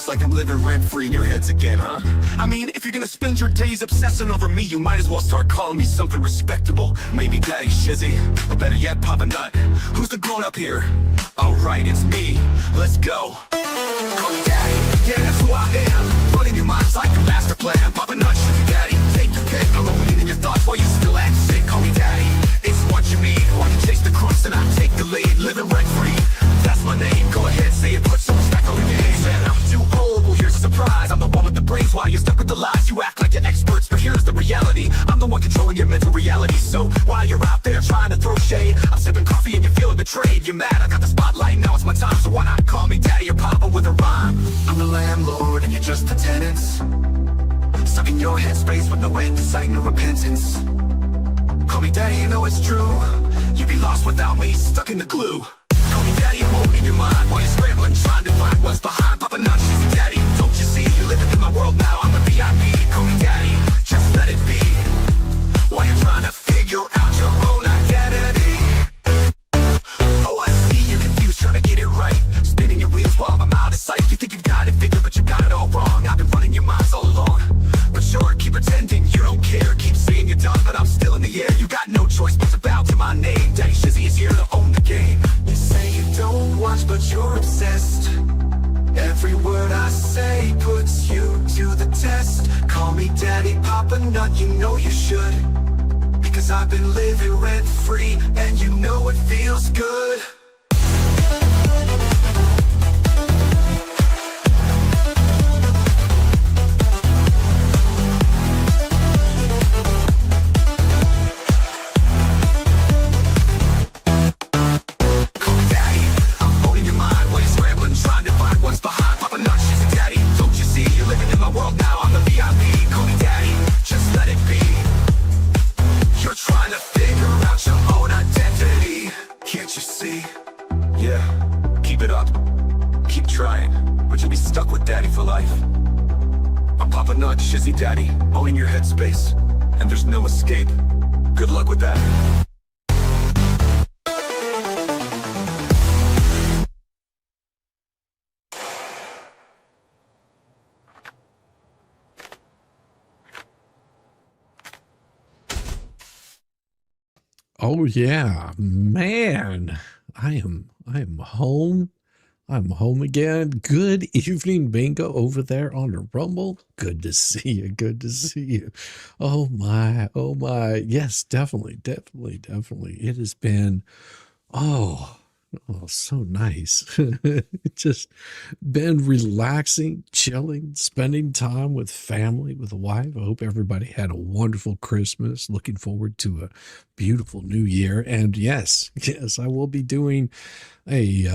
Looks like I'm living rent-free in your heads again, huh? I mean, if you're gonna spend your days obsessing over me, you might as well start calling me something respectable. Maybe Daddy Shizzy, or better yet, Papa Nut. Who's the grown-up here? Alright, it's me. Let's go. Call me Daddy, yeah, that's who I am. Running your mind's like a master plan. Papa Nut, Shizzy Daddy, take your pick. I'm rolling in your thoughts while you still act sick. Call me Daddy, it's what you need. While you chase the crunch, then I take the lead. Living rent-free, that's my name. Go ahead, say it, put some respect on your name. Man, I'm too old, well here's a surprise. I'm the one with the brains while you're stuck with the lies. You act like you're experts, but here's the reality. I'm the one controlling your mental reality. So while you're out there trying to throw shade, I'm sipping coffee and you're feeling betrayed. You're mad, I got the spotlight, now it's my time. So why not call me Daddy or Papa with a rhyme? I'm the landlord and you're just the tenants, stuck in your headspace with no insight, no repentance. Call me Daddy, you know it's true. You'd be lost without me, stuck in the glue. Call me Daddy, I'm holding your mind while you're scrambling, trying to find what's behind. Papa Nut, Shizzy Daddy, don't you see? You're living in my world now, I'm a VIP. Call me Daddy, just let it be. While you're trying to figure out your own identity. Oh, I see you're confused, trying to get it right, spinning your wheels while I'm out of sight. You think you've got it figured, but you got it all wrong. I've been running your minds all along. But sure, keep pretending you don't care. Keep saying you're done, but I'm still in the air. You got no choice but to bow to my name. Daddy Shizzy is here to own the game. You say you don't watch, but you're obsessed. Every word I say puts you to the test. Call me Daddy, Papa Nut, you know you should. Because I've been living rent-free, and you know it feels good. Shizzy Daddy, owning your headspace, and there's no escape. Good luck with that. Oh yeah, man. I am home. I'm home again. Good evening, Bingo, over there on the Rumble. Good to see you. Good to see you. Oh my. Oh my. Yes, definitely. It has been, oh, so nice. Just been relaxing, chilling, spending time with family, with the wife. I hope everybody had a wonderful Christmas. Looking forward to a beautiful new year. And yes, I will be doing a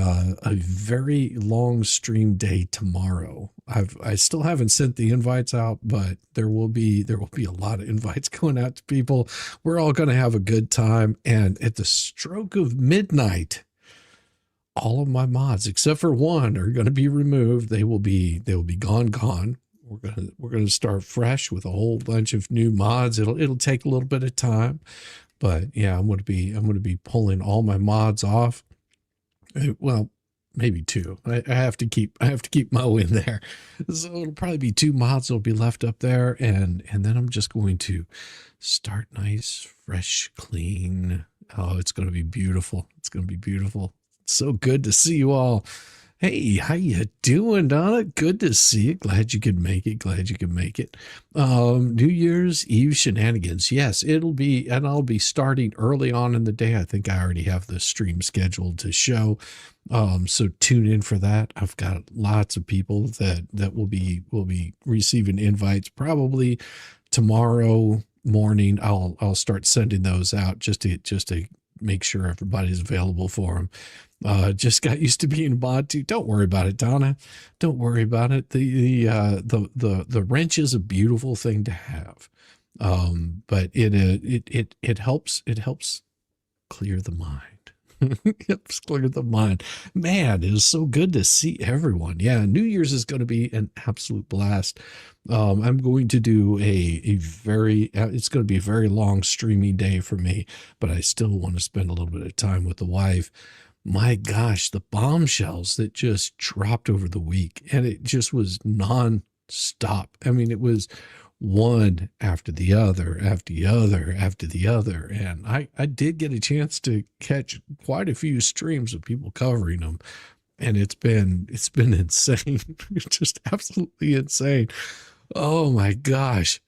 very long stream day tomorrow. I still haven't sent the invites out, but there will be a lot of invites going out to people. We're all going to have a good time, and at the stroke of midnight, all of my mods except for one are going to be removed. They will be gone. We're going to start fresh with a whole bunch of new mods. It'll take a little bit of time, but yeah, I'm going to be pulling all my mods off. Well, maybe two. I have to keep Mo in there, so it'll probably be two mods that'll be left up there, and then I'm just going to start nice, fresh, clean. Oh, it's going to be beautiful. It's going to be beautiful. So good to see you all. Hey, how you doing, Donna? Good to see you. Glad you could make it. New Year's Eve shenanigans. Yes, it'll be, and I'll be starting early on in the day. I think I already have the stream scheduled to show. So tune in for that. I've got lots of people that will be receiving invites probably tomorrow morning. I'll start sending those out just to make sure everybody's available for them. Just got used to being a mod too. Don't worry about it, Donna. Don't worry about it. The wrench is a beautiful thing to have. But it helps clear the mind. It helps clear the mind. Man, it is so good to see everyone. Yeah, New Year's is going to be an absolute blast. I'm going to do it's going to be a very long streaming day for me, but I still want to spend a little bit of time with the wife. my gosh, the bombshells that just dropped over the week, and it just was non-stop. I mean, it was one after the other, after the other, after the other. And I did get a chance to catch quite a few streams of people covering them. And it's been insane. It's just absolutely insane. Oh my gosh.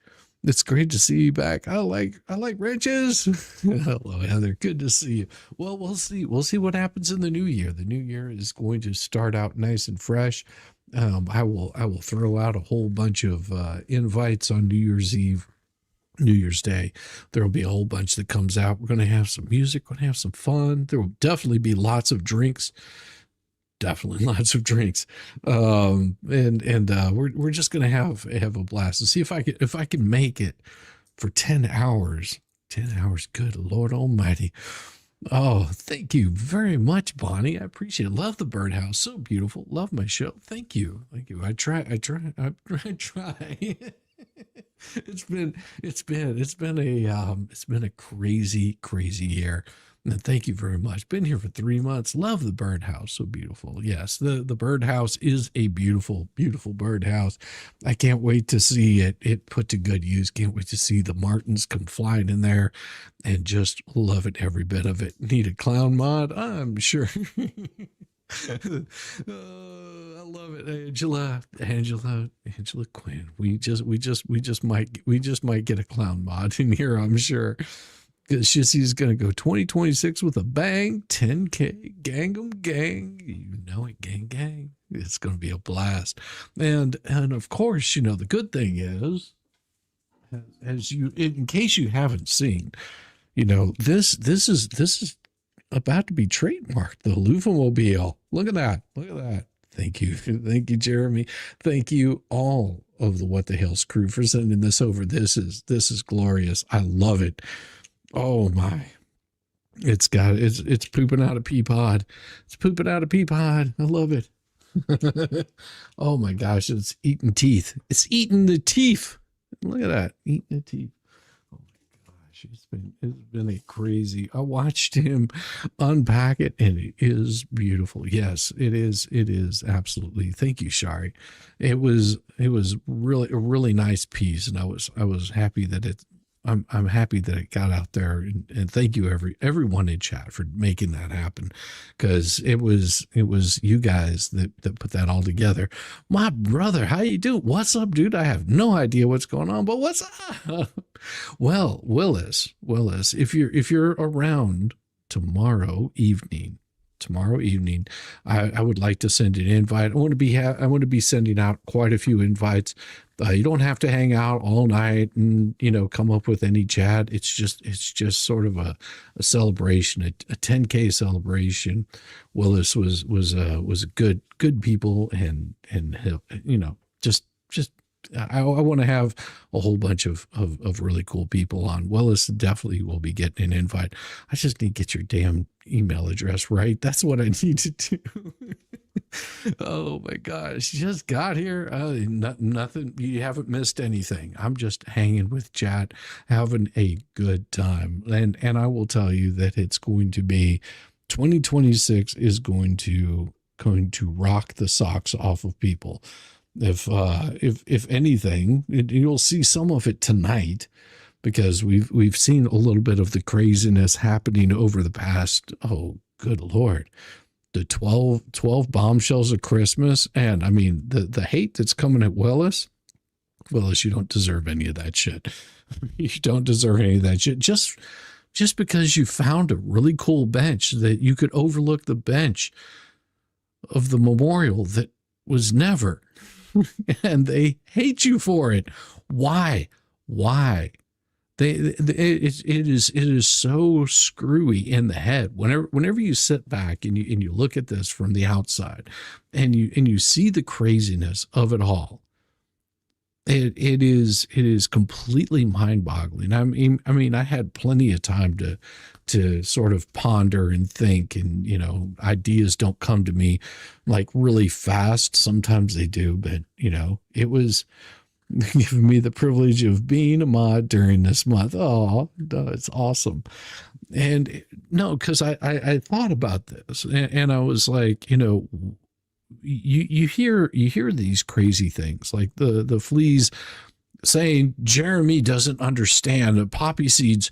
It's great to see you back. I like wrenches. Hello, Heather. Good to see you. Well, we'll see. We'll see what happens in the new year. The new year is going to start out nice and fresh. I will throw out a whole bunch of invites on New Year's Eve, New Year's Day. There will be a whole bunch that comes out. We're going to have some music. We're going to have some fun. There will definitely be lots of drinks. Definitely lots of drinks. We're just going to have a blast and see if I can make it for 10 hours. 10 hours. Good Lord Almighty. Oh, thank you very much, Bonnie. I appreciate it. Love the birdhouse. So beautiful. Love my show. Thank you. Thank you. I try. It's been a crazy year. And thank you very much. Been here for 3 months. Love the birdhouse. So beautiful. Yes, the birdhouse is a beautiful birdhouse. I can't wait to see it put to good use. Can't wait to see the martins come flying in there and just love it, every bit of it. Need a clown mod? I'm sure. I love it. Angela Quinn. We just might get a clown mod in here, I'm sure. Shizzy's going to go 2026 with a bang. 10K, gang. You know it, gang. It's going to be a blast. And of course, you know, the good thing is, in case you haven't seen, you know, this is about to be trademarked. The Loofamobile. Look at that. Thank you, Jeremy. Thank you all of the What the Hell's crew for sending this over. This is glorious. I love it. Oh my. It's pooping out a pea pod. It's pooping out a pea pod. I love it. Oh my gosh, it's eating teeth. It's eating the teeth. Look at that. Eating the teeth. Oh my gosh. It's been a crazy. I watched him unpack it and it is beautiful. Yes, it is absolutely. Thank you, Shari. It was really a really nice piece, and I was happy that I'm happy that it got out there, and thank you everyone in chat for making that happen, because it was you guys that put that all together. My brother, how you doing? What's up, dude? I have no idea what's going on, but what's up? Well, Willis, if you're around tomorrow evening, I would like to send an invite. I want to be sending out quite a few invites. You don't have to hang out all night and, you know, come up with any chat. It's just sort of a celebration, a 10K celebration. Willis was a good people, and you know, just I want to have a whole bunch of really cool people on. Willis definitely will be getting an invite. I just need to get your damn email address right. That's what I need to do. Oh my gosh, just got here. Nothing. You haven't missed anything. I'm just hanging with chat, having a good time. And I will tell you that it's going to be 2026 is going to rock the socks off of people. If anything, you'll see some of it tonight, because we've seen a little bit of the craziness happening over the past, oh good Lord, the 12 bombshells of Christmas. And I mean, the hate that's coming at Willis, you don't deserve any of that shit. You don't deserve any of that shit. Just because you found a really cool bench that you could overlook the bench of the memorial that was never, and they hate you for it. Why? It is so screwy in the head. Whenever you sit back and you look at this from the outside, and you see the craziness of it all, it is completely mind-boggling. I mean, I had plenty of time to sort of ponder and think, and, you know, ideas don't come to me like really fast. Sometimes they do, but, you know, it was giving me the privilege of being a mod during this month. Oh, no, it's awesome. And no, because I thought about this and I was like, you hear these crazy things like the fleas saying Jeremy doesn't understand that poppy seeds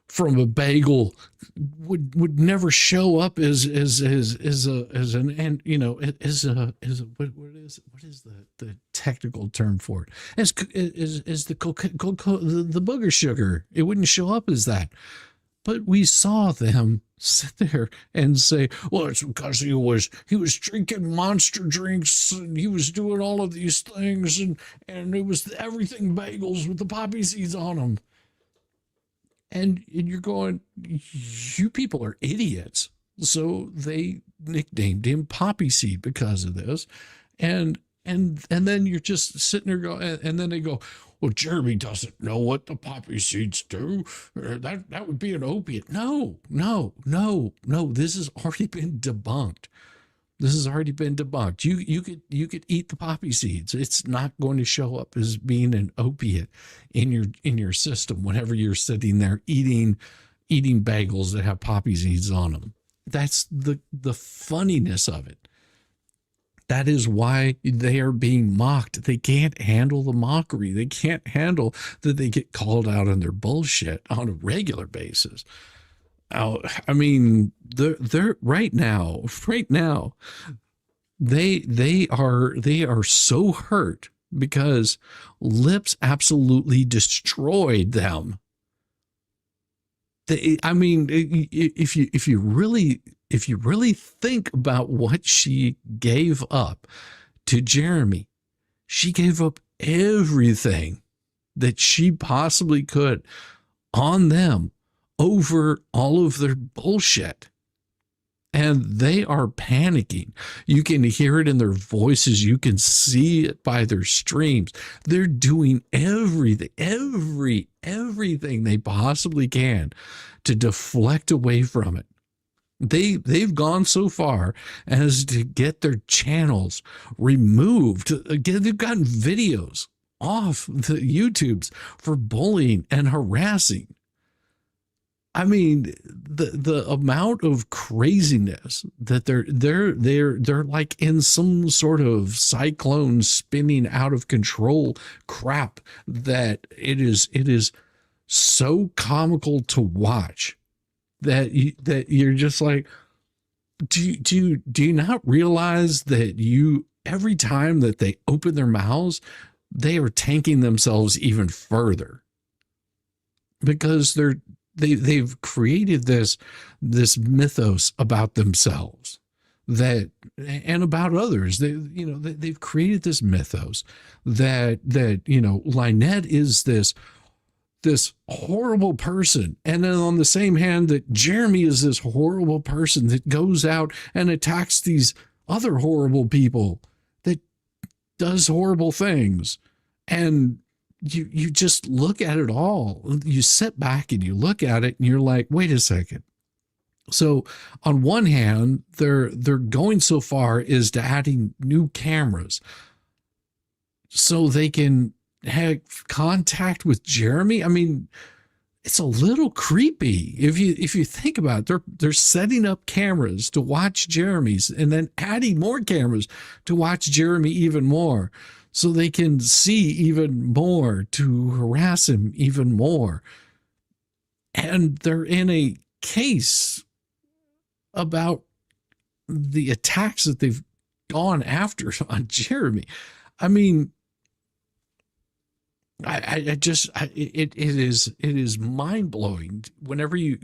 from a bagel would never show up as an and what is the technical term for it as the the booger sugar. It wouldn't show up as that. But we saw them sit there and say, well, it's because he was drinking monster drinks and he was doing all of these things and it was everything bagels with the poppy seeds on them. And you're going, you people are idiots. So they nicknamed him Poppy Seed because of this. And then you're just sitting there going, and then they go, well, Jeremy doesn't know what the poppy seeds do. That would be an opiate. No. This has already been debunked. You could eat the poppy seeds. It's not going to show up as being an opiate in your system whenever you're sitting there eating bagels that have poppy seeds on them. That's the funniness of it. That is why they are being mocked. They can't handle the mockery. They can't handle that they get called out on their bullshit on a regular basis. I mean, they're right now, they are so hurt because Lips absolutely destroyed them. I mean, if you really think about what she gave up to Jeremy, she gave up everything that she possibly could on them over all of their bullshit. And they are panicking. You can hear it in their voices. You can see it by their streams. They're doing everything they possibly can to deflect away from it. They've gone so far as to get their channels removed. They've gotten videos off the YouTubes for bullying and harassing. I mean, the amount of craziness that they're like in some sort of cyclone spinning out of control crap that it is so comical to watch that you're just like, do you not realize that every time that they open their mouths, they are tanking themselves even further because they've created this mythos about themselves and about others. They've created this mythos that Lynette is this horrible person, and then on the same hand that Jeremy is this horrible person that goes out and attacks these other horrible people that does horrible things. And you just look at it all. You sit back and you look at it and you're like, wait a second. So on one hand, they're going so far as to adding new cameras so they can have contact with Jeremy. I mean, it's a little creepy if you think about it. They're setting up cameras to watch Jeremy's and then adding more cameras to watch Jeremy even more, so they can see even more to harass him even more. And they're in a case about the attacks that they've gone after on Jeremy. I mean, it is mind blowing whenever you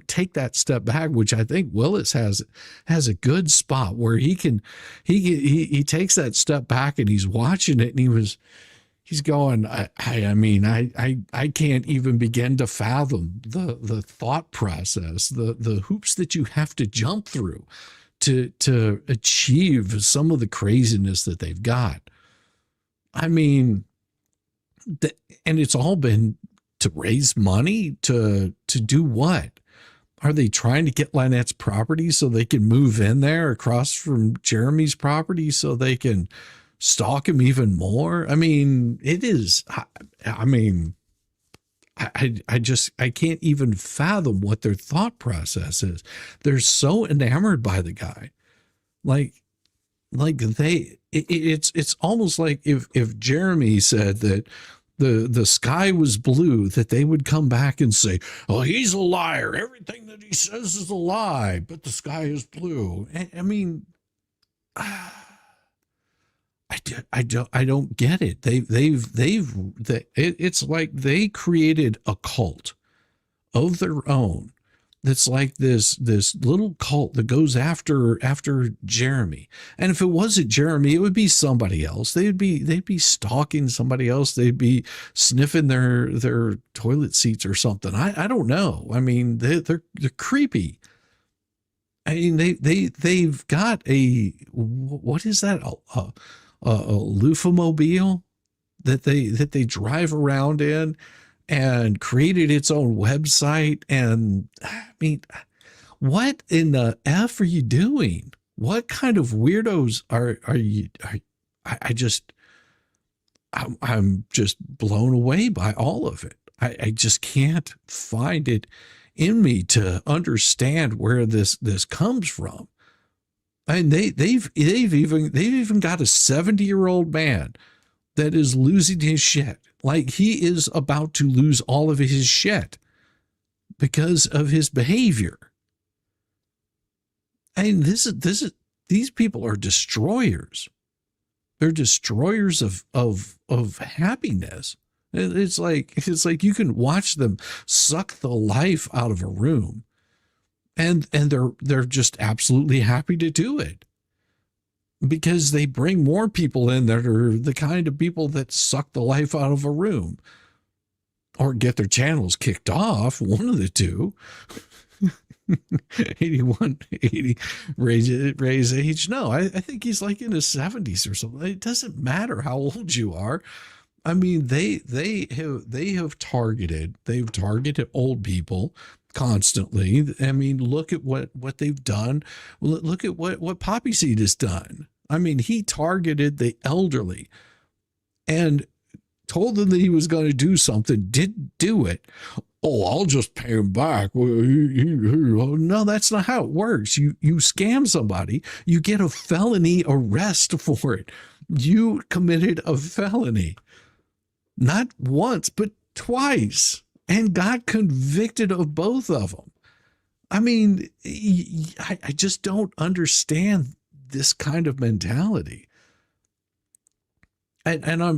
take that step back, which I think Willis has a good spot where he takes that step back and he's watching it and he's going, I can't even begin to fathom the thought process, the hoops that you have to jump through to achieve some of the craziness that they've got. I mean, and it's all been to raise money to do what? Are they trying to get Lynette's property so they can move in there across from Jeremy's property so they can stalk him even more. I mean, it is, I mean, I can't even fathom what their thought process is. They're so enamored by the guy. Like it's almost like if Jeremy said that the sky was blue, that they would come back and say, oh, he's a liar. Everything that he says is a lie, but the sky is blue. I mean, I don't get it. It's like they created a cult of their own. That's like this little cult that goes after Jeremy. And if it wasn't Jeremy, it would be somebody else. They'd be stalking somebody else. They'd be sniffing their toilet seats or something. I don't know. I mean, they're creepy. I mean, they've got what is that? A loofamobile that they drive around in, and created its own website. And I mean, what in the F are you doing? What kind of weirdos are you? I'm just blown away by all of it. I just can't find it in me to understand where this comes from. And they've even got a 70-year-old man that is losing his shit. Like he is about to lose all of his shit because of his behavior. And these people are destroyers. They're destroyers of happiness. It's like you can watch them suck the life out of a room, and they're just absolutely happy to do it, because they bring more people in that are the kind of people that suck the life out of a room or get their channels kicked off. One of the two. 8180 raise age. No, I think he's like in his 70s or something. It doesn't matter how old you are. I mean, they've targeted old people constantly. I mean, look at what they've done. Look at what Poppy Seed has done. I mean, he targeted the elderly and told them that he was going to do something, didn't do it. Oh, I'll just pay him back. No, that's not how it works. You scam somebody, you get a felony arrest for it. You committed a felony, not once, but twice, and got convicted of both of them. I mean, I just don't understand this kind of mentality. And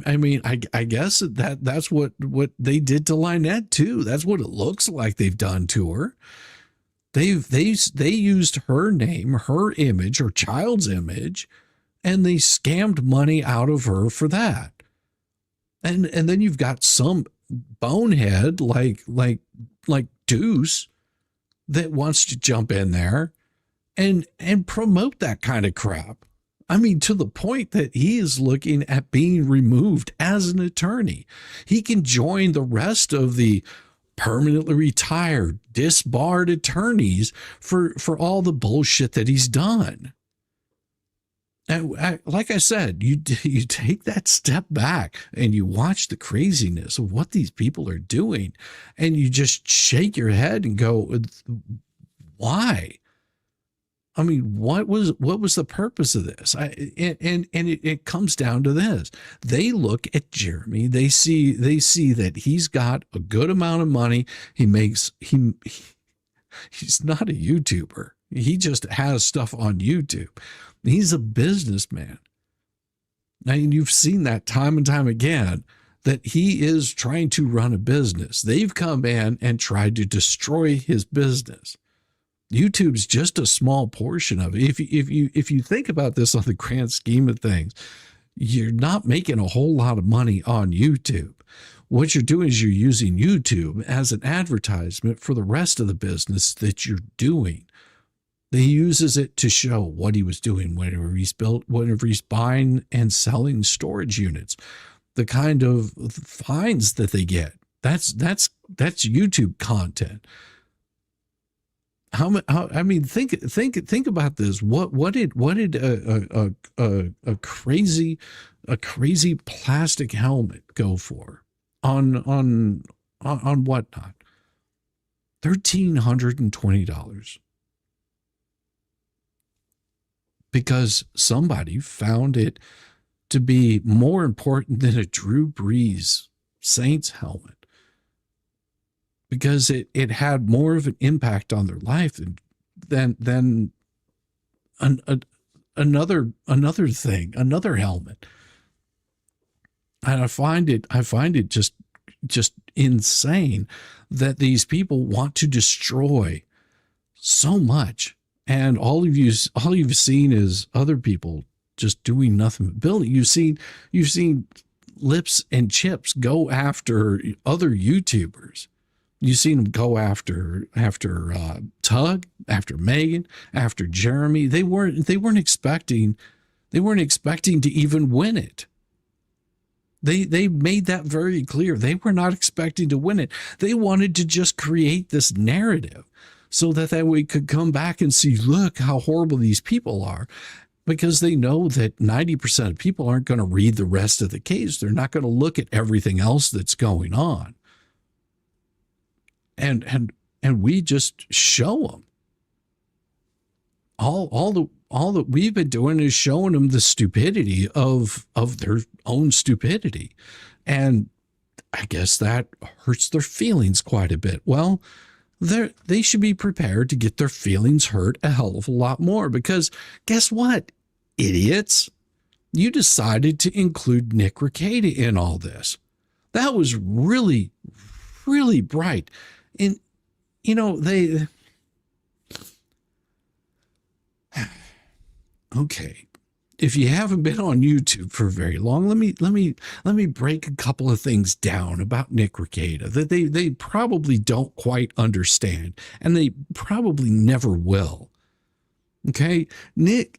I guess that's what they did to Lynette too. That's what it looks like they've done to her. They used her name, her image, her child's image, and they scammed money out of her for that. And then you've got some bonehead like Deuce that wants to jump in there and promote that kind of crap. I mean, to the point that he is looking at being removed as an attorney. He can join the rest of the permanently retired, disbarred attorneys for all the bullshit that he's done. And like I said, you take that step back and you watch the craziness of what these people are doing, and you just shake your head and go, why? I mean, what was the purpose of this? It comes down to this. They look at Jeremy. They see that he's got a good amount of money. He's not a YouTuber. He just has stuff on YouTube. He's a businessman. Now, you've seen that time and time again, that he is trying to run a business. They've come in and tried to destroy his business. YouTube's just a small portion of it. If you think about this on the grand scheme of things, you're not making a whole lot of money on YouTube. What you're doing is you're using YouTube as an advertisement for the rest of the business that you're doing. He uses it to show what he was doing whenever he's buying and selling storage units, the kind of fines that they get. That's YouTube content. I mean, think about this. What did a crazy plastic helmet go for on whatnot? $1,320, because somebody found it to be more important than a Drew Brees Saints helmet, because it had more of an impact on their life than another thing, another helmet. And I find it just insane that these people want to destroy so much, and all you've seen is other people just doing nothing but building. You've seen Lips and Chips go after other YouTubers. You've seen them go after Tug, after Megan, after Jeremy. They weren't expecting to even win it. They made that very clear. They were not expecting to win it. They wanted to just create this narrative so that we could come back and see, look how horrible these people are, because they know that 90% of people aren't going to read the rest of the case. They're not going to look at everything else that's going on. And we just show them all that we've been doing is showing them the stupidity of their own stupidity. And I guess that hurts their feelings quite a bit. Well, they should be prepared to get their feelings hurt a hell of a lot more, because guess what, idiots? You decided to include Nick Rekieta in all this. That was really, really bright. And, you know, okay, if you haven't been on YouTube for very long, let me break a couple of things down about Nick Rekieta that they probably don't quite understand, and they probably never will. Okay, Nick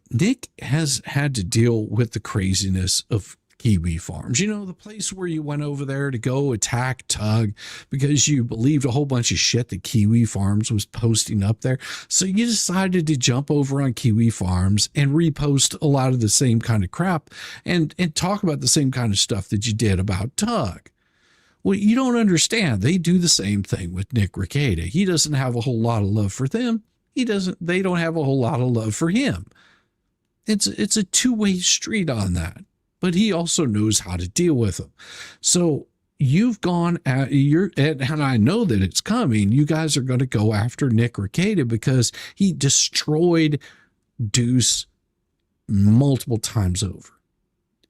has had to deal with the craziness of Kiwi Farms. You know, the place where you went over there to go attack Tug because you believed a whole bunch of shit that Kiwi Farms was posting up there. So you decided to jump over on Kiwi Farms and repost a lot of the same kind of crap and talk about the same kind of stuff that you did about Tug. Well, you don't understand. They do the same thing with Nick Rekieta. He doesn't have a whole lot of love for them. They don't have a whole lot of love for him. It's a two-way street on that. But he also knows how to deal with them. So you've gone at and I know that it's coming. You guys are going to go after Nick Rekieta because he destroyed Deuce multiple times over.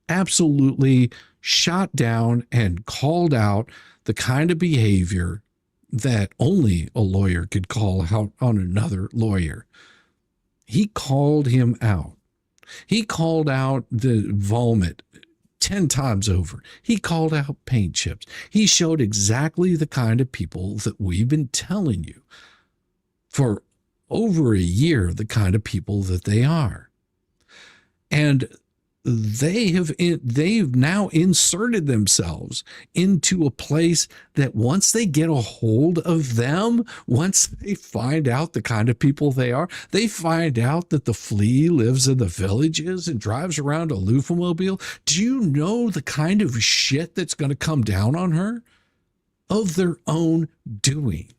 Absolutely shot down and called out the kind of behavior that only a lawyer could call out on another lawyer. He called him out. He called out the vomit 10 times over. He called out paint chips. He showed exactly the kind of people that we've been telling you for over a year, the kind of people that they are. And they've now inserted themselves into a place that once they get a hold of them, once they find out the kind of people they are, they find out that the flea lives in the villages and drives around a loofah-mobile. Do you know the kind of shit that's going to come down on her? Of their own doing.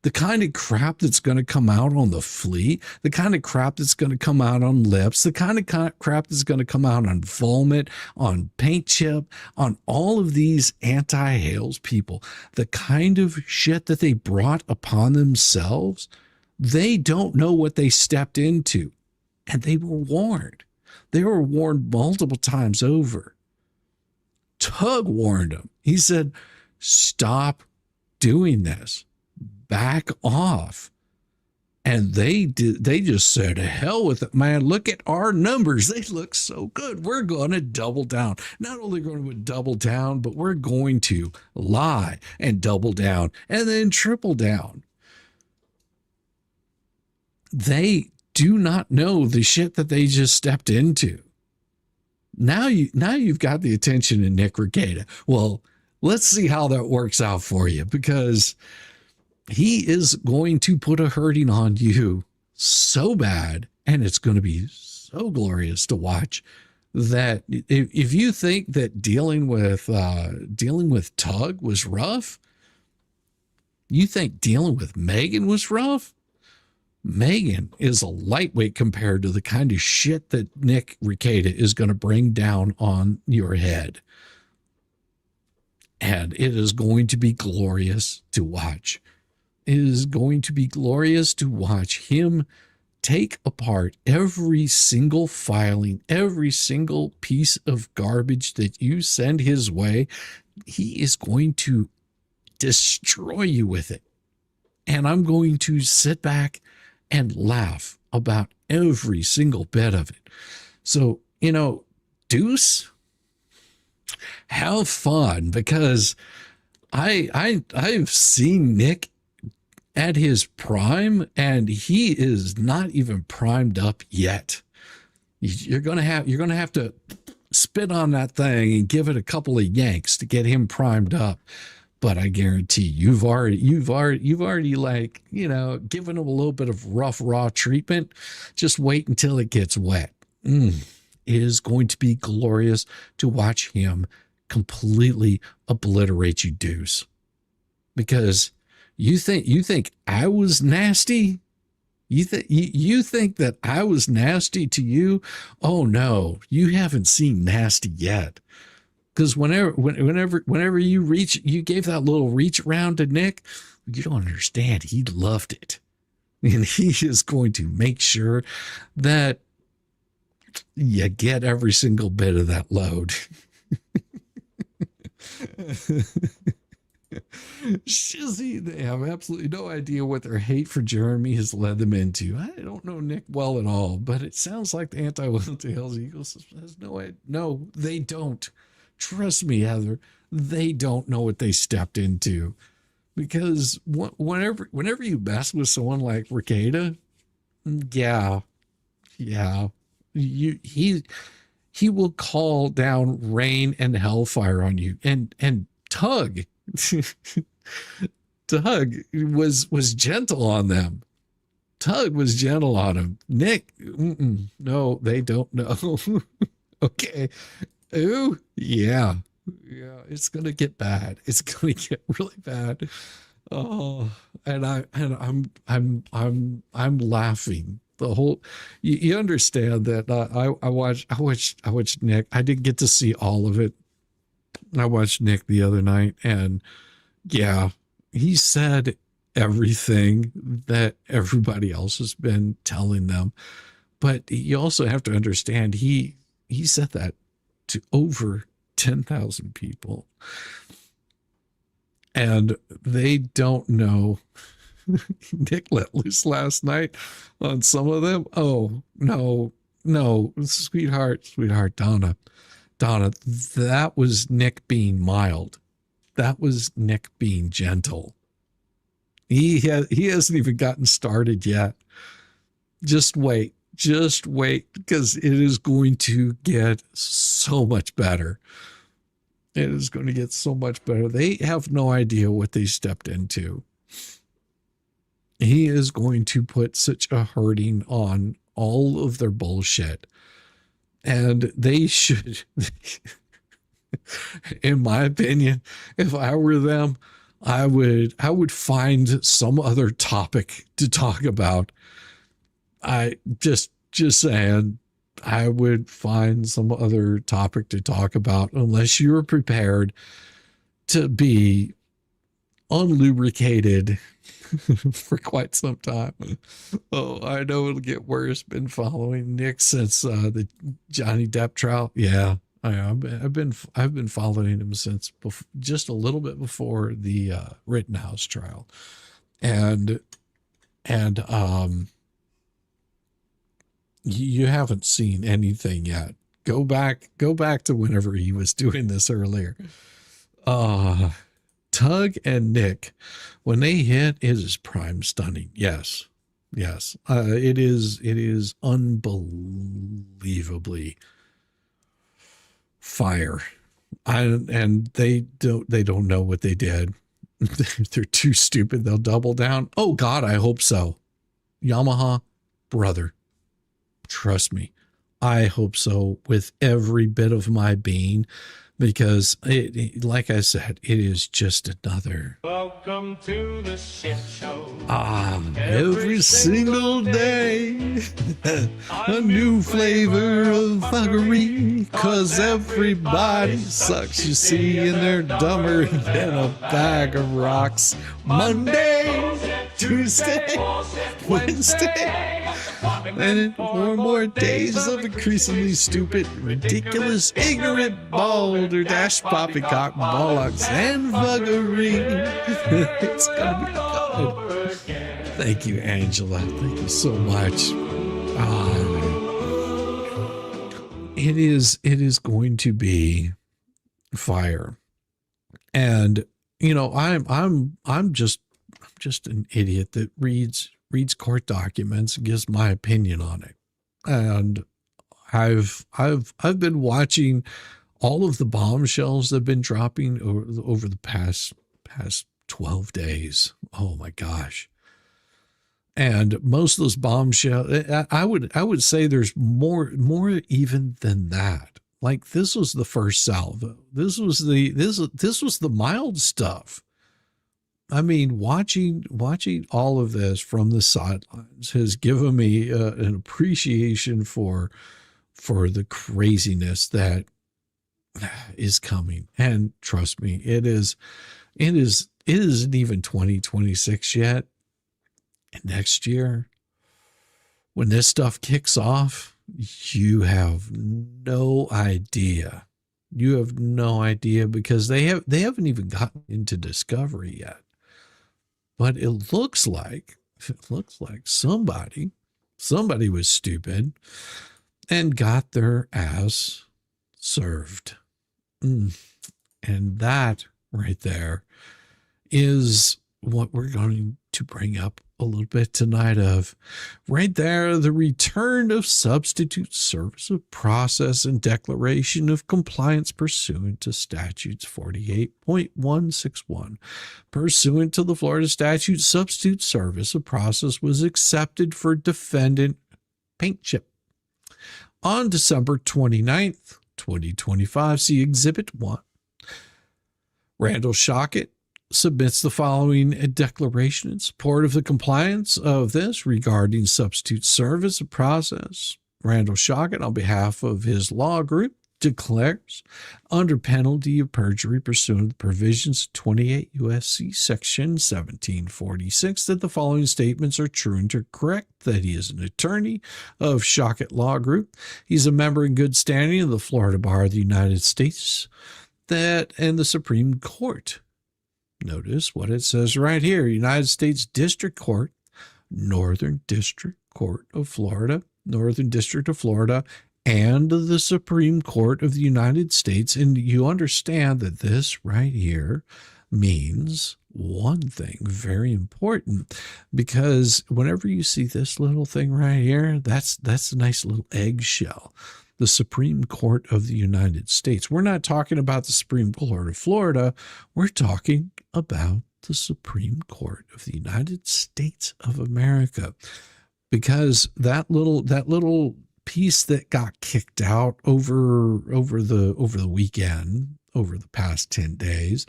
The kind of crap that's going to come out on the flea, the kind of crap that's going to come out on Lips, the kind of crap that's going to come out on vomit, on paint chip, on all of these anti-Hales people, the kind of shit that they brought upon themselves, they don't know what they stepped into. And they were warned. They were warned multiple times over. Tug warned them. He said, stop doing this. Back off. And they just said, hell with it, man. Look at our numbers. They look so good. We're going to double down. Not only going to double down, but we're going to lie and double down and then triple down. They do not know the shit that they just stepped into. Now you've got the attention of Nick Rekieta. Well, let's see how that works out for you, because he is going to put a hurting on you so bad, and it's going to be so glorious to watch, that if you think that dealing with Tug was rough, you think dealing with Megan was rough. Megan is a lightweight compared to the kind of shit that Nick Rekieta is going to bring down on your head. And it is going to be glorious to watch. It is going to be glorious to watch him take apart every single filing, every single piece of garbage that you send his way. He is going to destroy you with it. And I'm going to sit back and laugh about every single bit of it. So, Deuce, have fun, because I've seen Nick at his prime, and he is not even primed up yet. You're gonna have to spit on that thing and give it a couple of yanks to get him primed up. But I guarantee you've already like, given him a little bit of rough, raw treatment. Just wait until it gets wet. It is going to be glorious to watch him completely obliterate you, Deuce. Because you think I was nasty? You think that I was nasty to you? Oh no, you haven't seen nasty yet. Because whenever you gave that little reach around to Nick, you don't understand. He loved it. And he is going to make sure that you get every single bit of that load. Shizzy, they have absolutely no idea what their hate for Jeremy has led them into. I don't know Nick well at all, but it sounds like the anti-loyalty Hells Eagles has no idea. No, they don't. Trust me, Heather, they don't know what they stepped into. Because whenever you mess with someone like Rekieta, yeah, he will call down rain and hellfire on you. And Tug was gentle on them. Tug was gentle on him. Nick, no, they don't know. Okay. Ooh, yeah, it's gonna get bad. It's gonna get really bad. Oh, and I'm laughing the whole. You understand that I watched Nick. I didn't get to see all of it. I watched Nick the other night, and yeah, he said everything that everybody else has been telling them. But you also have to understand he said that to over 10,000 people. And they don't know. Nick let loose last night on some of them. Oh, no, sweetheart, Donna, that was Nick being mild. That was Nick being gentle. He hasn't even gotten started yet. Just wait, because it is going to get so much better. It is going to get so much better. They have no idea what they stepped into. He is going to put such a hurting on all of their bullshit. And they should, in my opinion, if I were them, I would find some other topic to talk about. I just saying, I would find some other topic to talk about unless you're prepared to be unlubricated for quite some time. Oh, I know it'll get worse. Been following Nick since the Johnny Depp trial. Yeah, I've been following him since just a little bit before the Rittenhouse trial, and you haven't seen anything yet. Go back to whenever he was doing this earlier. Tug and Nick, when they hit, it is prime stunning. Yes. It is unbelievably fire. And they don't know what they did. they're too stupid. They'll double down. Oh God, I hope so. Yamaha, brother, trust me. I hope so with every bit of my being, because like I said, it is just another. Welcome to the shit show. Every single day, a new flavor of fuckery, 'cause everybody sucks, you see, and they're dumber than a bag of rocks. Monday, Tuesday, Wednesday, and 4 more days of increasingly stupid, ridiculous, ignorant, balderdash, poppycock, bollocks, and fuckery. It's gonna be good. Thank you, Angela. Thank you so much. It is going to be fire. And you know, I'm just an idiot that reads court documents and gives my opinion on it. And I've been watching all of the bombshells that have been dropping over the past 12 days. Oh my gosh. And most of those bombshells, I would say there's more even than that. Like, this was the first salvo. This was the mild stuff. I mean, watching all of this from the sidelines has given me an appreciation for the craziness that is coming. And trust me, it isn't even 2026 yet. And next year, when this stuff kicks off, you have no idea. You have no idea, because they haven't even gotten into discovery yet. But it looks like somebody was stupid and got their ass served. And that right there is what we're going to bring up a little bit tonight of. Right there, the return of substitute service of process and declaration of compliance pursuant to statutes 48.161. Pursuant to the Florida statute, substitute service of process was accepted for defendant paint chip. On December 29th, 2025, see Exhibit 1. Randall Shockett submits the following declaration in support of the compliance of this regarding substitute service of process. Randall Shockett, on behalf of his law group, declares, under penalty of perjury pursuant to the provisions of 28 U.S.C. Section 1746, that the following statements are true and are correct: that he is an attorney of Shockett Law Group, he's a member in good standing of the Florida Bar of the United States, that and the Supreme Court. Notice what it says right here: United States District Court, Northern District Court of Florida, Northern District of Florida, and the Supreme Court of the United States. And you understand that this right here means one thing very important, because whenever you see this little thing right here, that's a nice little eggshell. The Supreme Court of the United States. We're not talking about the Supreme Court of Florida. We're talking about the Supreme Court of the United States of America, because that little piece that got kicked out over the weekend, over the past 10 days,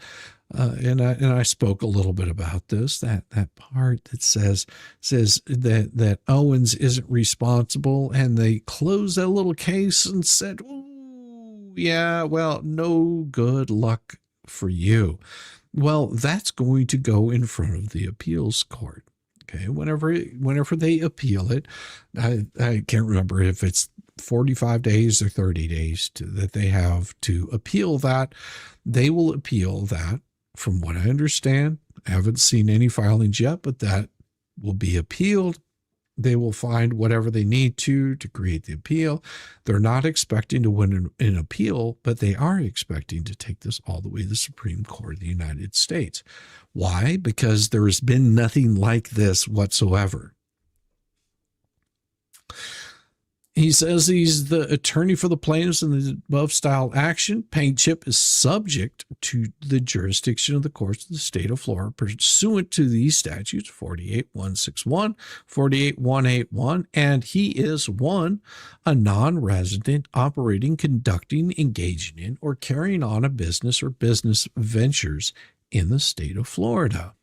and I spoke a little bit about this, that part that says that Owens isn't responsible, and they closed that little case and said, "Ooh, yeah, well, no good luck for you." Well, that's going to go in front of the appeals court. Okay, whenever they appeal it, I can't remember if it's 45 days or 30 days that they have to appeal that. They will appeal that. From what I understand, I haven't seen any filings yet, but that will be appealed. They will find whatever they need to create the appeal. They're not expecting to win an appeal, but they are expecting to take this all the way to the Supreme Court of the United States. Why? Because there has been nothing like this whatsoever. He says he's the attorney for the plaintiffs in the above style action. Paint chip is subject to the jurisdiction of the courts of the state of Florida pursuant to these statutes 48161, 48181, and he is one, a non-resident operating, conducting, engaging in, or carrying on a business or business ventures in the state of Florida.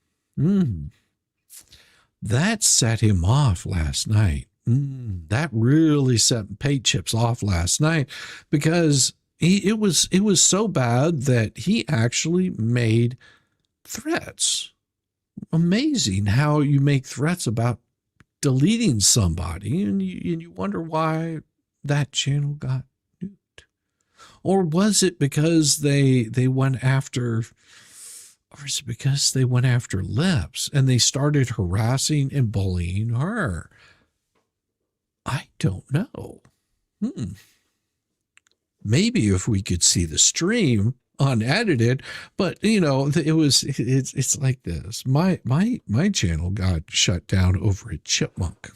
That set him off last night. That really set Paint Chips off last night, because it was so bad that he actually made threats. Amazing how you make threats about deleting somebody, and you wonder why that channel got nuked. Or was it because they went after, or is it because they went after Lips and they started harassing and bullying her? I don't know. Maybe if we could see the stream unedited, but it's like this. My channel got shut down over a chipmunk.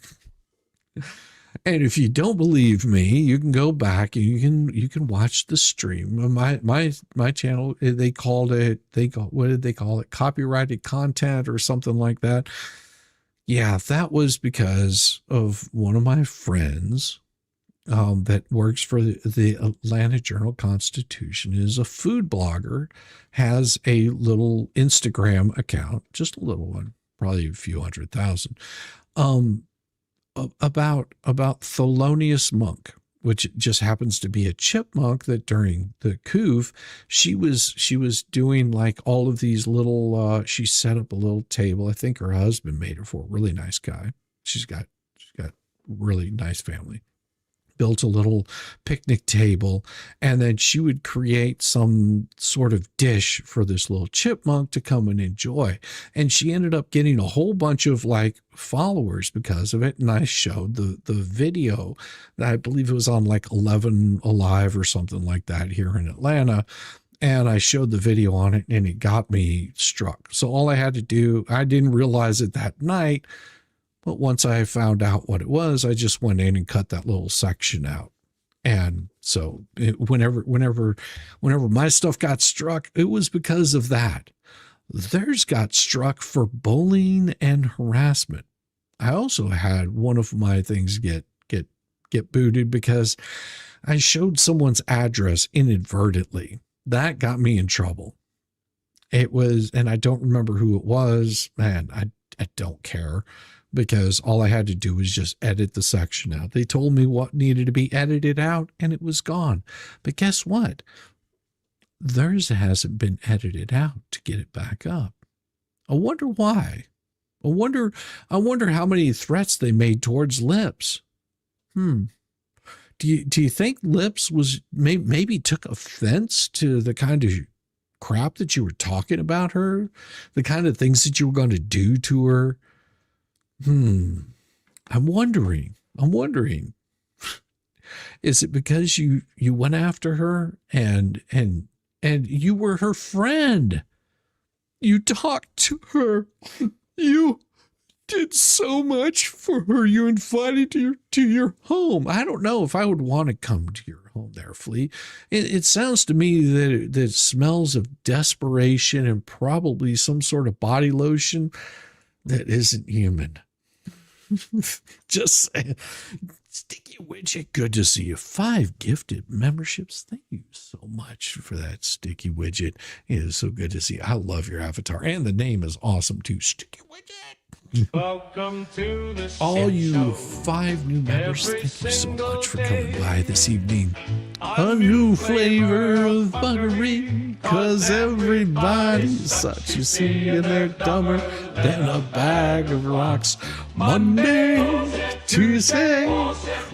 And if you don't believe me, you can go back and you can watch the stream. My channel, what did they call it? Copyrighted content or something like that. Yeah, that was because of one of my friends that works for the Atlanta Journal-Constitution, is a food blogger, has a little Instagram account, just a little one, probably a few 100,000, about Thelonious Monk, which just happens to be a chipmunk that during the coup, she was doing like all of these little, she set up a little table. I think her husband made her for a really nice guy. She's got really nice family. Built a little picnic table, and then she would create some sort of dish for this little chipmunk to come and enjoy. And she ended up getting a whole bunch of like followers because of it. And I showed the video that I believe it was on like 11 Alive or something like that here in Atlanta. And I showed the video on it, and it got me struck. So all I had to do, I didn't realize it that night, but once I found out what it was, I just went in and cut that little section out. And so whenever my stuff got struck, it was because of that. Theirs got struck for bullying and harassment. I also had one of my things get booted because I showed someone's address inadvertently. That got me in trouble. It was, and I don't remember who it was. Man, I don't care, because all I had to do was just edit the section out. They told me what needed to be edited out, and it was gone. But guess what? Theirs hasn't been edited out to get it back up. I wonder why. I wonder how many threats they made towards Lips. Do you think Lips was maybe took offense to the kind of crap that you were talking about her, the kind of things that you were going to do to her? I'm wondering, is it because you went after her and you were her friend? You talked to her. You did so much for her. You invited her to your home. I don't know if I would want to come to your home there, Flea. It sounds to me that it smells of desperation and probably some sort of body lotion that isn't human. Just saying. Sticky Widget, good to see you. 5 gifted memberships. Thank you so much for that, Sticky Widget. It is so good to see you. I love your avatar, and the name is awesome too, Sticky Widget. Welcome to the All shit you show. 5 new members, Every thank you so single much for coming day. by this evening. A new flavor of buttery, 'cause everybody's such a singing they're dumber than a bag of rocks. Monday, Tuesday,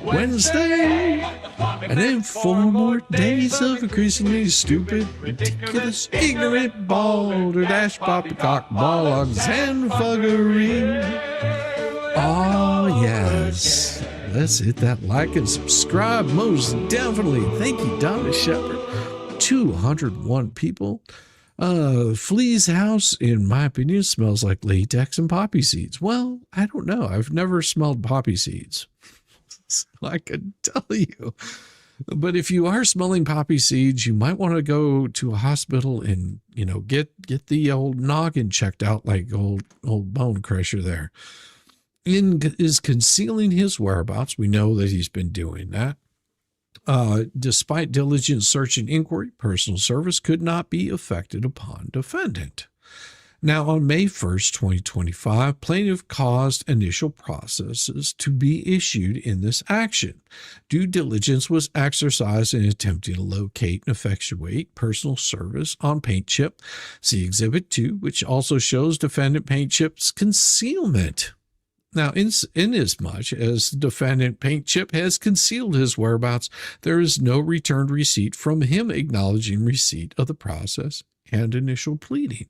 Wednesday, and then 4 more days of increasingly stupid, ridiculous, ignorant, balderdash, poppycock, bollocks, and fuggery. Oh, yes. Let's hit that like and subscribe. Most definitely. Thank you, Donna Shepard. 201 people. Flea's house, in my opinion, smells like latex and poppy seeds. Well, I don't know. I've never smelled poppy seeds. So I could tell you. But if you are smelling poppy seeds, you might want to go to a hospital and, get the old noggin checked out like old Bone Crusher there. Is concealing his whereabouts. We know that he's been doing that. Despite diligent search and inquiry, personal service could not be effected upon defendant. Now, on May 1st, 2025, plaintiff caused initial processes to be issued in this action. Due diligence was exercised in attempting to locate and effectuate personal service on Paint Chip. See Exhibit 2, which also shows defendant Paint Chip's concealment. Now, inasmuch as defendant Paint Chip has concealed his whereabouts, there is no returned receipt from him acknowledging receipt of the process and initial pleading.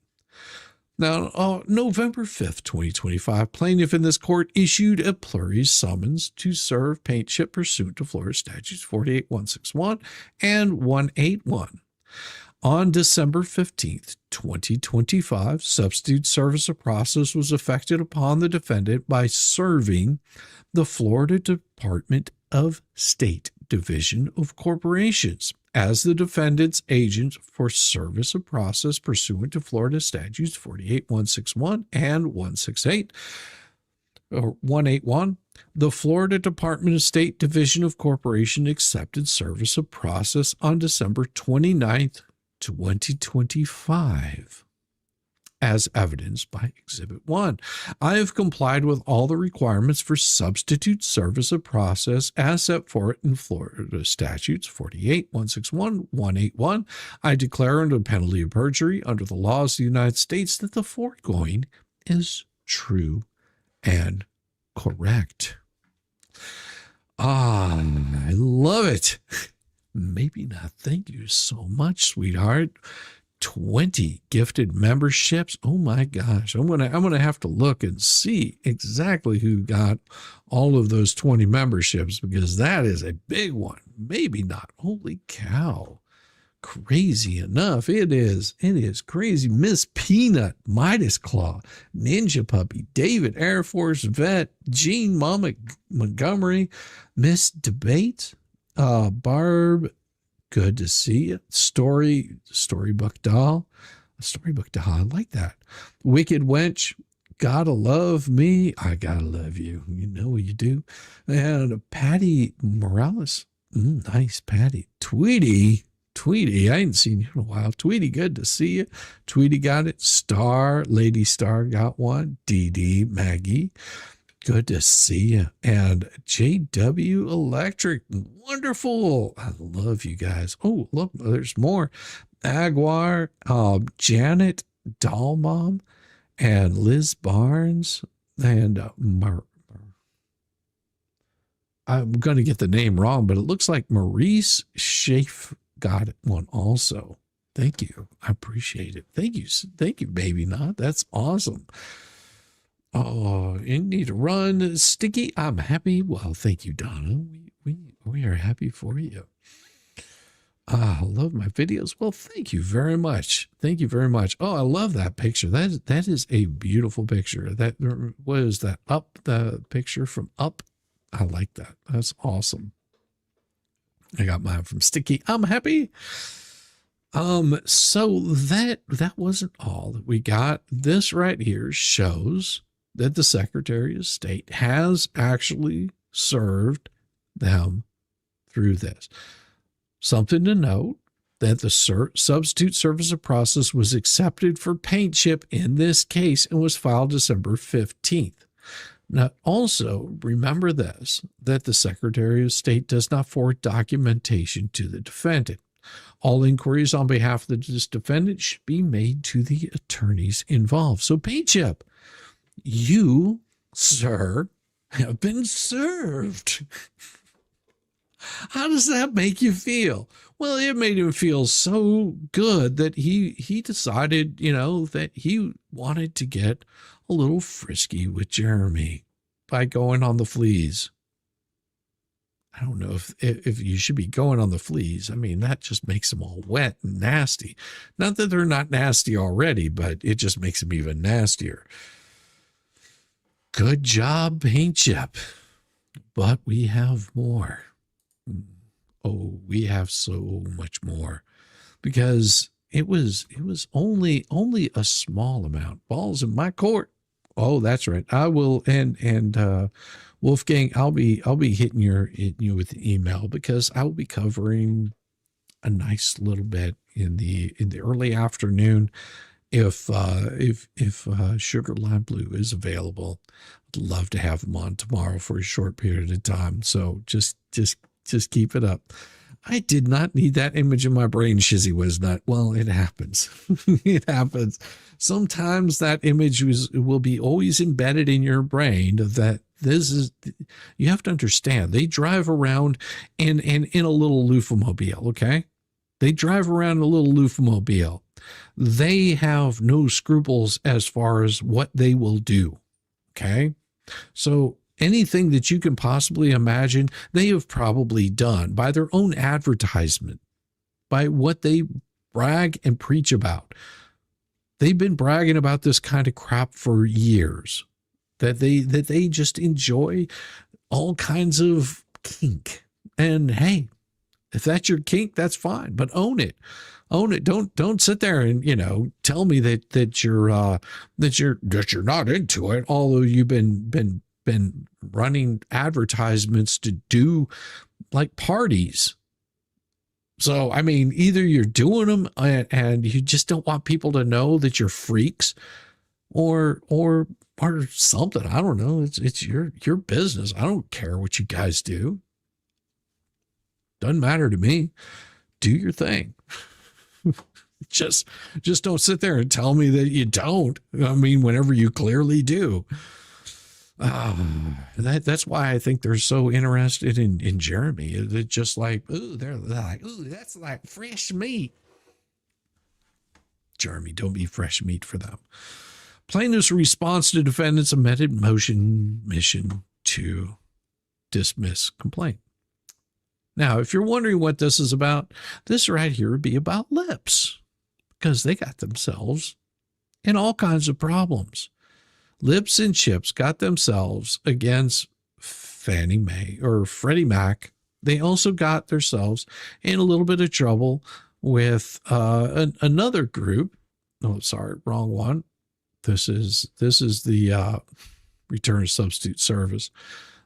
Now, on November 5th, 2025, plaintiff in this court issued a pluri summons to serve Paint Chip pursuant to Florida Statutes 48161 and 181. On December 15th, 2025, substitute service of process was effected upon the defendant by serving the Florida Department of State Division of Corporations as the defendant's agent for service of process pursuant to Florida Statutes 48161 and 168 or 181. The Florida Department of State Division of Corporation accepted service of process on December 29th, 2025. As evidenced by Exhibit 1. I have complied with all the requirements for substitute service of process as set forth in Florida Statutes 48161, 181. I declare under the penalty of perjury under the laws of the United States that the foregoing is true and correct. I love it. Maybe not. Thank you so much, sweetheart. 20 gifted memberships. Oh my gosh. I'm gonna have to look and see exactly who got all of those 20 memberships, because that is a big one. Maybe not. Holy cow. Crazy enough. It is crazy. Miss Peanut, Midas Claw, Ninja Puppy, David Air Force Vet, Jean Mama Montgomery, Miss Debate, Barb, good to see you. Storybook Doll. I like that. Wicked Wench. Gotta love me. I gotta love you. You know you do. And Patty Morales. Nice, Patty. Tweety. I ain't seen you in a while. Tweety, good to see you. Tweety got it. Star. Lady Star got one. DD. Maggie. Good to see you. And JW Electric. Wonderful. I love you guys. Oh, look, there's more. Aguar, Janet, Doll Mom, and Liz Barnes, and I'm going to get the name wrong, but it looks like Maurice Schaaf got one also. Thank you. I appreciate it. Thank you, Baby Not. That's awesome. Oh, you need to run, Sticky. I'm happy. Well, thank you, Donna. We are happy for you. I love my videos. Well, thank you very much. Thank you very much. Oh, I love that picture. That is a beautiful picture. What is that? Up, the picture from Up. I like that. That's awesome. I got mine from Sticky. I'm happy. So that wasn't all that we got. This right here shows that the Secretary of State has actually served them through this. Something to note, that the substitute service of process was accepted for Paint Chip in this case and was filed December 15th. Now, also remember this, that the Secretary of State does not forward documentation to the defendant. All inquiries on behalf of this defendant should be made to the attorneys involved. So Paint Chip, you, sir, have been served. How does that make you feel? Well, it made him feel so good that he decided, that he wanted to get a little frisky with Jeremy by going on the fleas. I don't know if you should be going on the fleas. I mean, that just makes them all wet and nasty. Not that they're not nasty already, but it just makes them even nastier. Good job, Paint Chip. But we have more. Oh, we have so much more, because it was only a small amount. Balls in my court. Oh, that's right. I will, and Wolfgang, I'll be hitting you with the email, because I will be covering a nice little bit in the early afternoon, if Sugar Lime Blue is available. I'd love to have him on tomorrow for a short period of time. So just keep it up. I did not need that image in my brain, Shizzywhiznut. Well, it happens. It happens. Sometimes that image will be always embedded in your brain. That this is, you have to understand, they drive around in a little loofamobile, okay? They drive around in a little loofamobile. They have no scruples as far as what they will do, okay? So anything that you can possibly imagine, they have probably done by their own advertisement, by what they brag and preach about. They've been bragging about this kind of crap for years, that they just enjoy all kinds of kink. And hey, if that's your kink, that's fine, but own it. Own it. Don't sit there and, tell me that you're not into it, although you've been running advertisements to do like parties. So, I mean, either you're doing them and you just don't want people to know that you're freaks, or something. I don't know. It's your business. I don't care what you guys do. Doesn't matter to me. Do your thing. Just don't sit there and tell me that you don't. I mean, whenever you clearly do. That's why I think they're so interested in Jeremy. They're just like, ooh, they're like, ooh, that's like fresh meat. Jeremy, don't be fresh meat for them. Plaintiff's response to defendant's amended mission to dismiss complaint. Now, if you're wondering what this is about, this right here would be about Lips, because they got themselves in all kinds of problems. Lips and Chips got themselves against Fannie Mae or Freddie Mac. They also got themselves in a little bit of trouble with another group. Oh, sorry, wrong one. This is the Return Substitute Service.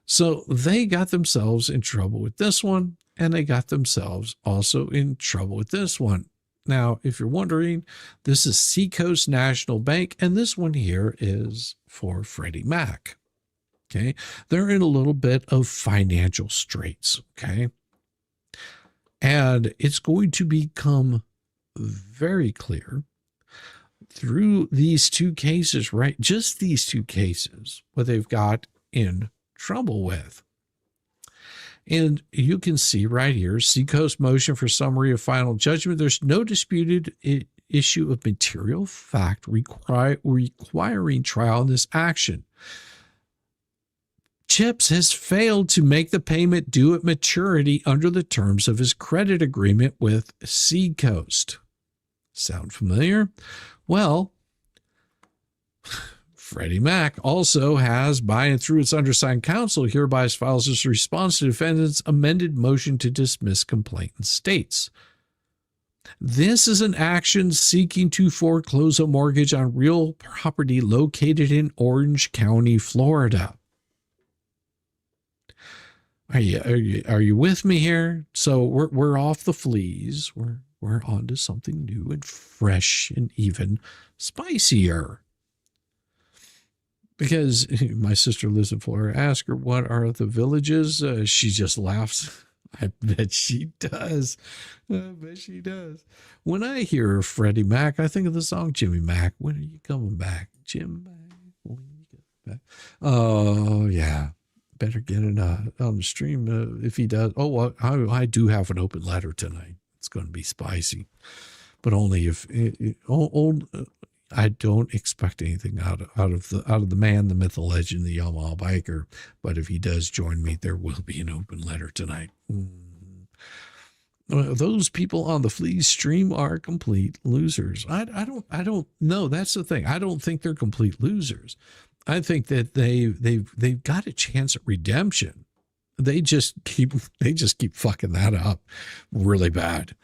So they got themselves in trouble with this one, and they got themselves also in trouble with this one. Now, if you're wondering, this is Seacoast National Bank, and this one here is for Freddie Mac. Okay, they're in a little bit of financial straits. Okay, and it's going to become very clear through these two cases, right? Just these two cases, what they've got in trouble with. And you can see right here, Seacoast motion for summary of final judgment. There's no disputed issue of material fact requiring trial in this action. Chips has failed to make the payment due at maturity under the terms of his credit agreement with Seacoast. Sound familiar? Well, Freddie Mac also has, by and through its undersigned counsel, hereby files its response to defendant's amended motion to dismiss complaint and states. This is an action seeking to foreclose a mortgage on real property located in Orange County, Florida. Are you with me here? So we're off the fleas. We're on to something new and fresh and even spicier. Because my sister lives in Florida. Ask her, what are the villages? She just laughs. I bet she does. I bet she does. When I hear Freddie Mac, I think of the song Jimmy Mac. When are you coming back? Jim Mac, when are you coming back? Oh, yeah. Better get it on the stream if he does. Oh, well, I do have an open letter tonight. It's going to be spicy. But only if I don't expect anything out of the man, the myth, the legend, the Yamaha biker. But if he does join me, there will be an open letter tonight. Those people on the Fleas stream are complete losers. I don't know. That's the thing. I don't think they're complete losers. I think that they've got a chance at redemption. they just keep fucking that up really bad.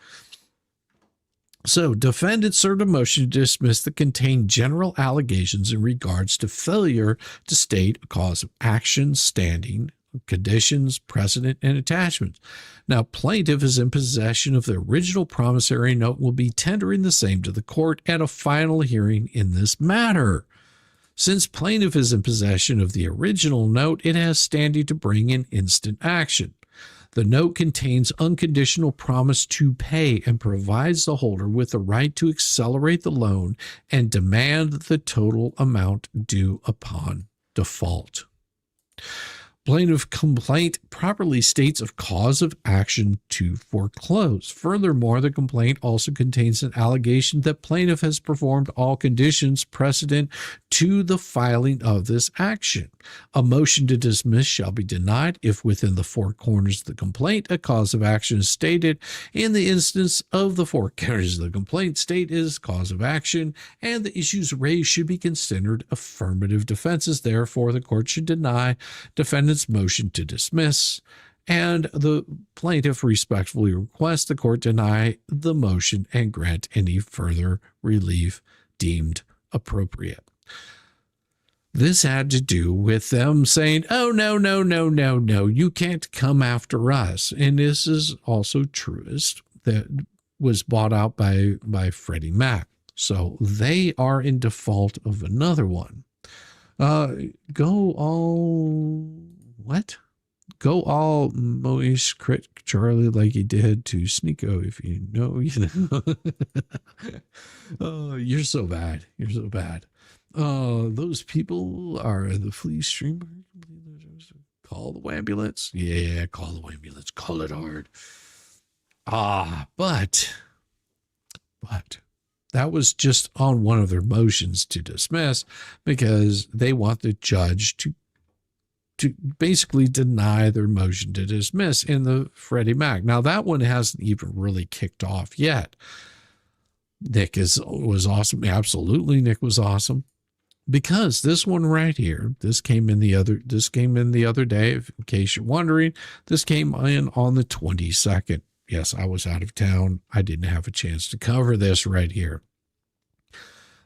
So defendants served a motion to dismiss that contained general allegations in regards to failure to state a cause of action, standing, conditions, precedent, and attachments. Now, plaintiff is in possession of the original promissory note and will be tendering the same to the court at a final hearing in this matter. Since plaintiff is in possession of the original note, it has standing to bring in instant action. The note contains unconditional promise to pay and provides the holder with the right to accelerate the loan and demand the total amount due upon default. Plaintiff complaint properly states a cause of action to foreclose. Furthermore, the complaint also contains an allegation that plaintiff has performed all conditions precedent to the filing of this action. A motion to dismiss shall be denied if within the four corners of the complaint a cause of action is stated. In the instance of the four corners of the complaint, state is cause of action, and the issues raised should be considered affirmative defenses. Therefore, the court should deny defendant's motion to dismiss, and the plaintiff respectfully requests the court deny the motion and grant any further relief deemed appropriate. This had to do with them saying, oh, no, you can't come after us. And this is also Truist that was bought out by Freddie Mac. So they are in default of another one. Go all Moish crit Charlie like he did to Sneeko, if you know, Oh, you're so bad. You're so bad. Those people are the flea streamer. Call the ambulance. Yeah, call the ambulance. Call it hard. But that was just on one of their motions to dismiss because they want the judge to basically deny their motion to dismiss in the Freddie Mac. Now, that one hasn't even really kicked off yet. Nick was awesome. Absolutely, Nick was awesome. Because this one right here, this came in the other day, in case you're wondering. This came in on the 22nd. Yes, I was out of town. I didn't have a chance to cover this right here.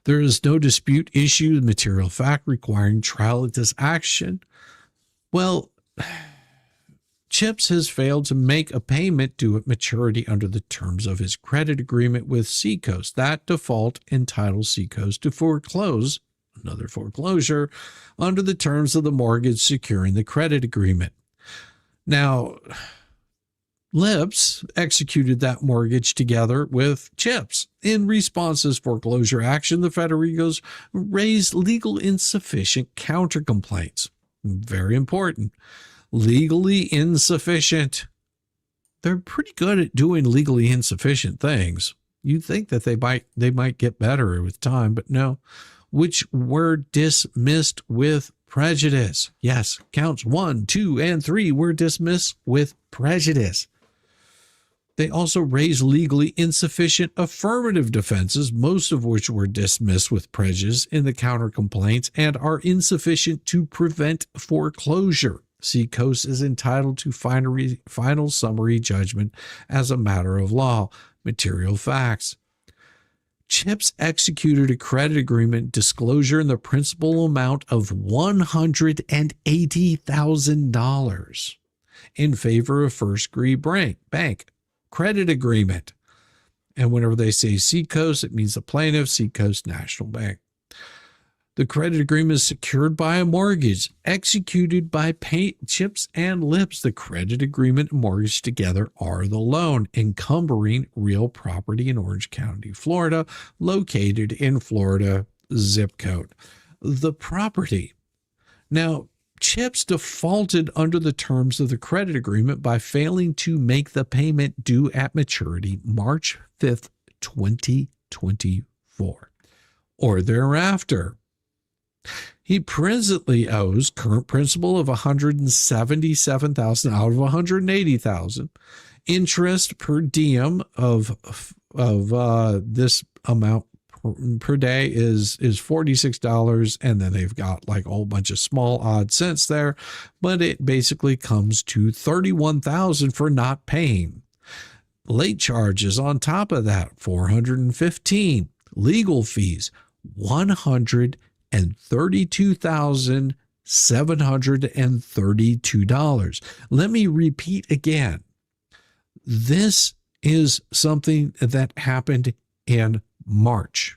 There is no dispute issue, material fact requiring trial at this action. Well, Chips has failed to make a payment due at maturity under the terms of his credit agreement with Seacoast. That default entitles Seacoast to foreclose, another foreclosure, under the terms of the mortgage securing the credit agreement. Now, Lips executed that mortgage together with Chips. In response to this foreclosure action, the Federigos raised legal insufficient countercomplaints. Very important. Legally insufficient. They're pretty good at doing legally insufficient things. You'd think that they might get better with time, but no. Which were dismissed with prejudice. Yes, counts 1, 2, and 3 were dismissed with prejudice. They also raised legally insufficient affirmative defenses, most of which were dismissed with prejudice in the counter complaints and are insufficient to prevent foreclosure. Seacoast is entitled to final summary judgment as a matter of law. Material facts. Chips executed a credit agreement disclosure in the principal amount of $180,000 in favor of First Degree Bank. Credit agreement. And whenever they say Seacoast, it means the plaintiff, Seacoast National Bank. The credit agreement is secured by a mortgage executed by Chips and Lips. The credit agreement and mortgage together are the loan, encumbering real property in Orange County, Florida, located in Florida zip code. The property. Now, Chips defaulted under the terms of the credit agreement by failing to make the payment due at maturity March 5th, 2024, or thereafter. He presently owes current principal of $177,000 out of $180,000, interest per diem of this amount per day is $46, and then they've got like a whole bunch of small odd cents there, but it basically comes to $31,000 for not paying. Late charges on top of that, $415. Legal fees, $132,732. Let me repeat again. This is something that happened in March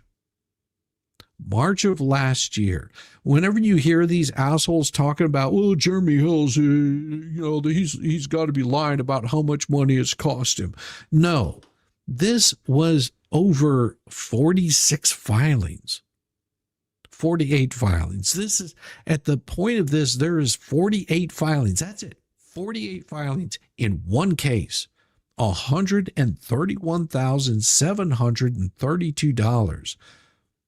of last year. Whenever you hear these assholes talking about, well, Jeremy Hill's, he's got to be lying about how much money it's cost him. No, this was over 46 filings. 48 filings. This is at the point of this, there is 48 filings. That's it. 48 filings in one case. $131,732.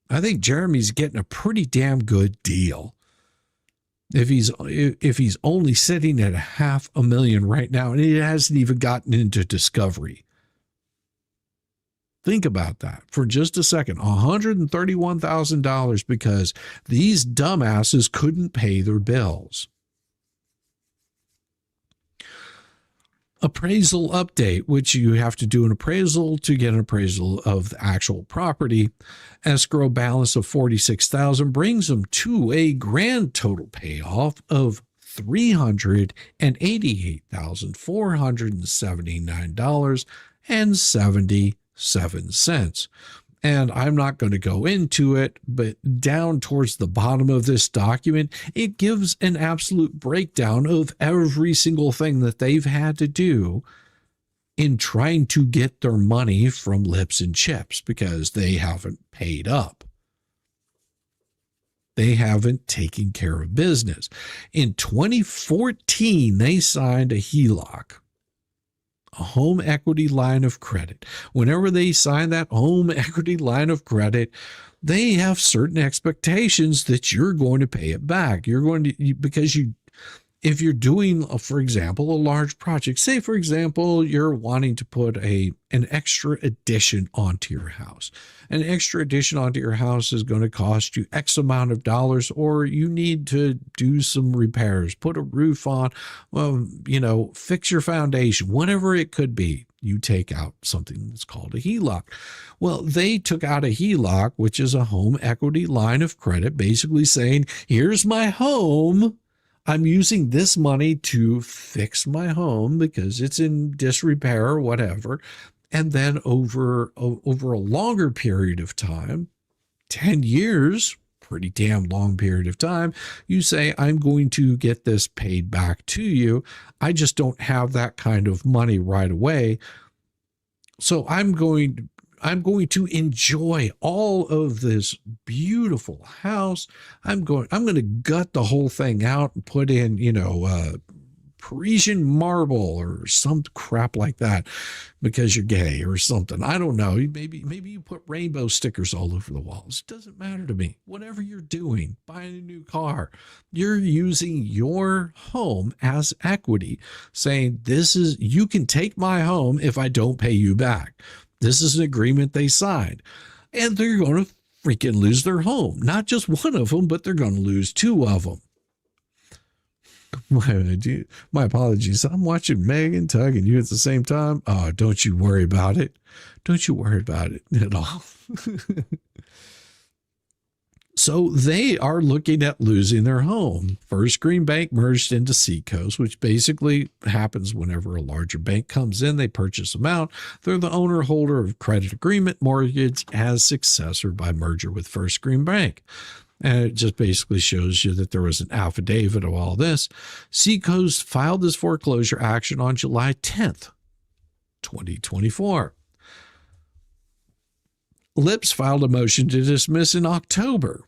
I think Jeremy's getting a pretty damn good deal. If he's only sitting at $500,000 right now, and he hasn't even gotten into discovery. Think about that for just a second. $131,000 because these dumbasses couldn't pay their bills. Appraisal update, which you have to do an appraisal to get an appraisal of the actual property. Escrow balance of $46,000 brings them to a grand total payoff of $388,479.77. And I'm not going to go into it, but down towards the bottom of this document, it gives an absolute breakdown of every single thing that they've had to do in trying to get their money from lips and chips because they haven't paid up. They haven't taken care of business. In 2014, they signed a HELOC. A home equity line of credit. Whenever they sign that home equity line of credit, they have certain expectations that you're going to pay it back. You're going to, because if you're doing, for example, a large project, say, for example, you're wanting to put an extra addition onto your house. An extra addition onto your house is going to cost you X amount of dollars, or you need to do some repairs, put a roof on, fix your foundation, whatever it could be. You take out something that's called a HELOC. Well, they took out a HELOC, which is a home equity line of credit, basically saying, here's my home. I'm using this money to fix my home because it's in disrepair or whatever. And then over a longer period of time, 10 years, pretty damn long period of time, you say, I'm going to get this paid back to you. I just don't have that kind of money right away. So I'm going to enjoy all of this beautiful house. I'm going to gut the whole thing out and put in, Parisian marble or some crap like that because you're gay or something. I don't know. Maybe you put rainbow stickers all over the walls. It doesn't matter to me. Whatever you're doing, buying a new car, you're using your home as equity, saying you can take my home if I don't pay you back. This is an agreement they signed, and they're going to freaking lose their home. Not just one of them, but they're going to lose two of them. My apologies. I'm watching Meg and Tug and you at the same time. Oh, don't you worry about it. Don't you worry about it at all. So they are looking at losing their home. First Green Bank merged into Seacoast, which basically happens whenever a larger bank comes in. They purchase them out. They're the owner holder of credit agreement mortgage as successor by merger with First Green Bank. And it just basically shows you that there was an affidavit of all this. Seacoast filed this foreclosure action on July 10th, 2024. Lips filed a motion to dismiss in October.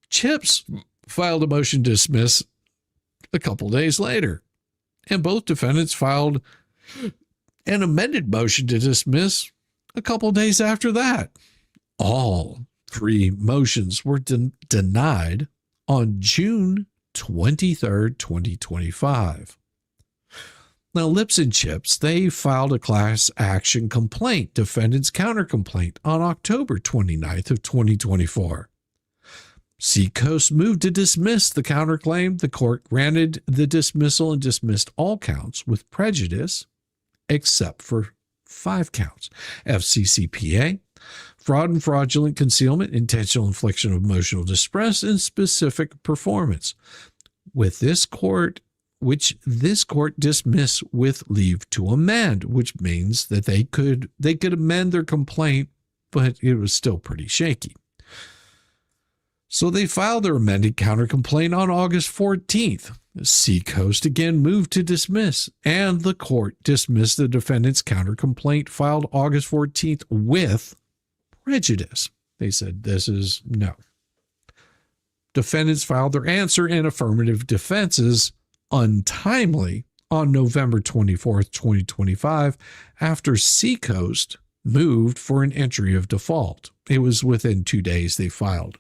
Chips filed a motion to dismiss a couple days later. And both defendants filed an amended motion to dismiss a couple days after that. All three motions were denied on June 23rd, 2025. Now, Lips and Chips, they filed a class action complaint, defendant's countercomplaint, on October 29th of 2024. Seacoast moved to dismiss the counterclaim. The court granted the dismissal and dismissed all counts with prejudice, except for 5 counts: FCCPA, fraud and fraudulent concealment, intentional infliction of emotional distress, and specific performance. Which this court dismissed with leave to amend, which means that they could amend their complaint, but it was still pretty shaky. So they filed their amended countercomplaint on August 14th. Seacoast again moved to dismiss, and the court dismissed the defendant's countercomplaint filed August 14th with prejudice. They said this is no. Defendants filed their answer and affirmative defenses untimely on November 24th, 2025, after Seacoast moved for an entry of default. It was within 2 days they filed.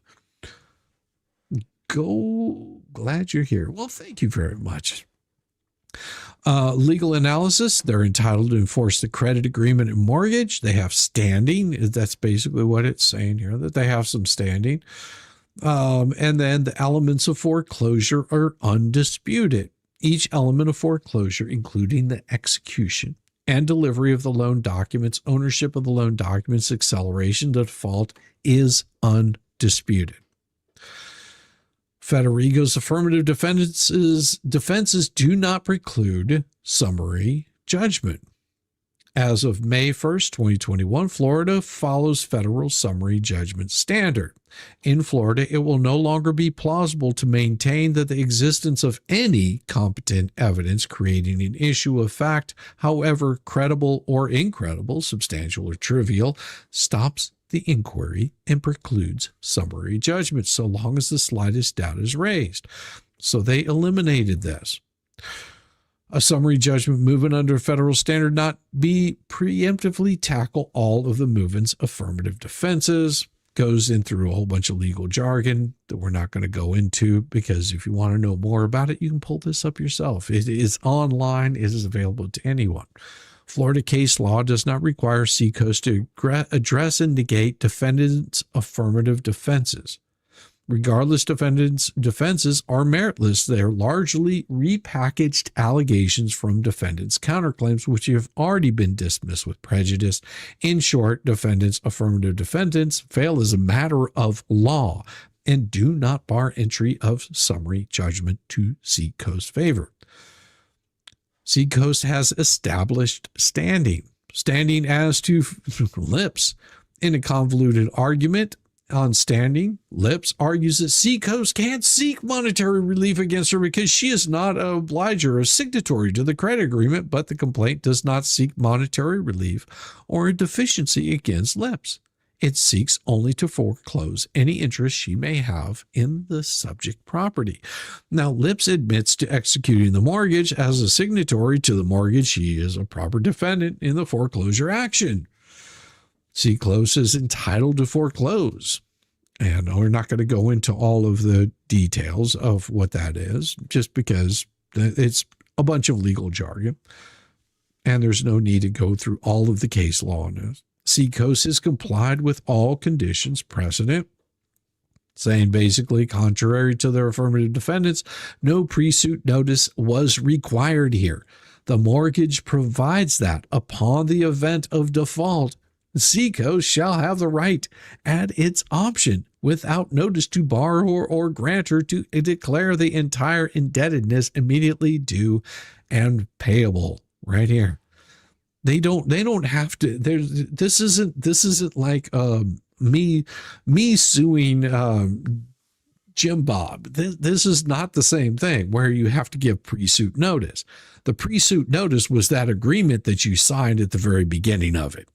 Glad you're here. Well, thank you very much. Legal analysis. They're entitled to enforce the credit agreement and mortgage. They have standing. That's basically what it's saying here, that they have some standing. And then the elements of foreclosure are undisputed. Each element of foreclosure, including the execution and delivery of the loan documents, ownership of the loan documents, acceleration to default, is undisputed. Federigo's affirmative defenses do not preclude summary judgment. As of May 1st, 2021, Florida follows federal summary judgment standard. In Florida, it will no longer be plausible to maintain that the existence of any competent evidence creating an issue of fact, however credible or incredible, substantial or trivial, stops the inquiry and precludes summary judgment so long as the slightest doubt is raised. So they eliminated this. A summary judgment movement under federal standard not be preemptively tackle all of the movement's affirmative defenses. Goes in through a whole bunch of legal jargon that we're not going to go into, because if you want to know more about it, you can pull this up yourself. It is online. It is available to anyone. Florida case law does not require Seacoast to address and negate defendants' affirmative defenses. Regardless, defendants' defenses are meritless. They are largely repackaged allegations from defendants' counterclaims, which have already been dismissed with prejudice. In short, defendants' affirmative defendants fail as a matter of law and do not bar entry of summary judgment to Seacoast's favor. Seacoast has established standing as to Lips. In a convoluted argument on standing, Lips argues that Seacoast can't seek monetary relief against her because she is not an obliger or signatory to the credit agreement, but the complaint does not seek monetary relief or a deficiency against Lips. It seeks only to foreclose any interest she may have in the subject property. Now, Lips admits to executing the mortgage. As a signatory to the mortgage, she is a proper defendant in the foreclosure action. Seacoast is entitled to foreclose. And we're not going to go into all of the details of what that is, just because it's a bunch of legal jargon. And there's no need to go through all of the case law on this. Seacoast has complied with all conditions precedent, saying basically, contrary to their affirmative defendants, no pre-suit notice was required here. The mortgage provides that upon the event of default, Seacoast shall have the right at its option without notice to borrow or grantor to declare the entire indebtedness immediately due and payable. Right here. They don't have to. This isn't like me suing Jim Bob. This is not the same thing where you have to give pre-suit notice. The pre-suit notice was that agreement that you signed at the very beginning of it.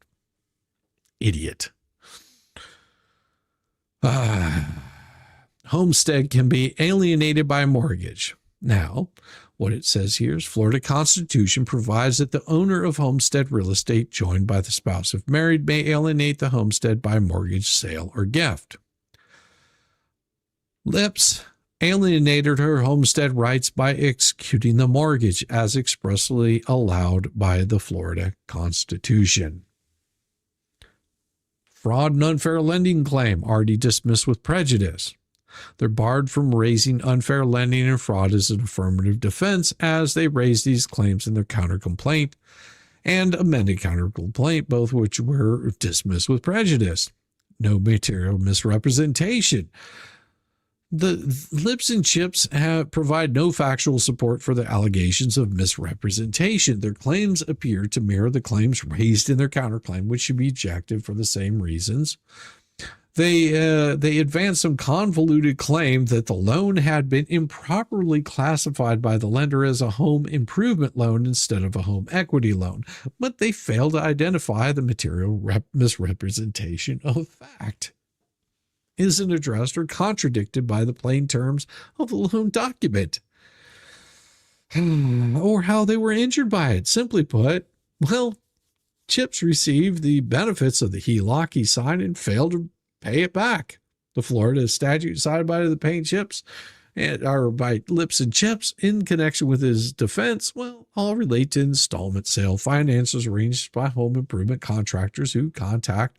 Idiot. Homestead can be alienated by mortgage. Now, what it says here is Florida Constitution provides that the owner of homestead real estate joined by the spouse if married may alienate the homestead by mortgage, sale, or gift. Lips alienated her homestead rights by executing the mortgage as expressly allowed by the Florida Constitution. Fraud and unfair lending claim already dismissed with prejudice. They're barred from raising unfair lending and fraud as an affirmative defense as they raise these claims in their countercomplaint and amended countercomplaint, both which were dismissed with prejudice. No material misrepresentation. The lips and chips provide no factual support for the allegations of misrepresentation. Their claims appear to mirror the claims raised in their counterclaim, which should be rejected for the same reasons. They advanced some convoluted claim that the loan had been improperly classified by the lender as a home improvement loan instead of a home equity loan, but they failed to identify the material misrepresentation of fact isn't addressed or contradicted by the plain terms of the loan document or how they were injured by it. Simply put, well, Chips received the benefits of the HELOC he signed and failed to pay it back. The Florida statute cited by the paying Chips or by Lips and Chips in connection with his defense, well, all relate to installment sale finances arranged by home improvement contractors who contract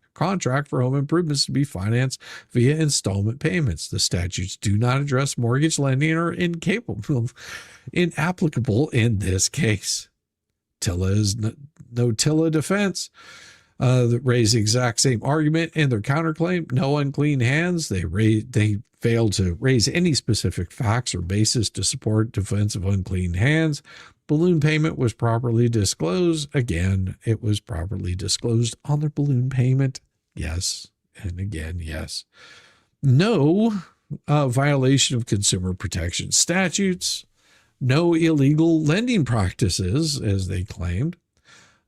for home improvements to be financed via installment payments. The statutes do not address mortgage lending or inapplicable in this case. Tilla is no Tilla defense. That raise the exact same argument in their counterclaim. No unclean hands. They failed to raise any specific facts or basis to support defense of unclean hands. Balloon payment was properly disclosed. Again, it was properly disclosed on their balloon payment. Yes, and again, yes. No violation of consumer protection statutes. No illegal lending practices, as they claimed.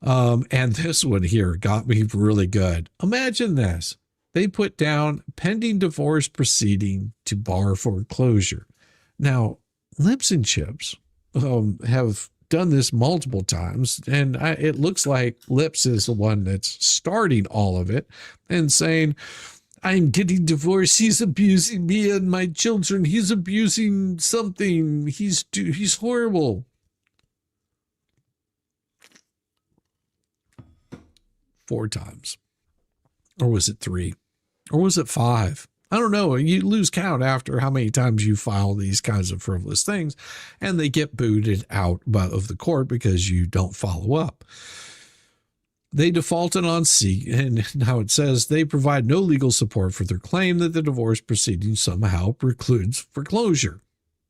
And this one here got me really good. Imagine this. They put down pending divorce proceeding to bar foreclosure. Now, Lips and Chips have done this multiple times, and it looks like Lips is the one that's starting all of it and saying, I'm getting divorced. He's abusing me and my children. He's abusing something. He's horrible. 4 times. Or was it 3? Or was it 5? I don't know. You lose count after how many times you file these kinds of frivolous things, and they get booted out of the court because you don't follow up. They defaulted on C, and now it says they provide no legal support for their claim that the divorce proceeding somehow precludes foreclosure.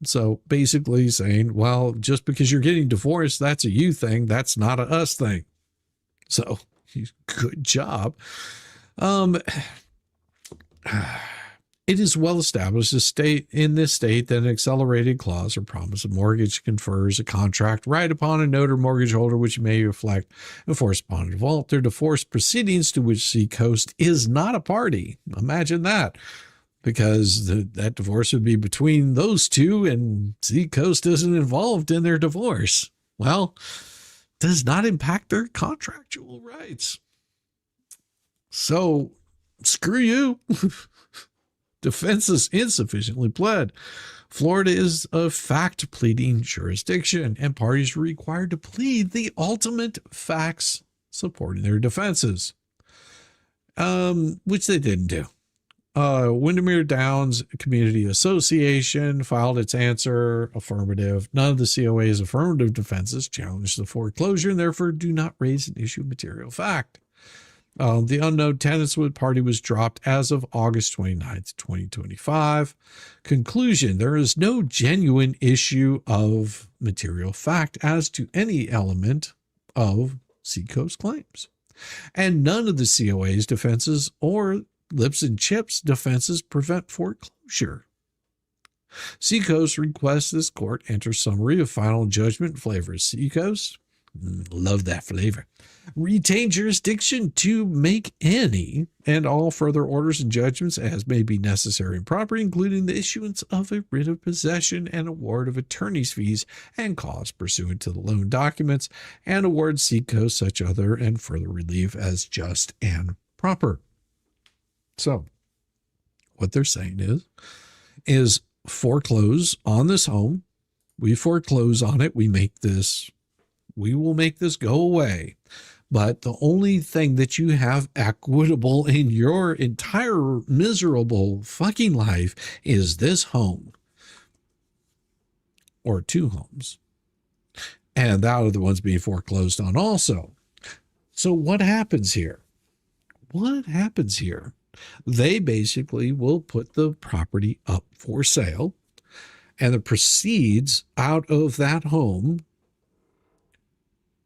So basically saying, well, just because you're getting divorced, that's a you thing. That's not a us thing. So good job. It is well established in this state that an accelerated clause or promise of mortgage confers a contract right upon a note or mortgage holder which may reflect and force upon a default. Their divorce proceedings to which Seacoast is not a party. Imagine that, because that divorce would be between those two, and Seacoast isn't involved in their divorce. Well, does not impact their contractual rights. So screw you. Defense is insufficiently pled. Florida is a fact pleading jurisdiction, and parties are required to plead the ultimate facts supporting their defenses, which they didn't do. Windermere Downs Community Association filed its answer affirmative. None of the COA's affirmative defenses challenge the foreclosure and therefore do not raise an issue of material fact. The unknown tenants party was dropped as of August 29th, 2025. Conclusion: there is no genuine issue of material fact as to any element of Seacoast claims. And none of the COA's defenses or Lips and Chips defenses prevent foreclosure. Seacoast requests this court enter summary of final judgment flavor. Seacoast, love that flavor, retain jurisdiction to make any and all further orders and judgments as may be necessary and proper, including the issuance of a writ of possession and award of attorney's fees and costs pursuant to the loan documents, and award Seacoast such other and further relief as just and proper. So what they're saying is foreclose on this home. We foreclose on it. We will make this go away. But the only thing that you have equitable in your entire miserable fucking life is this home or two homes. And that are the ones being foreclosed on also. So what happens here? What happens here? They basically will put the property up for sale, and the proceeds out of that home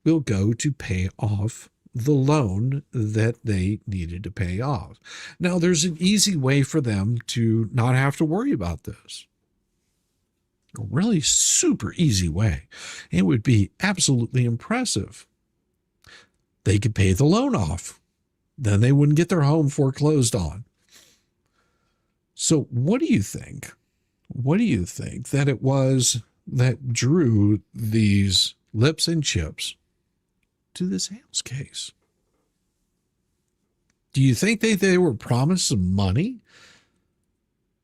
will go to pay off the loan that they needed to pay off. Now, there's an easy way for them to not have to worry about this. A really super easy way. It would be absolutely impressive. They could pay the loan off. Then they wouldn't get their home foreclosed on. So what do you think? What do you think that it was that drew these lips and chips to this Hales case? Do you think they were promised some money?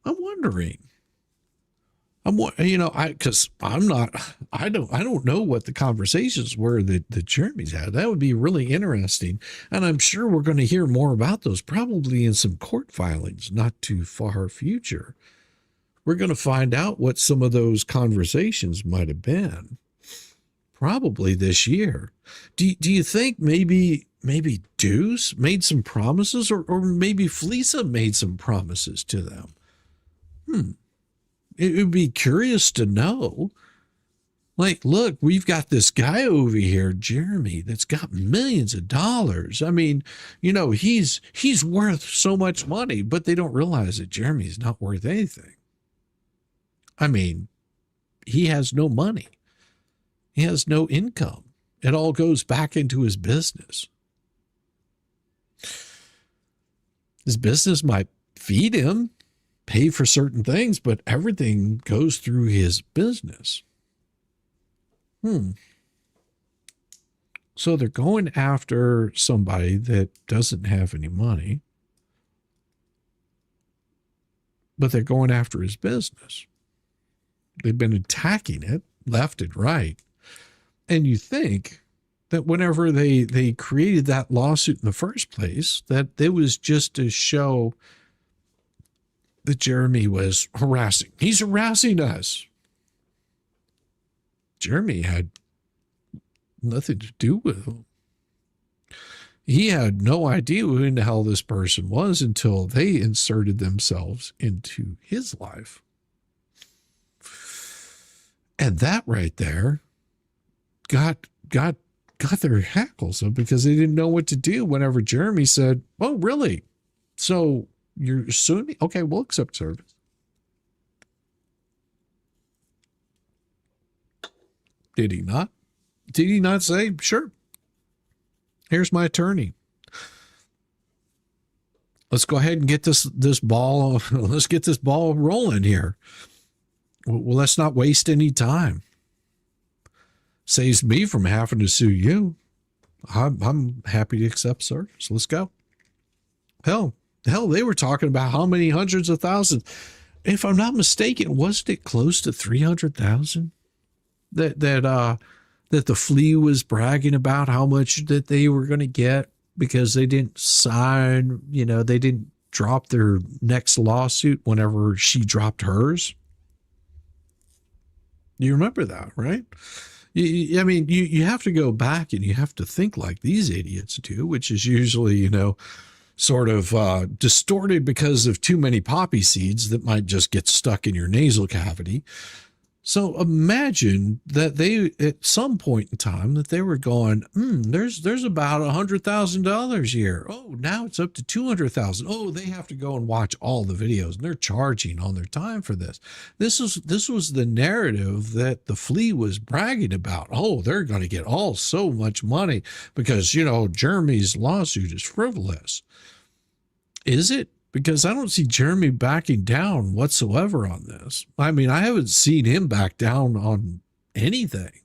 I'm wondering. I don't know what the conversations were that Jeremy's had. That would be really interesting. And I'm sure we're going to hear more about those probably in some court filings, not too far future. We're going to find out what some of those conversations might have been. Probably this year. Do you think maybe Deuce made some promises, or maybe Fleesa made some promises to them? It would be curious to know. Like, look, we've got this guy over here, Jeremy, that's got millions of dollars. I mean, he's worth so much money, but they don't realize that Jeremy's not worth anything. I mean, he has no money. He has no income. It all goes back into his business. His business might feed him, pay for certain things, but everything goes through his business. So they're going after somebody that doesn't have any money, but they're going after his business. They've been attacking it left and right. And you think that whenever they created that lawsuit in the first place, that it was just to show that Jeremy was harassing. He's harassing us. Jeremy had nothing to do with him. He had no idea who in the hell this person was until they inserted themselves into his life. And that right there got their hackles up, because they didn't know what to do whenever Jeremy said, "Oh, really? So you're suing me? Okay, we'll accept service." Did he not? Did he not say, "Sure, here's my attorney. Let's go ahead and get this ball. Let's get this ball rolling here. Well, let's not waste any time. Saves me from having to sue you. I'm happy to accept service. Let's go." Hell, they were talking about how many hundreds of thousands. If I'm not mistaken, wasn't it close to 300,000 that the flea was bragging about how much that they were going to get because they didn't sign, they didn't drop their next lawsuit whenever she dropped hers. You remember that, right? I mean, you have to go back and you have to think like these idiots do, which is usually, sort of distorted because of too many poppy seeds that might just get stuck in your nasal cavity. So imagine that they, at some point in time, that they were going, there's about $100,000 here. Oh, now it's up to 200,000. Oh, they have to go and watch all the videos, and they're charging on their time for this. This was the narrative that the flea was bragging about. Oh, they're going to get all so much money because, Jeremy's lawsuit is frivolous. Is it? Because I don't see Jeremy backing down whatsoever on this. I mean, I haven't seen him back down on anything.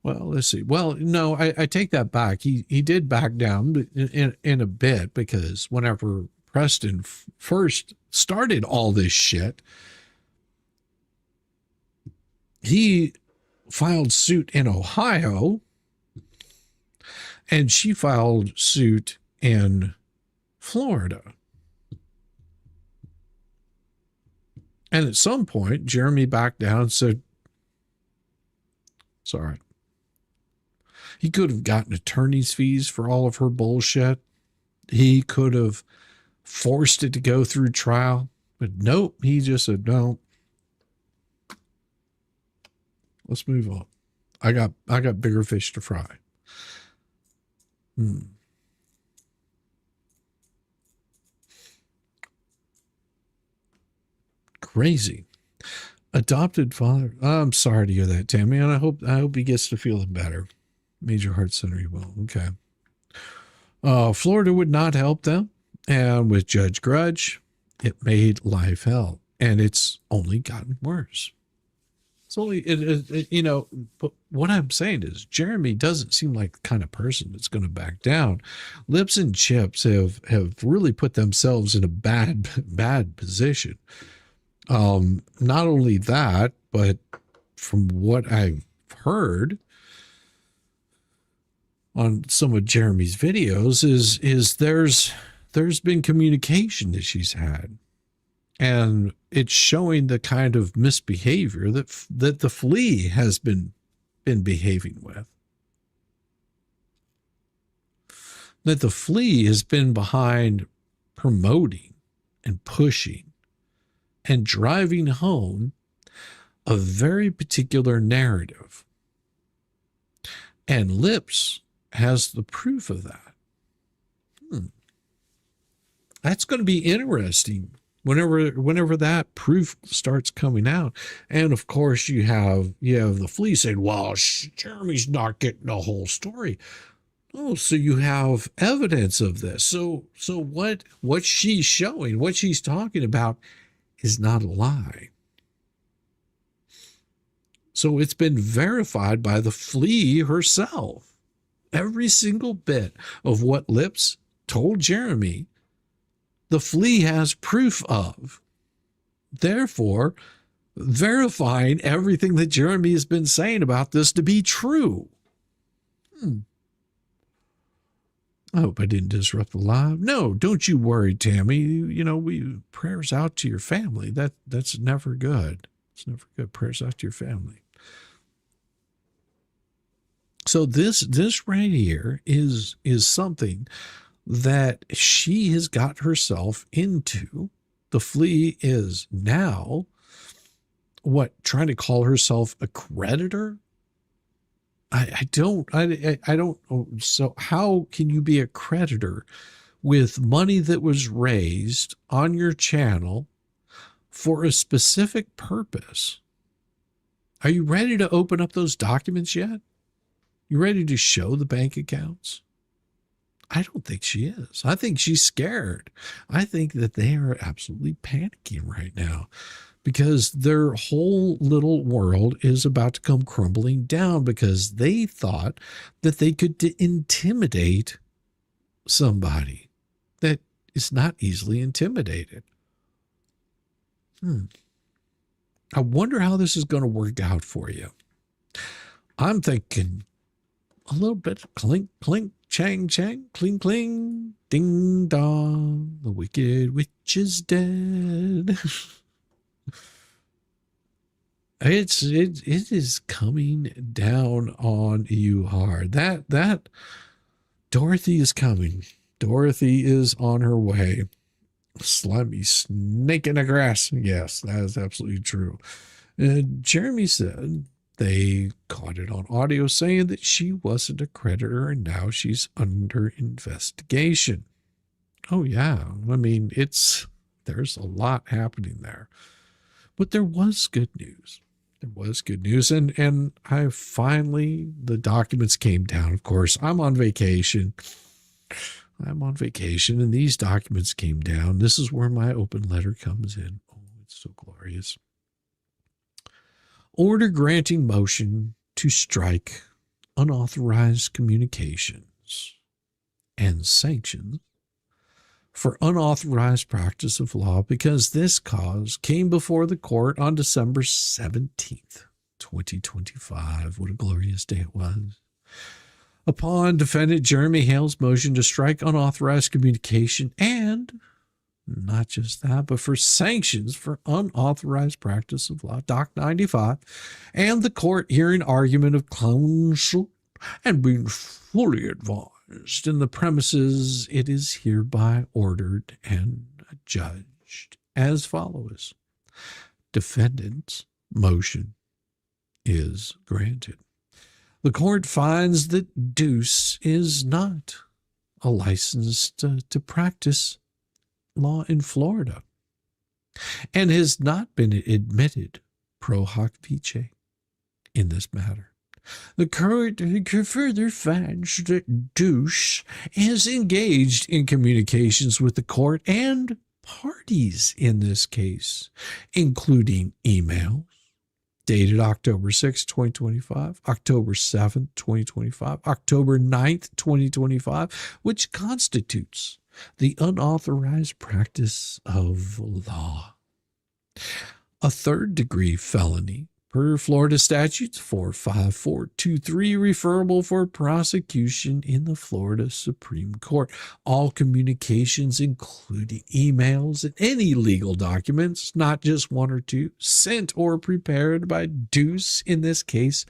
Well, let's see. Well, no, I take that back. He did back down in a bit, because whenever Preston first started all this shit, he filed suit in Ohio, and she filed suit in Florida. And at some point, Jeremy backed down and said, sorry. He could have gotten attorney's fees for all of her bullshit. He could have forced it to go through trial, but nope. He just said, no. Let's move on. I got bigger fish to fry. Crazy. Adopted father. I'm sorry to hear that, Tammy, and I hope he gets to feeling better. Major heart surgery. Well, okay. Florida would not help them, and with Judge Grudge, it made life hell, and it's only gotten worse. It's only, but what I'm saying is Jeremy doesn't seem like the kind of person that's going to back down. Lips and Chips have really put themselves in a bad position. Not only that, but from what I've heard on some of Jeremy's videos is there's been communication that she's had, and it's showing the kind of misbehavior that the flea has been behaving with. That the flea has been behind promoting and pushing and driving home a very particular narrative. And Lips has the proof of that. That's going to be interesting whenever that proof starts coming out. And of course you have the flea saying, well, Jeremy's not getting the whole story. Oh, so you have evidence of this. So what she's showing, what she's talking about is not a lie. So it's been verified by the flea herself. Every single bit of what Lips told Jeremy, the flea has proof of. Therefore, verifying everything that Jeremy has been saying about this to be true. I hope I didn't disrupt the live. No, don't you worry, Tammy. We prayers out to your family. That's never good. It's never good. Prayers out to your family. So this right here is something that she has got herself into. The flea is now trying to call herself a creditor? I don't. So how can you be a creditor with money that was raised on your channel for a specific purpose? Are you ready to open up those documents yet? You ready to show the bank accounts? I don't think she is. I think she's scared. I think that they are absolutely panicking right now, because their whole little world is about to come crumbling down, because they thought that they could intimidate somebody that is not easily intimidated. I wonder how this is going to work out for you. I'm thinking a little bit clink, clink, chang, chang, cling, cling, ding, dong, the wicked witch is dead. It is coming down on you hard. That Dorothy is coming. Dorothy is on her way. Slimy snake in the grass. Yes, that is absolutely true. Jeremy said they caught it on audio saying that she wasn't a creditor, and now she's under investigation. Oh yeah, I mean, there's a lot happening there. But there was good news. There was good news. And the documents came down. Of course, I'm on vacation, and these documents came down. This is where my open letter comes in. Oh, it's so glorious. Order granting motion to strike unauthorized communications and sanctions for unauthorized practice of law because this cause came before the court on December 17th, 2025. What a glorious day it was. Upon defendant Jeremy Hale's motion to strike unauthorized communication and not just that, but for sanctions for unauthorized practice of law, Doc 95, and the court hearing argument of counsel and being fully advised in the premises, it is hereby ordered and adjudged as follows. Defendant's motion is granted. The court finds that Deuce is not a license to practice law in Florida and has not been admitted pro hoc vice in this matter. The court further finds that Deuce is engaged in communications with the court and parties in this case, including emails dated October 6, 2025, October 7, 2025, October 9th, 2025, which constitutes the unauthorized practice of law. A third-degree felony per Florida statutes 45423, referable for prosecution in the Florida Supreme Court. All communications, including emails and any legal documents, not just one or two, sent or prepared by Deuce in this case,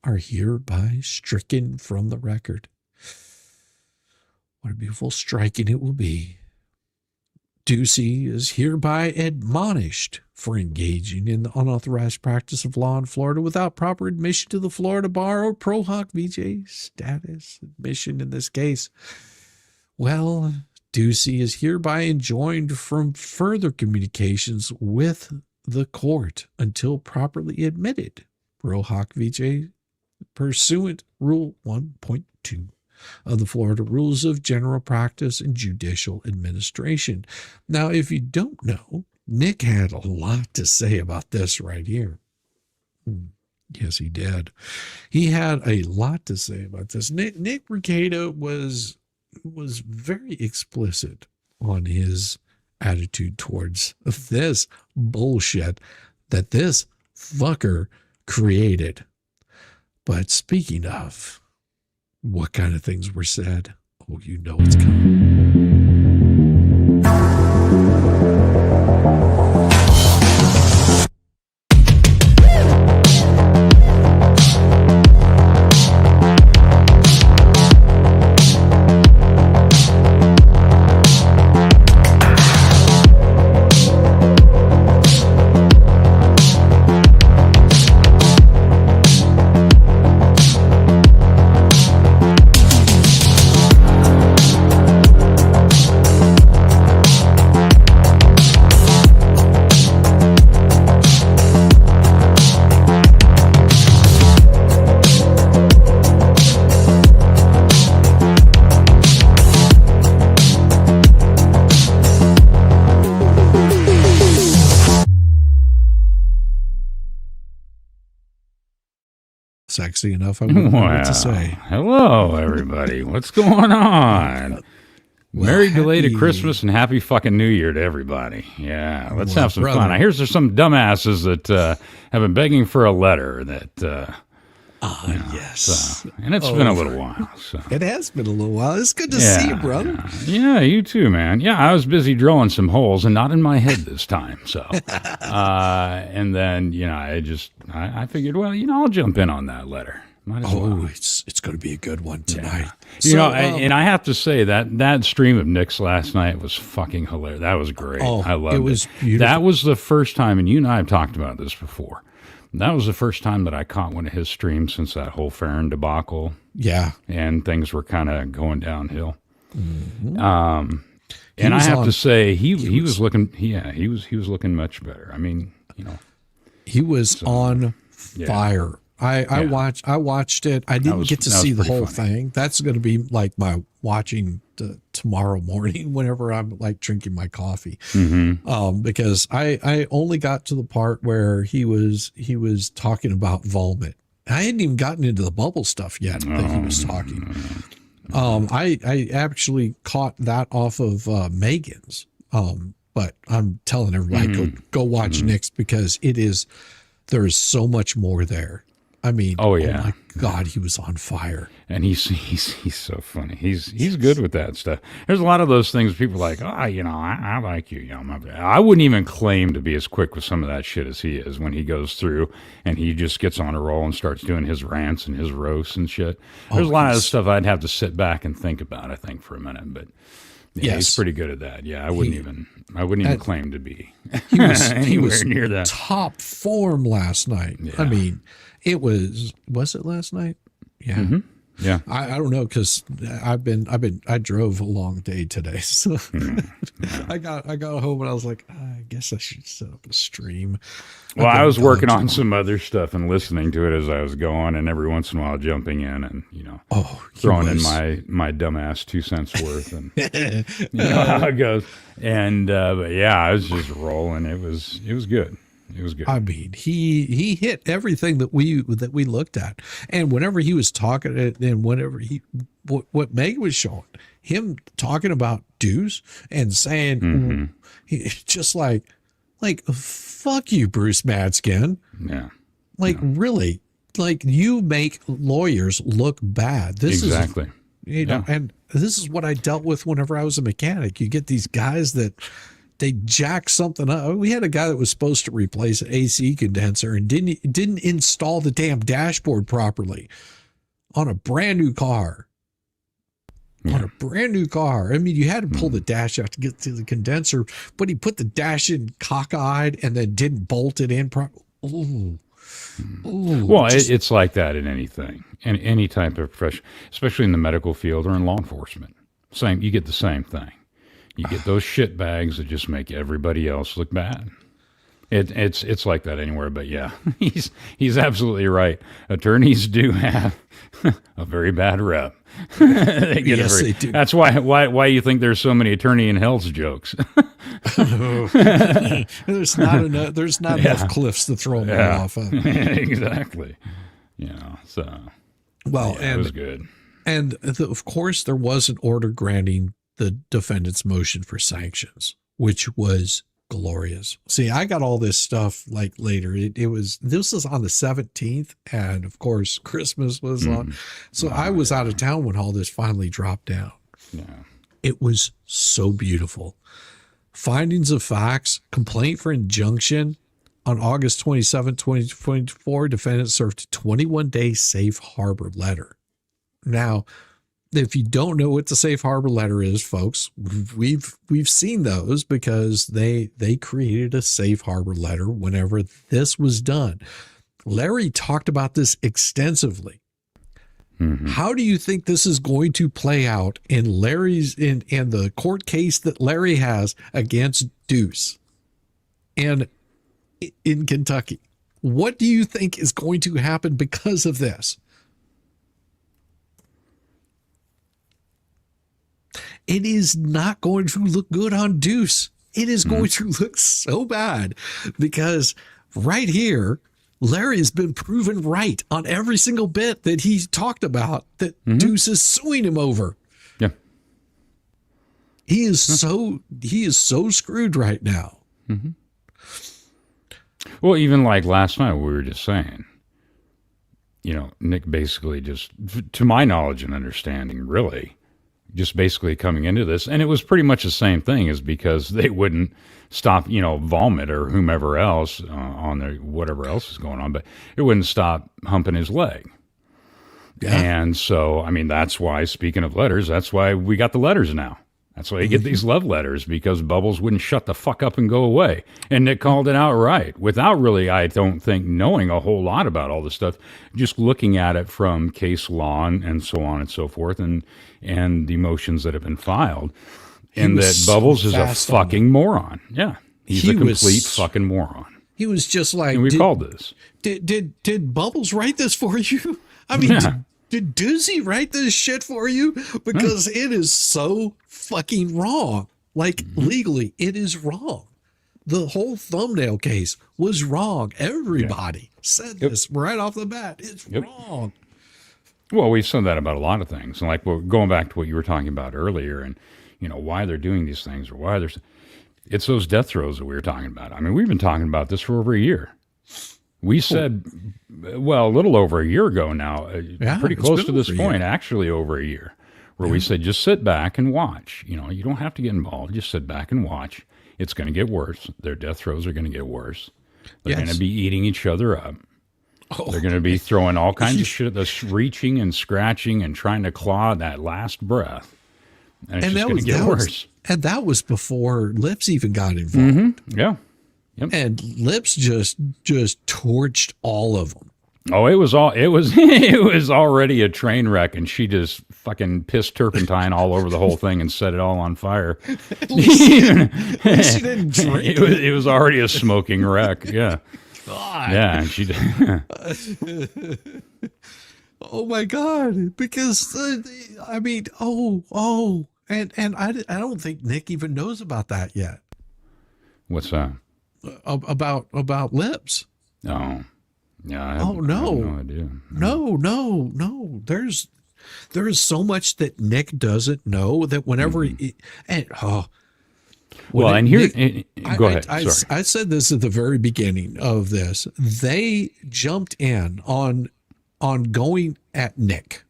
are hereby stricken from the record. What a beautiful striking it will be. Ducey is hereby admonished for engaging in the unauthorized practice of law in Florida without proper admission to the Florida bar or pro hoc vice status admission in this case. Well, Ducey is hereby enjoined from further communications with the court until properly admitted pro hoc vice pursuant Rule 1.2 of the Florida Rules of General Practice and Judicial Administration. Now, if you don't know, Nick had a lot to say about this right here. Yes, he did. He had a lot to say about this. Nick Recato was very explicit on his attitude towards this bullshit that this fucker created. But speaking of, what kind of things were said? Oh, you know it's coming. Sexy enough, I wouldn't know what to say. Hello, everybody. What's going on? Merry belated Christmas and happy fucking New Year to everybody. Yeah, let's have some fun. I hear there's some dumbasses that have been begging for a letter that... yes. And it's been a little while. So. It has been a little while. It's good to see you, brother. Yeah, you too, man. Yeah, I was busy drilling some holes and not in my head this time. So, and then, I figured, well, I'll jump in on that letter. Might as well. It's going to be a good one tonight. Yeah. And I have to say that stream of Nick's last night was fucking hilarious. That was great. I loved it. It was beautiful. That was the first time, and you and I have talked about this before. That was the first time that I caught one of his streams since that whole Farron debacle. Yeah. And things were kind of going downhill. Mm-hmm. And I have to say, he was looking much better. I mean, he was on fire. I watched it. I didn't get to see the whole thing. That's going to be like my watching tomorrow morning whenever I'm like drinking my coffee. Mm-hmm. Because I only got to the part where he was talking about vomit I hadn't even gotten into the bubble stuff yet that he was talking. I actually caught that off of Megan's. But I'm telling everybody, go watch Nick's, because there is so much more there. I mean, oh my God, he was on fire. And he's so funny. He's good with that stuff. There's a lot of those things people are like, I like you. I wouldn't even claim to be as quick with some of that shit as he is when he goes through and he just gets on a roll and starts doing his rants and his roasts and shit. There's a lot of stuff I'd have to sit back and think about, I think, for a minute, but yeah, he's pretty good at that. Yeah, I wouldn't even claim to be anywhere near that. Top form last night. Yeah. I mean, was it last night? Yeah. Mm-hmm. Yeah. I don't know, because I drove a long day today. So I got home and I was like, I guess I should set up a stream. Well, I was working on some other stuff and listening to it as I was going, and every once in a while jumping in and, throwing in my dumbass 2 cents worth, and you know how it goes. And, but yeah, I was just rolling. It was good. It was good. I mean, he hit everything that we looked at, and whenever he was talking, and whenever what Meg was showing him talking about Deuce and saying, just like fuck you, Bruce Madskin. Yeah, really, you make lawyers look bad. This exactly. is and this is what I dealt with whenever I was a mechanic. You get these guys that they jack something up. We had a guy that was supposed to replace an AC condenser and didn't install the damn dashboard properly on a brand new car. On a brand new car. I mean, you had to pull the dash out to get to the condenser, but he put the dash in cockeyed and then didn't bolt it in properly. Well, it's like that in anything, in any type of profession, especially in the medical field or in law enforcement. You get the same thing. You get those shit bags that just make everybody else look bad. It's like that anywhere, but yeah, he's absolutely right. Attorneys do have a very bad rep. They do. That's why you think there's so many attorney in hell's jokes. There's not enough cliffs to throw them off of. Exactly. So well, it was good. And of course, there was an order granting the defendant's motion for sanctions, which was glorious. See, I got all this stuff later. This was on the 17th, and of course Christmas was on. So I was out of town when all this finally dropped down. Yeah. It was so beautiful. Findings of facts, complaint for injunction on August 27, 2024, defendant served a 21-day safe harbor letter. Now, if you don't know what the safe harbor letter is, folks, we've seen those because they created a safe harbor letter whenever this was done. Larry talked about this extensively. How do you think this is going to play out in in the court case that Larry has against Deuce and in Kentucky? What do you think is going to happen because of this? It is not going to look good on Deuce. It is going to look so bad because right here, Larry has been proven right on every single bit that he talked about that Deuce is suing him over. Yeah. He is so screwed right now. Well, even like last night, we were just saying, Nick basically just, to my knowledge and understanding, really, just basically coming into this, and it was pretty much the same thing, is because they wouldn't stop, Vomit or whomever else on their whatever else is going on, but it wouldn't stop humping his leg. Yeah. And so, I mean, that's why, speaking of letters, that's why we got the letters now. That's why you get these love letters, because Bubbles wouldn't shut the fuck up and go away. And Nick called it out right, without really, I don't think, knowing a whole lot about all this stuff, just looking at it from case law and so on and so forth, and the motions that have been filed. And that Bubbles is a fucking moron. Yeah. He's a complete fucking moron. He was just like, and we called this. Did Bubbles write this for you? I mean, did Doozy write this shit for you? Because it is so fucking wrong. Like, legally, it is wrong. The whole thumbnail case was wrong. Everybody said this right off the bat. It's wrong. Well, we've said that about a lot of things. And like going back to what you were talking about earlier and, why they're doing these things or why it's those death throes that we were talking about. I mean, we've been talking about this for over a year. We said, well, a little over a year ago now, pretty close to this point, actually over a year, where we said, just sit back and watch. You don't have to get involved. Just sit back and watch. It's going to get worse. Their death throes are going to get worse. They're going to be eating each other up. They're going to be throwing all kinds of shit, that's reaching and scratching and trying to claw that last breath. And it's just going to get worse. And that was before Lips even got involved. Yeah. Yep. And Lips just torched all of them. Oh, it was already a train wreck, and she just fucking pissed turpentine all over the whole thing and set it all on fire. At least she didn't drink. It was already a smoking wreck. Yeah. God. Yeah, and she did. Oh my God! Because I mean, and I don't think Nick even knows about that yet. What's that? About Lips. Oh. Yeah. I have no idea. No. There is so much that Nick doesn't know that whenever go ahead. I said this at the very beginning of this. They jumped in on going at Nick.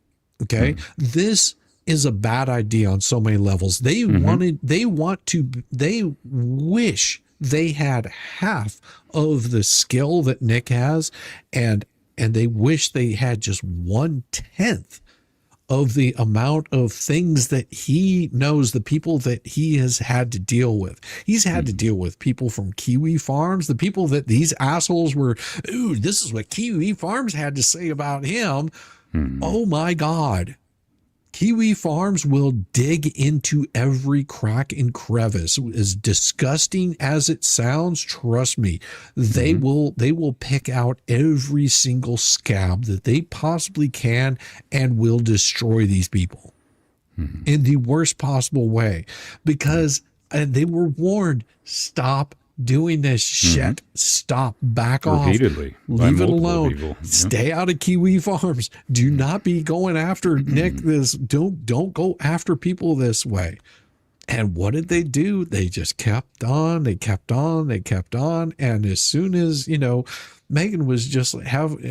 Okay. This is a bad idea on so many levels. They wish they had half of the skill that Nick has, and they wish they had just 1/10 of the amount of things that he knows, the people that he has had to deal with. He's had to deal with people from Kiwi Farms, the people that these assholes were, ooh, this is what Kiwi Farms had to say about him. Oh my God. Kiwi Farms will dig into every crack and crevice. As disgusting as it sounds, trust me, they will pick out every single scab that they possibly can and will destroy these people in the worst possible way, because they were warned, stop doing this shit. Stop, back repeatedly, off, leave it alone. Stay out of Kiwi Farms. Do not be going after Nick. Don't go after people this way. And what did they do? They just kept on. They kept on. And as soon as Megan was just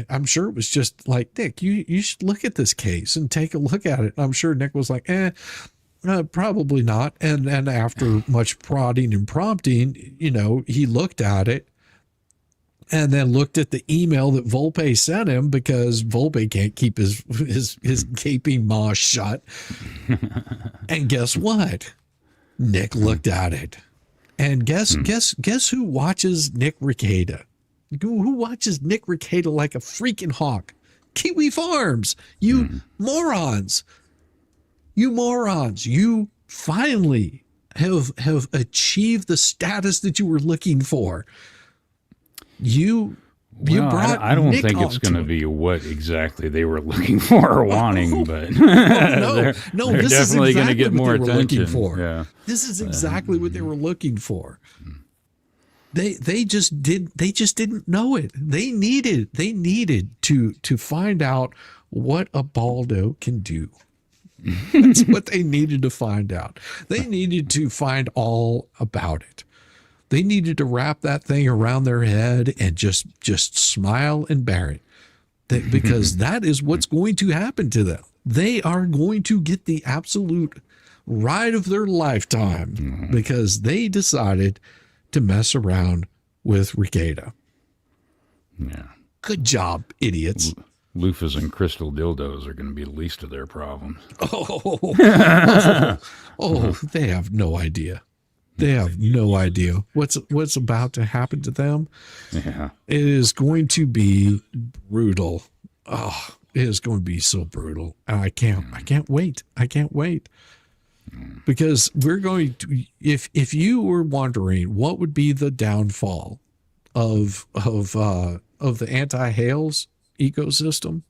I'm sure it was just like, Nick, you should look at this case and take a look at it. And I'm sure Nick was like, probably not. And after much prodding and prompting, he looked at it and then looked at the email that Volpe sent him, because Volpe can't keep his gaping maw shut. And guess what? Nick looked at it. And guess who watches Nick Rekieta? Who watches Nick Rekieta like a freaking hawk? Kiwi Farms. You morons. You morons, you finally have achieved the status that you were looking for. You brought I don't Nick think it's going to be what exactly they were looking for or wanting, but they're this definitely is going to exactly get more what they were attention. looking for. Yeah. This is exactly what they were looking for. They just didn't know it. They needed to find out what a Baldo can do. That's what they needed to find out. They needed to find all about it. They needed to wrap that thing around their head and just smile and bear it. Because that is what's going to happen to them. They are going to get the absolute ride of their lifetime because they decided to mess around with Rekieta. Yeah. Good job, idiots. Loofahs and crystal dildos are going to be the least of their problems. They have no idea. They have no idea what's about to happen to them. Yeah. It is going to be brutal. Oh, it is going to be so brutal. And I can't wait. I can't wait. Because we're going to, if you were wondering what would be the downfall of the anti-Hales ecosystem,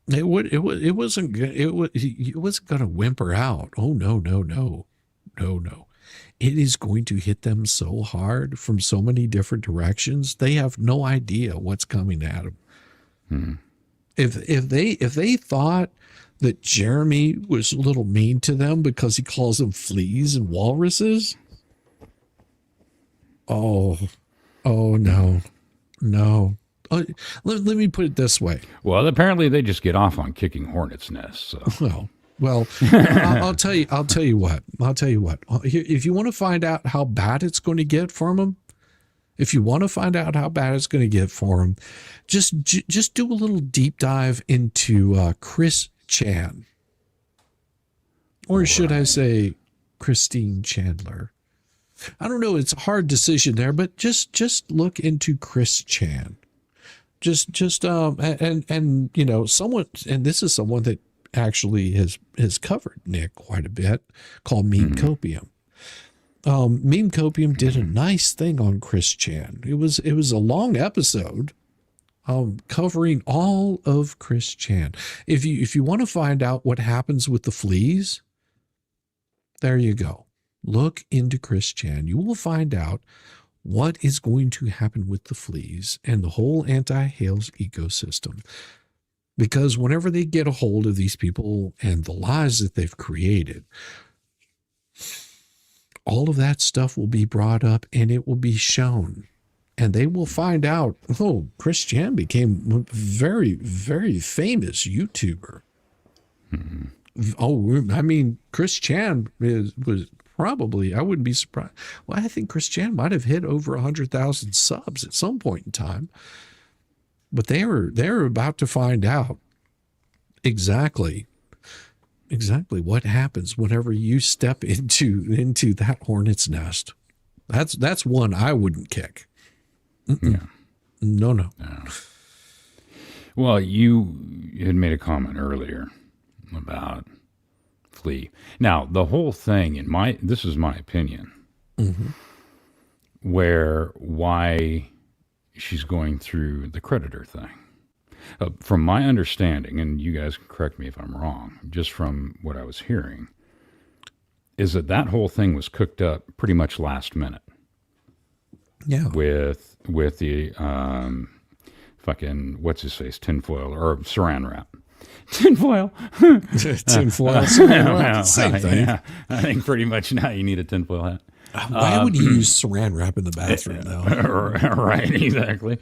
it wasn't going to whimper out. Oh no. it is going to hit them so hard from so many different directions. They have no idea what's coming at them. Hmm. If they thought that Jeremy was a little mean to them because he calls them fleas and walruses, oh no. Let me put it this way. Well, apparently they just get off on kicking hornets' nests. So. Well, I'll tell you what. If you want to find out how bad it's going to get for them, just do a little deep dive into Chris Chan, or should I say Christine Chandler? I don't know. It's a hard decision there, but just look into Chris Chan. And you know, someone, and this is someone that actually has covered Nick quite a bit, called Meme Copium. Meme Copium did a nice thing on Chris Chan. It was a long episode covering all of Chris Chan. If you want to find out what happens with the fleas, there you go. Look into Chris Chan. You will find out what is going to happen with the fleas and the whole anti-hails ecosystem. Because whenever they get a hold of these people and the lies that they've created, all of that stuff will be brought up and it will be shown. And they will find out, oh, Chris Chan became a very, very famous YouTuber. Mm-hmm. Oh, I mean, Chris Chan was probably, I wouldn't be surprised. Well, I think Chris Chan might have hit over 100,000 subs at some point in time. But they're about to find out exactly what happens whenever you step into that hornet's nest. That's one I wouldn't kick. Yeah. No. Well, you had made a comment earlier about flea. Now, the whole thing, this is my opinion, why she's going through the creditor thing. From my understanding, and you guys can correct me if I'm wrong, just from what I was hearing, is that whole thing was cooked up pretty much last minute. Yeah. With the fucking what's his face, tinfoil or saran wrap. Tinfoil. Tinfoil. Same thing. Yeah. I think pretty much now you need a tinfoil hat. Why would you use saran wrap in the bathroom, though? Right, exactly.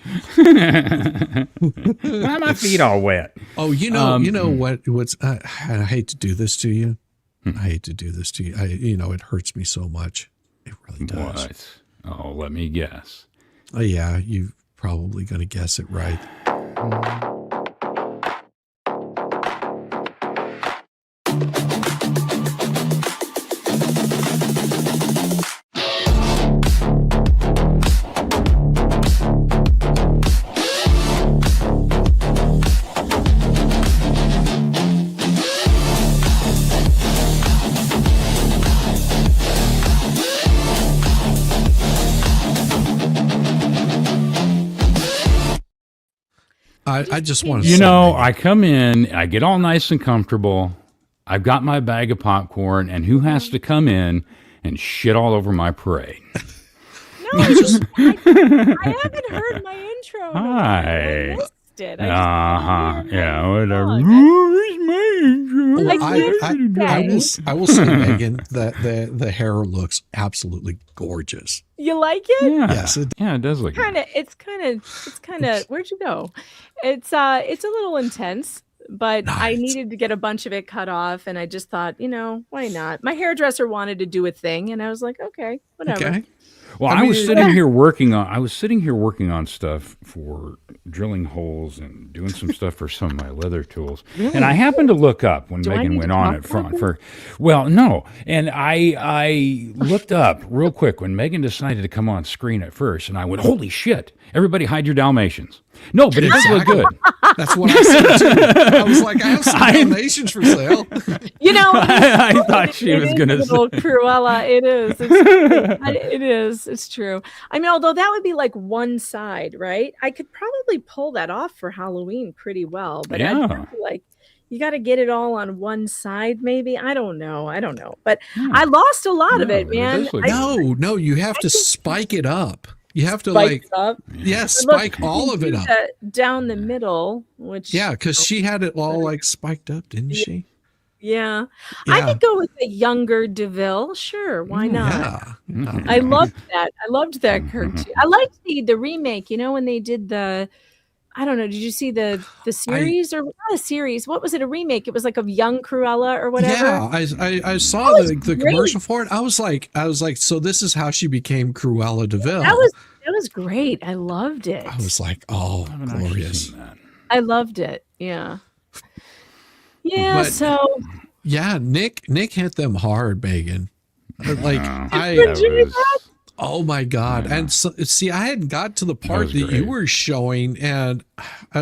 Why my feet all wet? Oh, you know what's I hate to do this to you. It hurts me so much. It really does. What? Oh, let me guess. Oh, yeah, you're probably going to guess it right. I just want to I come in, I get all nice and comfortable. I've got my bag of popcorn, and who has to come in and shit all over my parade? No, I haven't heard my intro. Hi. Yeah, whatever. I will say, Megan, that the hair looks absolutely gorgeous. You like it? Yeah. Yes. It does look kind of. It's kind of. Where'd you go? It's a little intense, but nice. I needed to get a bunch of it cut off, and I just thought, why not? My hairdresser wanted to do a thing, and I was like, okay, whatever. Okay. Well, I was sitting here working on stuff for drilling holes and doing some stuff for some of my leather tools. Really? And I happened to look up when Megan went on at front for. Well, no, and I looked up real quick when Megan decided to come on screen at first, and I went, "Holy shit! Everybody hide your Dalmatians." No, but it does look good. That's what I said too. I was like, I have some Dalmatians for sale. I thought she was going to say Cruella. It is. It is. It's true. I mean, although that would be like one side, right? I could probably pull that off for Halloween pretty well, but I'd have to you got to get it all on one side, maybe. I don't know. But I lost a lot of it, man. No, you have to spike it up. You have to spike all of it up down the middle, which because she had it all like spiked up, didn't she? Yeah. I could go with a younger DeVille. Sure, why not? Yeah. I loved that. I loved that cartoon. I liked the remake. You know, when they did I don't know. Did you see the series or not a series? What was it? A remake? It was like of young Cruella or whatever. Yeah, I saw the commercial for it. I was like, so this is how she became Cruella DeVille. That was great. I loved it. I was like, oh, glorious. I loved it. Yeah. Yeah. Nick hit them hard, Megan. Like oh my God. Yeah. And so, see, I hadn't got to the part that you were showing, and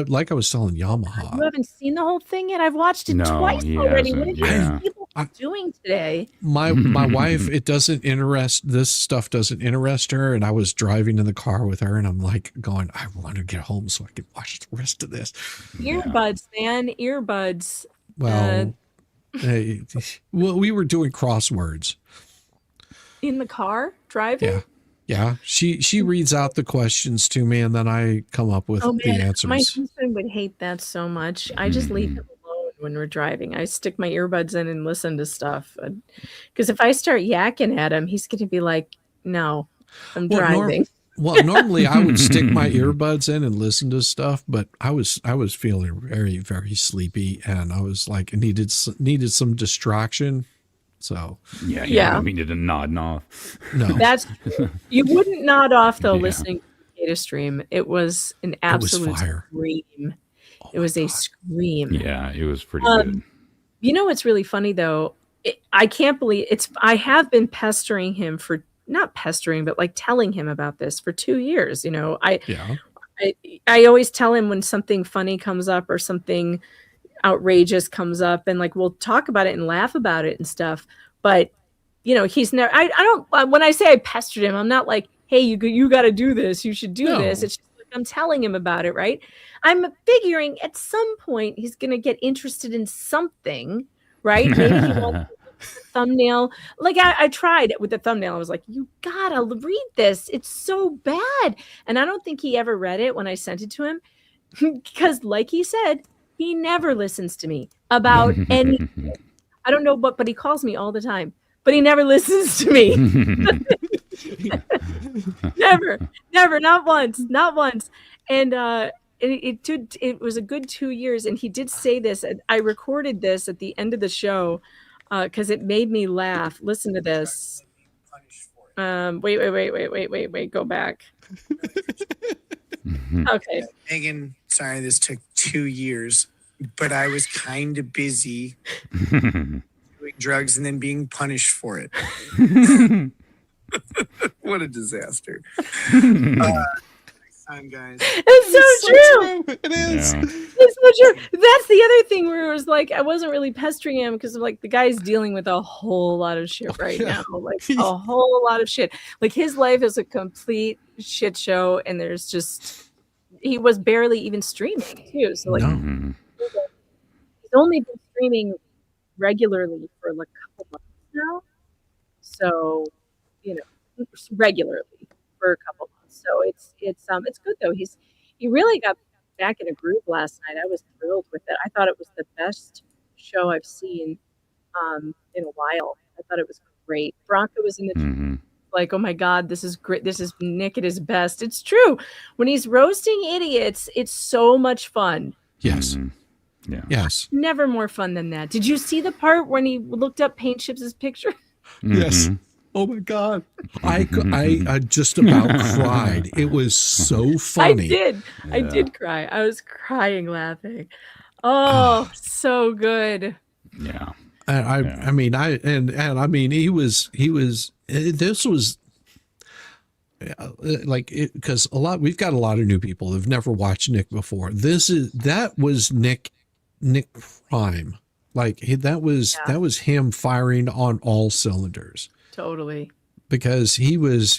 like I was telling Yamaha. You haven't seen the whole thing yet? I've watched it twice already. What are people doing today? My wife, this stuff doesn't interest her, and I was driving in the car with her, and I'm like going, I want to get home so I can watch the rest of this. Earbuds, man. Earbuds. Well, we were doing crosswords. In the car driving? Yeah. She reads out the questions to me, and then I come up with the answers. My husband would hate that so much. I just leave him alone when we're driving. I stick my earbuds in and listen to stuff. Because if I start yakking at him, he's going to be like, no, I'm driving. Normally I would stick my earbuds in and listen to stuff, but I was feeling very, very sleepy, and I was like, needed some distraction. So I mean, you didn't nod off. No, you wouldn't nod off though. Listening to the data stream, it was an absolute scream. It was a scream. Yeah, it was pretty good. You know what's really funny though? I can't believe I have been pestering him not pestering, but like telling him about this for 2 years. You know, I always tell him when something funny comes up or something outrageous comes up, and like we'll talk about it and laugh about it and stuff, but you know, he's never I don't when I say I pestered him, I'm not like, hey, you got to do this, you should do this. It's just like I'm telling him about it, right? I'm figuring at some point he's gonna get interested in something, right? Maybe he wants a thumbnail. Like I tried it with the thumbnail. I was like, you gotta read this, it's so bad. And I don't think he ever read it when I sent it to him, because like he said, he never listens to me about anything. I don't know but he calls me all the time, but he never listens to me. never, not once. And it was a good 2 years. And he did say this, and I recorded this at the end of the show because it made me laugh. Listen to this. Wait, go back. Okay. Megan, sorry this took 2 years, but I was kind of busy doing drugs and then being punished for it. What a disaster. Next time, guys. It's so true. It is. Yeah. It's so true. That's the other thing where it was like I wasn't really pestering him because like the guy's dealing with a whole lot of shit right now. Like a whole lot of shit. Like his life is a complete shit show, and there's just he was barely even streaming too. So like he's only been streaming regularly for like a couple months now. So, you know, regularly for a couple months. So it's good though. He really got back in a groove last night. I was thrilled with it. I thought it was the best show I've seen in a while. I thought it was great. Bronco was in the like, oh my God, this is great. This is Nick at his best. It's true. When he's roasting idiots, it's so much fun. Yes. Yeah. Yes. Never more fun than that. Did you see the part when he looked up Paint Chips' picture? Yes. Oh my God. I just about cried. It was so funny. I did cry. I was crying laughing. Oh, so good. Yeah. I mean, he was this was like because we've got a lot of new people who've never watched Nick before. That was Nick Prime. Like that was him firing on all cylinders. Totally. because he was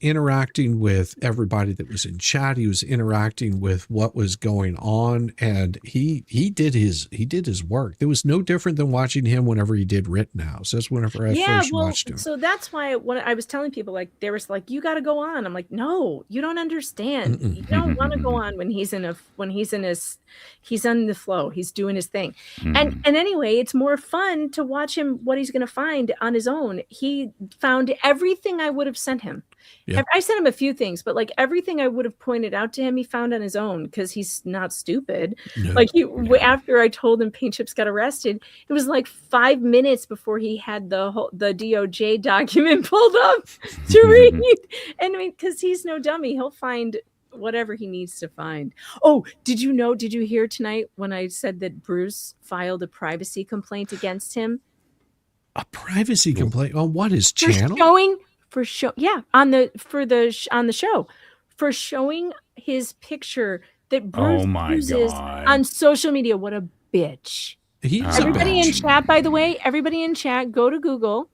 interacting with everybody that was in chat. He was interacting with what was going on, and he did his work. It was no different than watching him whenever he did Rittenhouse. That's whenever I first watched him. So that's why when I was telling people, like, they were like, you got to go on. I'm like, no, you don't understand. You don't want to go on when he's on the flow. He's doing his thing. And anyway, it's more fun to watch him, what he's going to find on his own. He found everything I would have sent him. Yep. I sent him a few things, but like everything I would have pointed out to him, he found on his own because he's not stupid. No. Like after I told him Paint Chips got arrested, it was like 5 minutes before he had the DOJ document pulled up to read. And I mean, because he's no dummy, he'll find whatever he needs to find. Oh, did you hear tonight when I said that Bruce filed a privacy complaint against him? A privacy complaint on what, his channel? On the show for showing his picture that Bruce uses on social media. What a bitch. Everybody in chat, by the way, go to Google,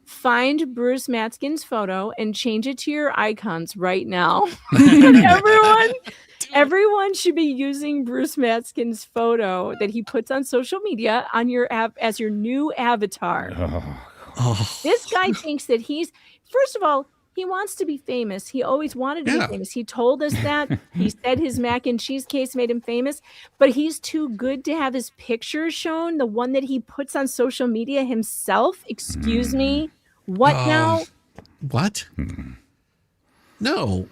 find Bruce Matskin's photo and change it to your icons right now. Everyone should be using Bruce Matskin's photo that he puts on social media on your app as your new avatar. This guy thinks that first of all, he wants to be famous. He always wanted to be famous. He told us that. He said his mac and cheese case made him famous, but he's too good to have his picture shown, the one that he puts on social media himself. Excuse me. What now? What? No.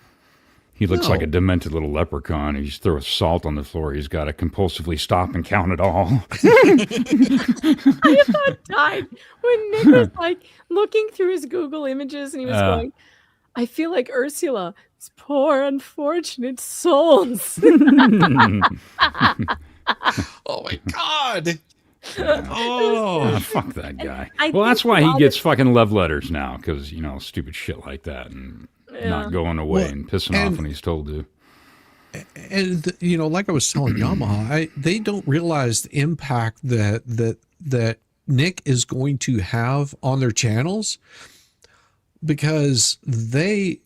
He looks like a demented little leprechaun. He just throws salt on the floor. He's got to compulsively stop and count it all. I about died when Nick was like looking through his Google images and he was going, I feel like Ursula. These poor, unfortunate souls. Oh my God. Fuck that guy. Well, that's why he gets fucking love letters now, because, stupid shit like that and not going away and pissing off when he's told to. And, like I was telling Yamaha, they don't realize the impact that Nick is going to have on their channels, because they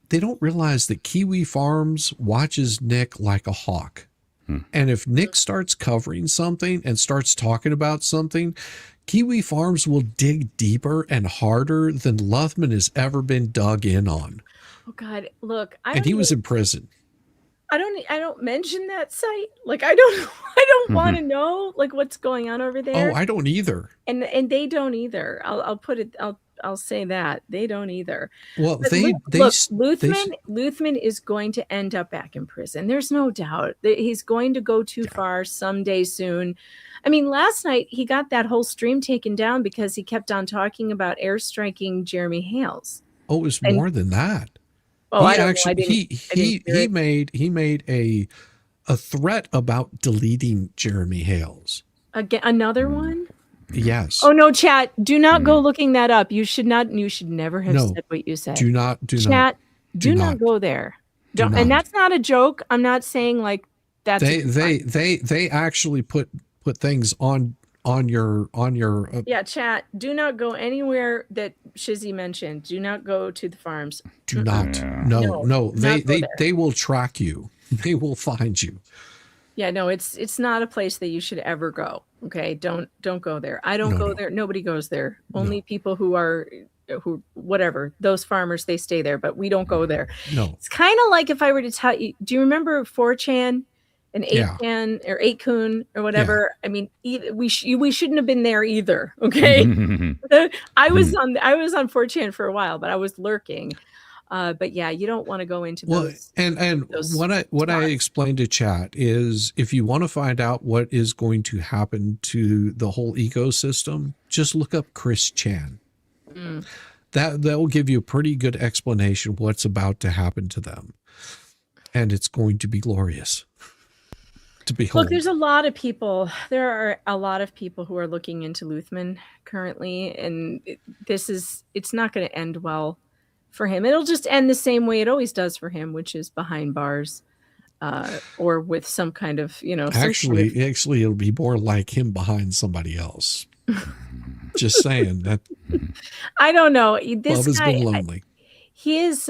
don't realize that Kiwi Farms watches Nick like a hawk. And if Nick starts covering something and starts talking about something, Kiwi Farms will dig deeper and harder than Luthman has ever been dug in on. Oh God, look. And he was in prison. I don't mention that site. Like, I don't want to know like what's going on over there. Oh, I don't either. And they don't either. I'll say that they don't either. Well, Luthman is going to end up back in prison. There's no doubt that he's going to go too far someday soon. I mean, last night he got that whole stream taken down because he kept on talking about airstriking Jeremy Hales. Oh, it was more than that. Oh, he made a threat about deleting Jeremy Hales. Again, another one. Yes. Oh no, chat. Do not go looking that up. You should not. You should never have said what you said. Do not. Chat. Do not go there. Don't. And that's not a joke. I'm not saying like that's. They actually put things on your. Yeah, chat. Do not go anywhere that Shizzy mentioned. Do not go to the farms. Do not. No. They will track you. They will find you. Yeah, no, it's not a place that you should ever go. Okay, don't go there. I don't go there. Nobody goes there. Only people who whatever, those farmers, they stay there, but we don't go there. No. It's kind of like if I were to tell you, do you remember 4chan and 8chan or 8kun or whatever? Yeah. I mean, we shouldn't have been there either. Okay. I was on 4chan for a while, but I was lurking. But yeah, you don't want to go into those. And what I explained to chat is, if you want to find out what is going to happen to the whole ecosystem, just look up Chris Chan. That will give you a pretty good explanation of what's about to happen to them, and it's going to be glorious to behold. Look, there's a lot of people. There are a lot of people who are looking into Luthman currently, and it's not going to end well for him. It'll just end the same way it always does for him, which is behind bars, or with some kind of, Actually, it'll be more like him behind somebody else. Just saying that. I don't know. This Bob has guy, been lonely. he's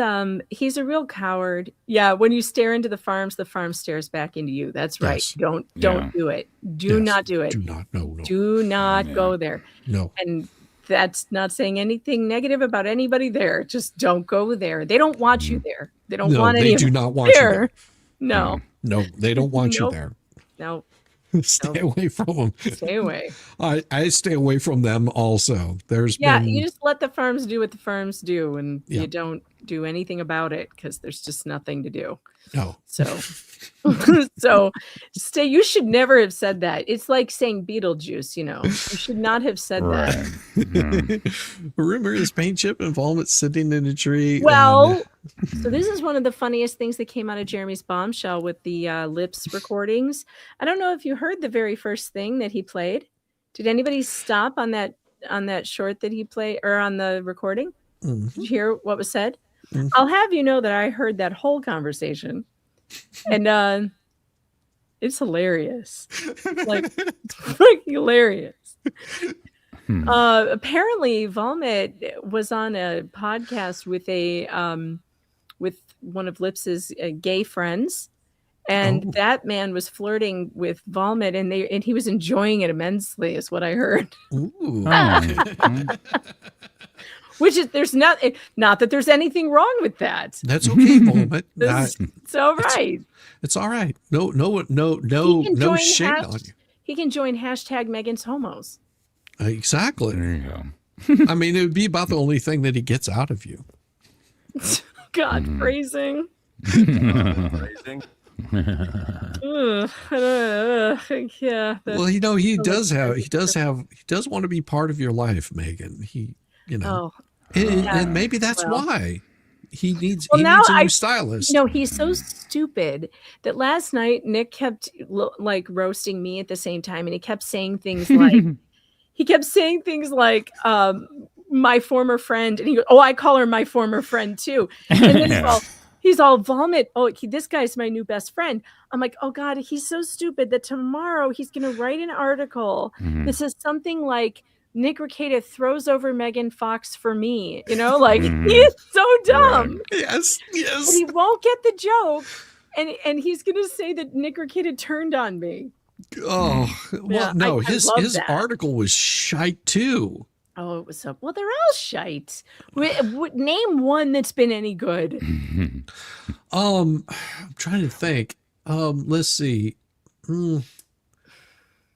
a real coward. Yeah, when you stare into the farm stares back into you. That's right. Yes. Don't do it. Do Yes. not do it. Do not. No. Do not go there. No. And that's not saying anything negative about anybody there. Just don't go there. They don't want you there. They don't want any. They do not want you there. No. No, they don't want you there. No. Stay away from them. Stay away. I stay away from them also. You just let the firms do what the firms do, and you don't do anything about it because there's just nothing to do. No. So you should never have said that. It's like saying Beetlejuice, you should not have said that. Rumor is paint chip and vomit sitting in a tree. Well, so this is one of the funniest things that came out of Jeremy's Bombshell with the Lips recordings. I don't know if you heard the very first thing that he played. Did anybody stop on that short that he played or on the recording? Mm-hmm. Did you hear what was said? Mm-hmm. I'll have you know that I heard that whole conversation, and it's hilarious. Like, it's freaking hilarious. Apparently, Vomit was on a podcast with with one of Lips's gay friends, and that man was flirting with Vomit, and he was enjoying it immensely, is what I heard. Ooh. Which is there's not that there's anything wrong with that. That's okay, Vomit. It's all right. It's all right. No shade on you. He can join hashtag Megan's Homos. Exactly. There you go. I mean, it would be about the only thing that he gets out of you. God, praising. Phrasing. Yeah. Well, he does want to be part of your life, Megan. And maybe that's why he needs a new stylist. He's so stupid that last night Nick kept like roasting me at the same time, and he kept saying things like my former friend, and he goes, I call her my former friend too. And then he's all Vomit. This guy's my new best friend. I'm like, oh God, he's so stupid that tomorrow he's going to write an article that says something like, Nick Rekieta throws over Megan Fox for me. He is so dumb. Right. Yes. But he won't get the joke. And he's going to say that Nick Rekieta turned on me. Oh, well, no, his that. article was shite too. Oh, it was so, well, they're all shite. Name one that's been any good. I'm trying to think. Let's see.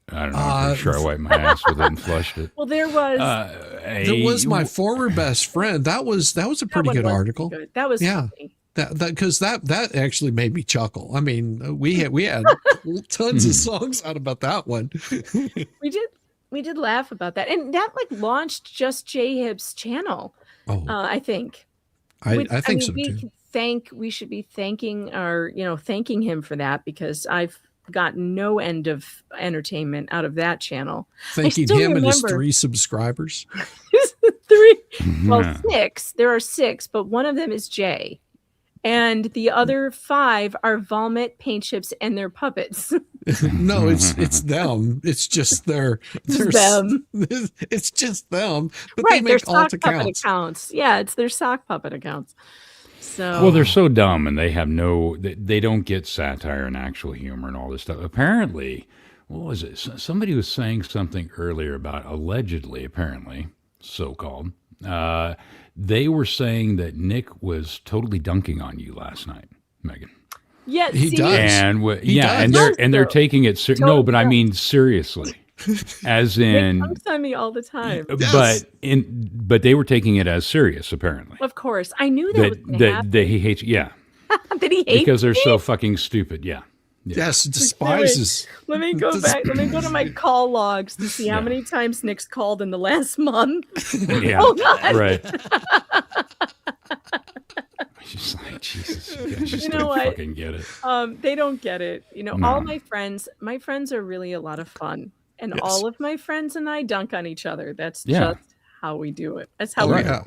I don't know. I'm sure I wiped my ass with it and flushed it. Well, there was my former best friend. That was a pretty good article. Good. That was funny. That actually made me chuckle. I mean, we had tons of songs out about that one. We did laugh about that, and that launched Just J Hip's channel. I think. I think so too. We should be thanking thanking him for that, because I've got no end of entertainment out of that channel. Thanking him and his 3 subscribers. 3. Well, 6. There are 6, but one of them is Jay. And the other 5 are Vomit, Paint Chips, and their puppets. No, it's them. It's just them. It's just them. But right, they make their alt sock puppet accounts. Yeah, it's their sock puppet accounts. So well, they're so dumb, and they have they don't get satire and actual humor and all this stuff. Apparently, what was it? Somebody was saying something earlier about apparently, so-called. They were saying that Nick was totally dunking on you last night, Megan. Yeah, he does. And they're taking it no, but I mean seriously. As in, Nick dunks on me all the time. But they were taking it as serious, apparently. Of course, I knew that he hates. Yeah, that he hates because they're me? so fucking stupid. Yeah. Yes, despises. Let me go back. Let me go to my call logs to see how many times Nick's called in the last month. Yeah, oh God. Right. She's like, Jesus, you guys just don't fucking get it. They don't get it. All my friends are really a lot of fun. And all of my friends and I dunk on each other. That's just how we do it. That's how we do it.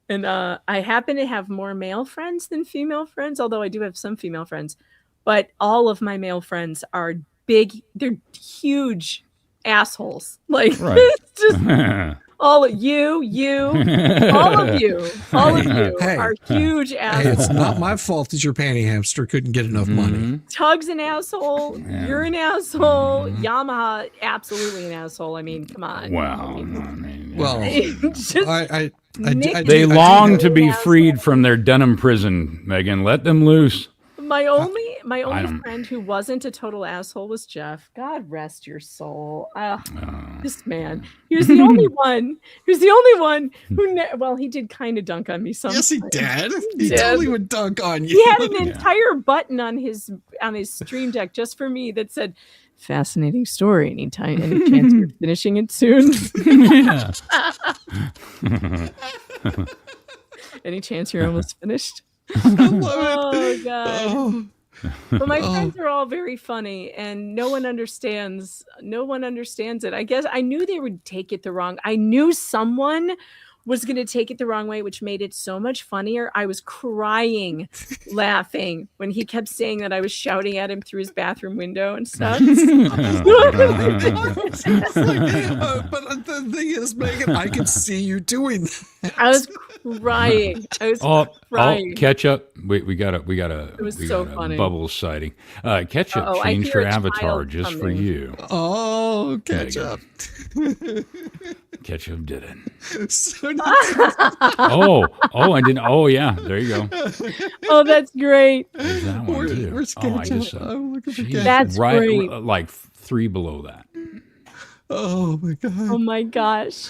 And I happen to have more male friends than female friends, although I do have some female friends. But all of my male friends are big. They're huge assholes. Like, right. it's just, all of you, all of you Hey, are huge assholes. Hey, it's not my fault that your panty hamster couldn't get enough money. Tug's an asshole. Yeah. You're an asshole. Yamaha, absolutely an asshole. I mean, come on. Wow. They long to be freed from their denim prison, Megan. Let them loose. My only friend who wasn't a total asshole was Jeff. God rest your soul. This man. He was the only one. He was the only one who. He did kind of dunk on me sometimes. Yes, he did. He totally would dunk on you. He had an entire button on his stream deck just for me that said, "Fascinating story. Any chance you're finishing it soon?" Any chance you're almost finished? Oh God. But my friends are all very funny and no one understands it. I guess I knew they would take it the wrong. I knew someone was going to take it the wrong way, which made it so much funnier. I was crying laughing when he kept saying that I was shouting at him through his bathroom window and stuff. But the thing is, Megan, I could see you doing that. I was crying. Crying. Ketchup. We got a It was so funny. Bubbles sighting. Ketchup changed her avatar just for you. Oh, Ketchup. Ketchup did it. So I didn't. Oh, yeah. There you go. Oh, that's great. There's that one too. Where's Ketchup? I'm looking for Ketchup. That's right, great. Like 3 below that. Oh my God. Oh my gosh.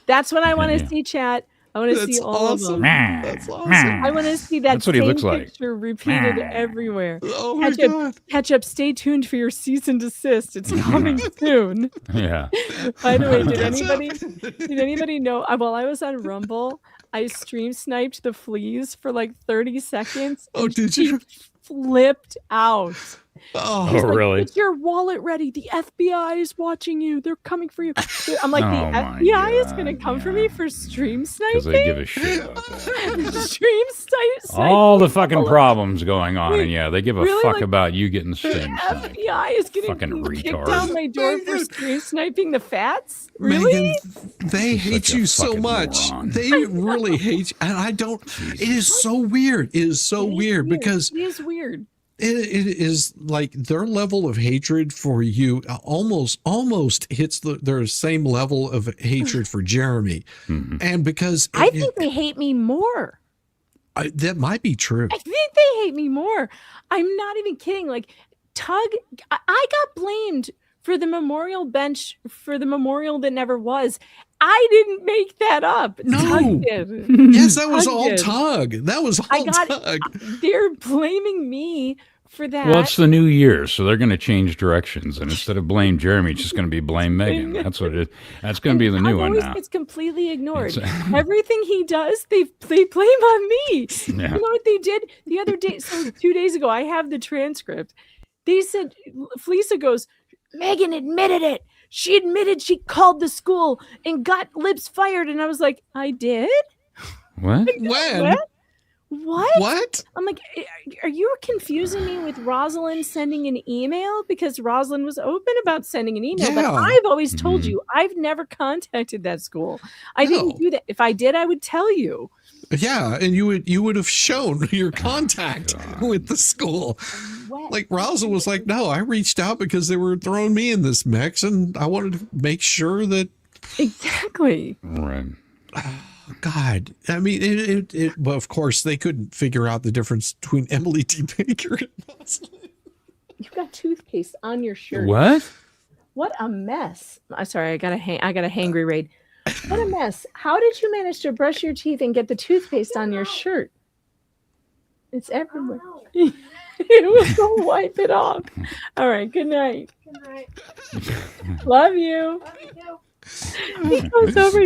That's what I want to see, chat. I want to see all of them. That's awesome. I want to see that That's what he looks like. picture repeated everywhere. Oh my God. Ketchup, stay tuned for your cease and desist. It's coming soon. Yeah. By the way, did anybody know? While I was on Rumble, I stream sniped the fleas for like 30 seconds. Oh, did you? Flipped out. Oh, like, really? Get your wallet ready. The FBI is watching you. They're coming for you. I'm like, Oh, the FBI is going to come for me for stream sniping? Because they give a shit about that. Stream sniping? All the fucking problems going on, and they give a Really, fuck like, about you getting The stream sniped. FBI is going Fucking to kick retard. down my door for stream sniping the fats? Really? Megan, they hate Such a you so fucking much. moron. They really hate you. And I don't. It is so weird. It is so weird because it is weird. it is like their level of hatred for you almost hits their same level of hatred for Jeremy. Mm-hmm. And because I think they hate me more. that might be true. I think they hate me more. I'm not even kidding. Like Tug, I got blamed for the memorial bench for the memorial that never was. I didn't make that up. No. Tug did. Yes, that was Tug all did. Tug. That was all Tug. They're blaming me for that. Well, it's the new year, so they're going to change directions, and instead of blame Jeremy, it's just going to be blame Megan. That's what it is. That's going to be the new one now. It's completely ignored. Everything he does, they blame on me. Yeah. You know what they did the other day? So 2 days ago, I have the transcript. They said, Felisa goes, Megan admitted it. She admitted she called the school and got Lips fired. And I was like, I did? What? When? What? I'm like, are you confusing me with Rosalind sending an email? Because Rosalind was open about sending an email. But I've always told you, I've never contacted that school. I didn't do that. If I did, I would tell you. Yeah, and you would have shown your contact with the school. Like Rosalind was like, no, I reached out because they were throwing me in this mix, and I wanted to make sure that. Exactly. Right. God, I mean, well, of course, they couldn't figure out the difference between Emily D. Baker and Rosalind. You've got toothpaste on your shirt. What? What a mess! I'm sorry, I got a hangry raid. What a mess! How did you manage to brush your teeth and get the toothpaste on your shirt? It's everywhere. You will go wipe it off. All right. Good night. Good night. Love you. Love you too. He comes over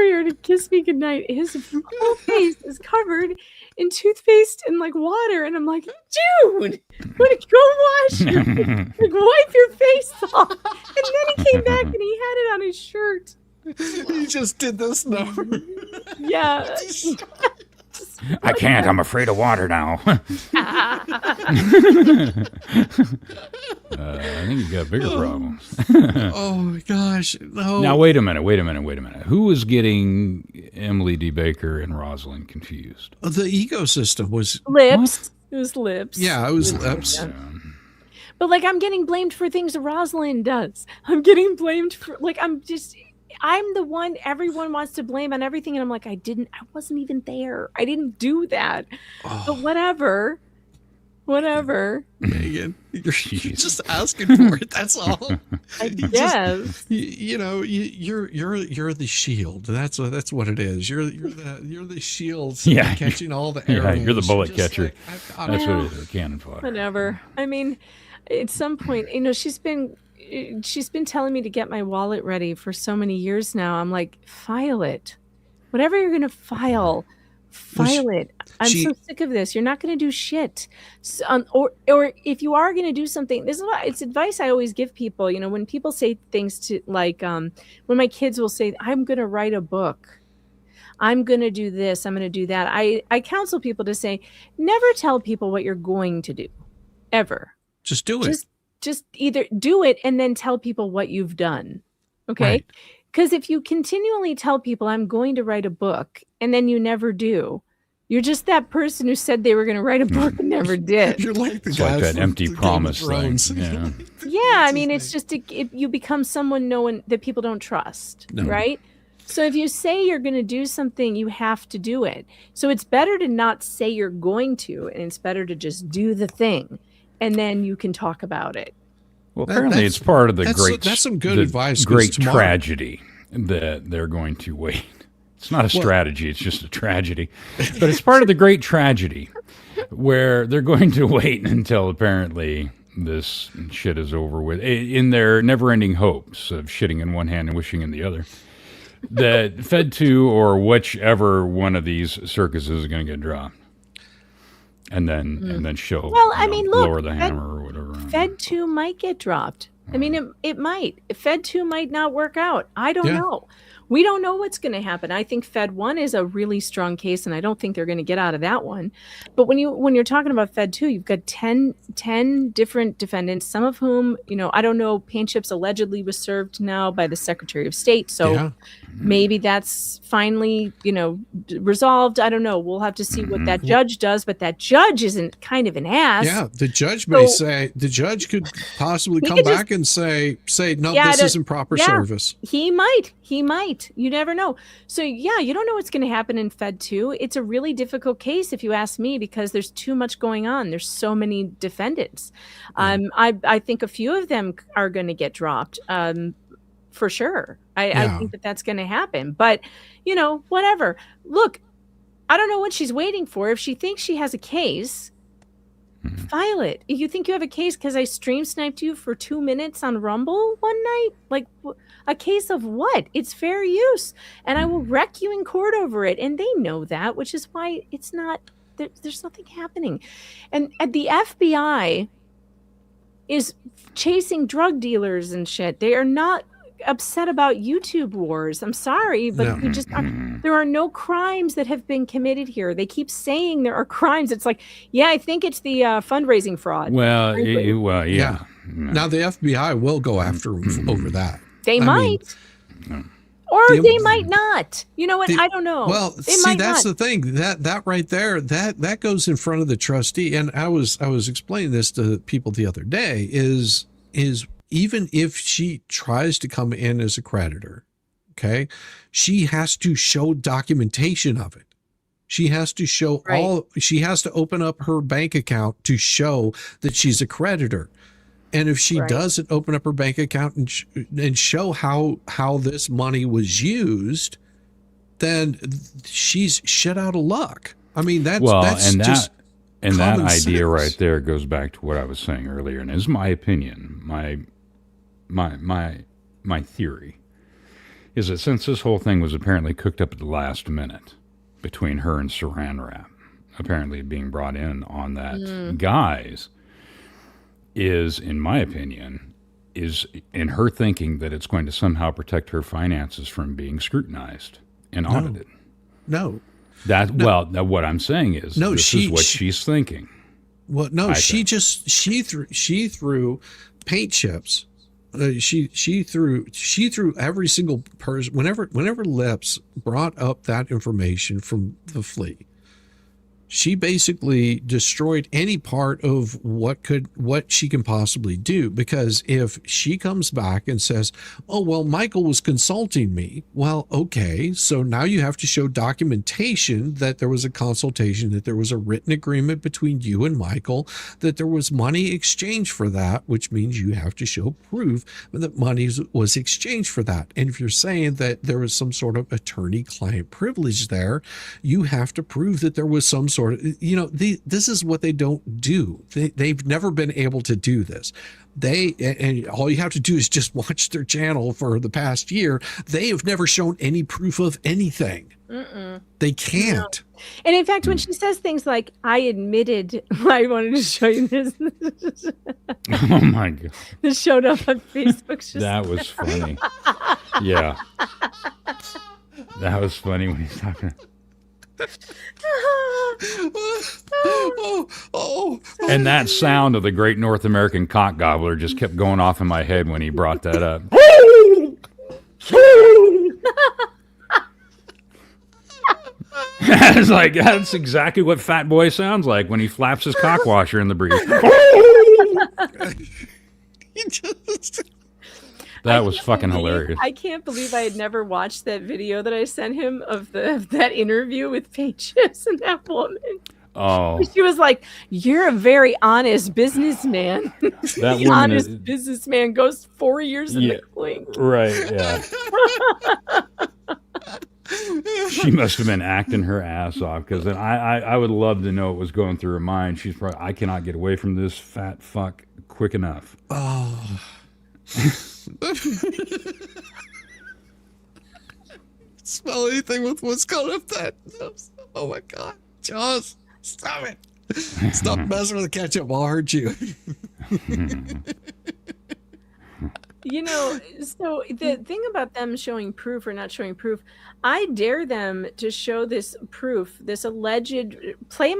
here to kiss me goodnight. His whole face is covered in toothpaste and like water, and I'm like, dude, go wash your like wipe your face off. And then he came back and he had it on his shirt. He just did this number. Yeah. Just I can't. I'm afraid of water now. I think you got bigger problems. Oh my gosh! No. Now wait a minute. Who was getting Emily D. Baker and Rosalind confused? The ecosystem was Lips. What? It was Lips. Yeah, it was Lips. Yeah. But like, I'm getting blamed for things Rosalind does. I'm getting blamed for I'm the one everyone wants to blame on everything, and I'm like, I wasn't even there. I didn't do that. Oh. But whatever. Megan, you're just asking for it. That's all. I guess. You're the shield. That's what it is. You're the shield. Yeah. Catching all the arrows. Yeah, you're the bullet catcher. Like, that's what it is. Cannon fodder. Whatever. I mean, at some point, she's been telling me to get my wallet ready for so many years now. I'm like, file it. Whatever you're going to file it. I'm so sick of this. You're not going to do shit. So, or if you are going to do something, it's advice I always give people. When people say things to like, when my kids will say, I'm going to write a book. I'm going to do this. I'm going to do that. I counsel people to say, never tell people what you're going to do, ever. Just do it. Just either do it and then tell people what you've done. Okay. Because if you continually tell people I'm going to write a book and then you never do, you're just that person who said they were going to write a book and never did. You're like the guy that empty promise thing. Yeah. I mean, it's just, you become someone that people don't trust. No. Right. So if you say you're going to do something, you have to do it. So it's better to not say you're going to, and it's better to just do the thing. And then you can talk about it. Well, apparently it's part of that's some good advice. Great tragedy that they're going to wait. It's not a strategy; it's just a tragedy. But it's part of the great tragedy where they're going to wait until apparently this shit is over with, in their never-ending hopes of shitting in one hand and wishing in the other. That Fed 2 or whichever one of these circuses is going to get dropped. And then she'll lower the hammer or whatever. Fed 2 might get dropped. I mean, it might. Fed 2 might not work out. I don't know. We don't know what's going to happen. I think Fed 1 is a really strong case, and I don't think they're going to get out of that one. But when you're talking about Fed 2, you've got 10 different defendants, some of whom, I don't know, paint chips allegedly was served now by the Secretary of State. So maybe that's finally, resolved. I don't know. We'll have to see what that judge does, but that judge isn't kind of an ass. Yeah, the judge the judge could possibly come back and say, no, this isn't proper service. He might. You never know. So you don't know what's going to happen in Fed 2. It's a really difficult case, if you ask me, because there's too much going on. There's so many defendants. I think a few of them are going to get dropped. For sure. I think that's going to happen. But, whatever. Look, I don't know what she's waiting for. If she thinks she has a case, file it. If you think you have a case because I stream sniped you for 2 minutes on Rumble one night, like a case of what? It's fair use. And I will wreck you in court over it. And they know that, which is why it's not, there's nothing happening. And the FBI is chasing drug dealers and shit. They are not upset about YouTube wars. I'm sorry, but there are no crimes that have been committed here. They keep saying there are crimes. It's like, I think it's the fundraising fraud. Well, yeah. Now the FBI will go after them over that. They might. Or they might not. You know what? I don't know. Well, that's the thing. That right there, that goes in front of the trustee. And I was explaining this to people the other day, is even if she tries to come in as a creditor, okay, she has to show documentation of it. She has to show she has to open up her bank account to show that she's a creditor. And if she doesn't open up her bank account and show how this money was used, then she's shit out of luck. I mean, that's just and that idea sense. Right there goes back to what I was saying earlier, and is my opinion, my theory is that since this whole thing was apparently cooked up at the last minute between her and Saran Wrap, apparently being brought in on that guise, is, in my opinion, is in her thinking that it's going to somehow protect her finances from being scrutinized and audited. No. Well, now what I'm saying is, no, this is what she's thinking. Well, no, she threw paint chips. She threw every single person whenever Lips brought up that information from the flea. She basically destroyed any part of what she can possibly do, because if she comes back and says, oh, well, Michael was consulting me. Well, okay. So now you have to show documentation that there was a consultation, that there was a written agreement between you and Michael, that there was money exchanged for that, which means you have to show proof that money was exchanged for that. And if you're saying that there was some sort of attorney-client privilege there, you have to prove that there was some sort of, this is what they don't do. They've never been able to do this. And all you have to do is just watch their channel for the past year. They have never shown any proof of anything. They can't. No. And in fact, when she says things like, I admitted, I wanted to show you this. Oh my God. This showed up on Facebook. That was funny. Yeah. That was funny when he's talking. And that sound of the great North American cock gobbler just kept going off in my head when he brought that up. It's like, that's exactly what Fat Boy sounds like when he flaps his cock washer in the breeze. That was fucking hilarious. I can't believe I had never watched that video that I sent him of that interview with Pages and that woman. Oh, she was like, "You're a very honest businessman." That woman honest businessman goes 4 years in the clink. Right? Yeah. She must have been acting her ass off, because I would love to know what was going through her mind. She's probably, I cannot get away from this fat fuck quick enough. Oh. Smell anything with what's going up that? Oh my God, Jaws, stop it! Stop messing with the ketchup. I'll hurt you. So the thing about them showing proof or not showing proof, I dare them to show this proof, this alleged play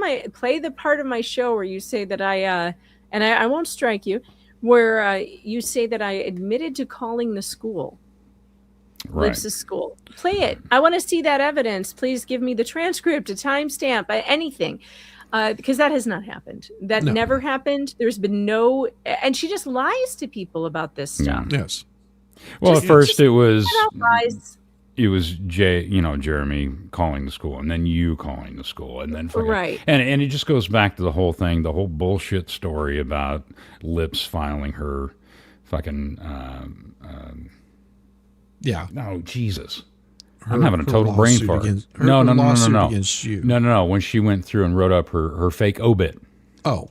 the part of my show where you say that I won't strike you, where you say that I admitted to calling the school. Right. Lips' school. Play it. I want to see that evidence. Please give me the transcript, a timestamp, anything. Because that has not happened. That never happened. There's been no, and she just lies to people about this stuff. Yeah. Yes. Well, at first it was lies. It was Jeremy calling the school, and then you calling the school, and then right. And it just goes back to the whole thing, the whole bullshit story about Lips filing her fucking. Yeah. No, Jesus. I'm having a total brain fart. No. Against you. No. When she went through and wrote up her fake obit. Oh,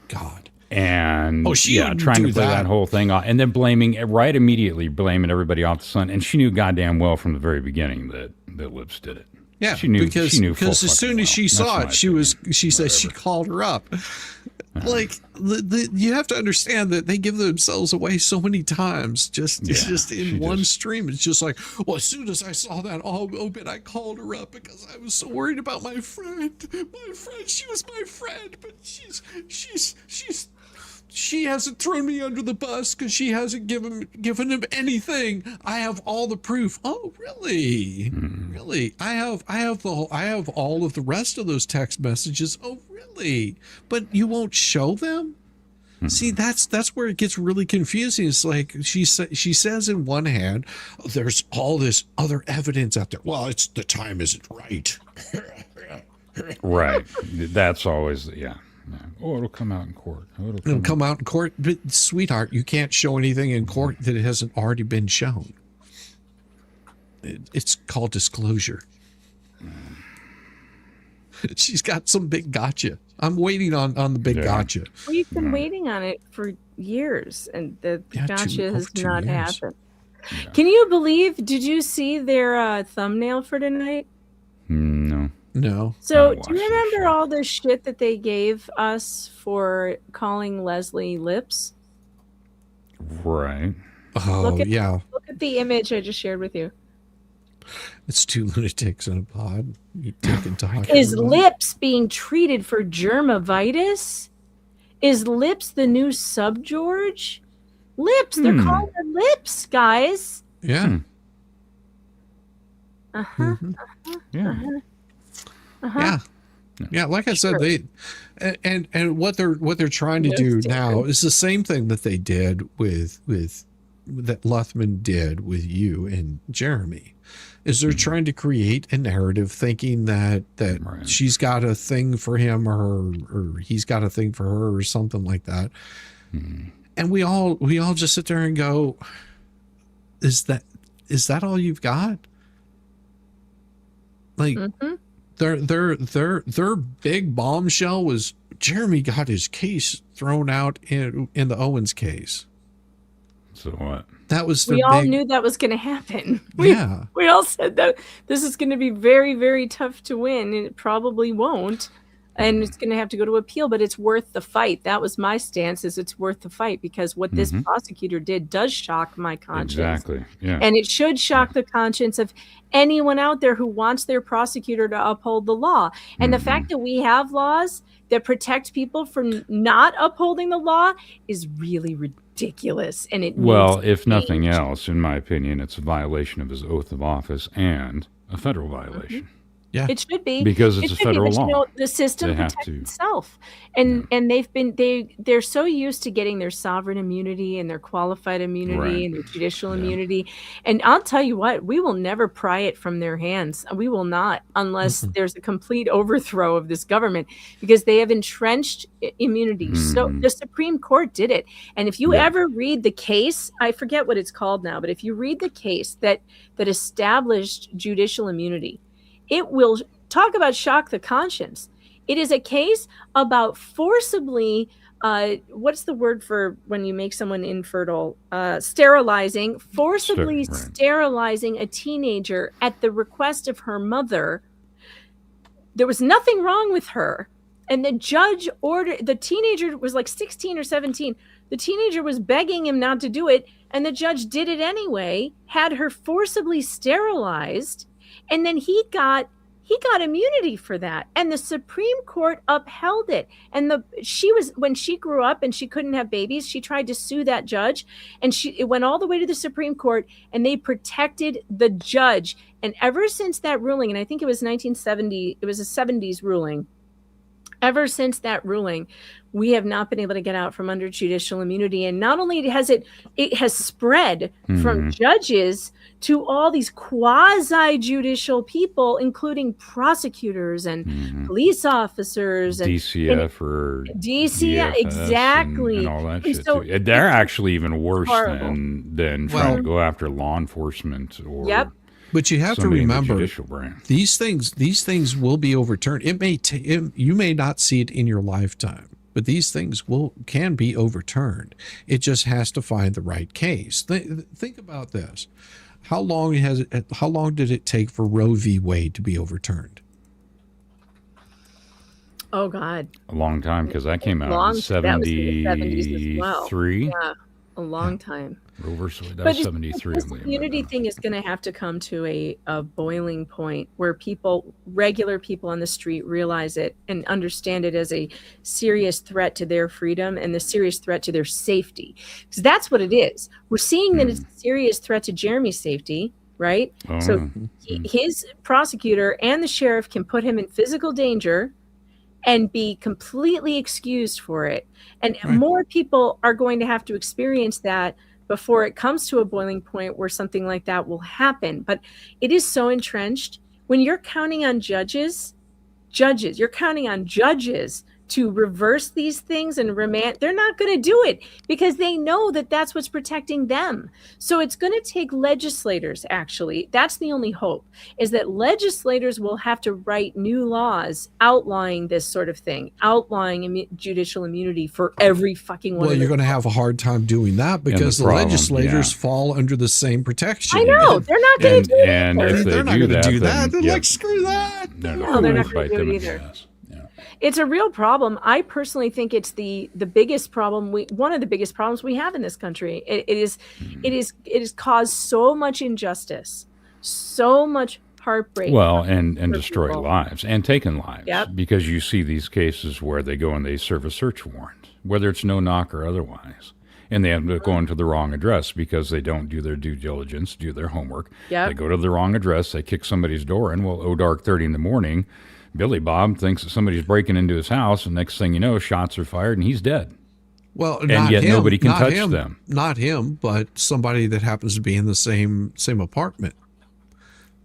God. And trying to play that whole thing off, and then blaming everybody off the son. And she knew goddamn well from the very beginning that Lips did it. Yeah, she knew because as soon as she saw it, she said she called her up. Like you have to understand that they give themselves away so many times. Just in one stream, it's just like, well, as soon as I saw that obit, I called her up because I was so worried about my friend. She was my friend, but she hasn't thrown me under the bus because she hasn't given him anything. I have all the proof. Oh, really? Really? I have all of the rest of those text messages. Oh, really? But you won't show them? See, that's where it gets really confusing. It's like she says in one hand, there's all this other evidence out there. Well, the time isn't right. Right. That's always Oh, it'll come out in court. It'll come out in court. But, sweetheart, you can't show anything in court that it hasn't already been shown. It's called disclosure. She's got some big gotcha. I'm waiting on the big gotcha. Well, you've been waiting on it for years, and the gotcha has not happened. Yeah. Can you believe, did you see their thumbnail for tonight? No. So do you remember all the shit that they gave us for calling Leslie Lips? Right. Oh, Look at the image I just shared with you. It's two lunatics in a pod. You take and talk. Is lips being treated for germavitis? Is lips the new subgeorge? Lips, they're calling it lips, guys. Yeah. Uh-huh. Yeah. Yeah. Yeah, like I said, they and what they're trying to do now is the same thing that they did with that Luthman did with you and Jeremy. Is they're trying to create a narrative thinking that Right. she's got a thing for him or he's got a thing for her or something like that. And we all just sit there and go, is that all you've got? Like their big bombshell was Jeremy got his case thrown out in the Owens case. So what? That was we all knew that was going to happen. We all said that this is going to be very, very tough to win, and it probably won't. And it's going to have to go to appeal, but it's worth the fight. That was my stance, is it's worth the fight, because what this prosecutor did does shock my conscience. Exactly. Yeah. And it should shock the conscience of anyone out there who wants their prosecutor to uphold the law. And the fact that we have laws that protect people from not upholding the law is really ridiculous. And it if nothing else, in my opinion, it's a violation of his oath of office and a federal violation. Yeah, it should be, because it's a federal law. You know, the system protects itself, and they're so used to getting their sovereign immunity and their qualified immunity and their judicial immunity. And I'll tell you what, we will never pry it from their hands. We will not, unless there's a complete overthrow of this government, because they have entrenched immunity. So the Supreme Court did it. And if you ever read the case, I forget what it's called now, but if you read the case that established judicial immunity, it will talk about shock the conscience. It is a case about forcibly, what's the word for when you make someone infertile? Sterilizing, forcibly sterilizing a teenager at the request of her mother. There was nothing wrong with her. And the judge ordered, the teenager was like 16 or 17. The teenager was begging him not to do it. And the judge did it anyway, had her forcibly sterilized. And then he got immunity for that, and the Supreme Court upheld it. And when she grew up and she couldn't have babies, she tried to sue that judge, and it went all the way to the Supreme Court, and they protected the judge. And ever since that ruling, and I think it was 1970, it was a 70s ruling. Ever since that ruling, we have not been able to get out from under judicial immunity. And not only has it has spread from judges to all these quasi-judicial people, including prosecutors and police officers and DCF or DCF, exactly, and all that shit. So they're actually even worse than trying to go after law enforcement or. Yep. But you have to remember, these things will be overturned. You may not see it in your lifetime, but these things can be overturned. It just has to find the right case. Think about this. How long did it take for Roe v. Wade to be overturned? Oh God, a long time, because that came out in 73. Yeah, a long time. Roe versus Wade, that was 73. This immunity thing is going to have to come to a boiling point where regular people on the street realize it and understand it as a serious threat to their freedom and the serious threat to their safety. Because that's what it is. We're seeing that it's a serious threat to Jeremy's safety, right? So his prosecutor and the sheriff can put him in physical danger and be completely excused for it. And more people are going to have to experience that before it comes to a boiling point where something like that will happen. But it is so entrenched. When you're counting on judges, you're counting on judges to reverse these things and remand. They're not going to do it because they know that that's what's protecting them. So it's going to take legislators, actually. That's the only hope, is that legislators will have to write new laws outlining this sort of thing, outlining judicial immunity for every fucking one. Well, you're going to have a hard time doing that because the legislators fall under the same protection. I know. They're not going to do it. And if they're not going to do that, they're like, screw that. No, they're not going to do it either. It's a real problem. I personally think it's the biggest problem. One of the biggest problems we have in this country. It is caused so much injustice so much heartbreak. Well, and destroy people. lives and taken lives. Yep. Because you see these cases where they go and they serve a search warrant, whether it's no knock or otherwise. And they end up going to the wrong address because they don't do their due diligence, do their homework. Yep. They go to the wrong address. They kick somebody's door in. Well, dark 30 in the morning, Billy Bob thinks that somebody's breaking into his house. And next thing you know, shots are fired and he's dead. Well, and yet nobody can touch them. Not him, but somebody that happens to be in the same apartment.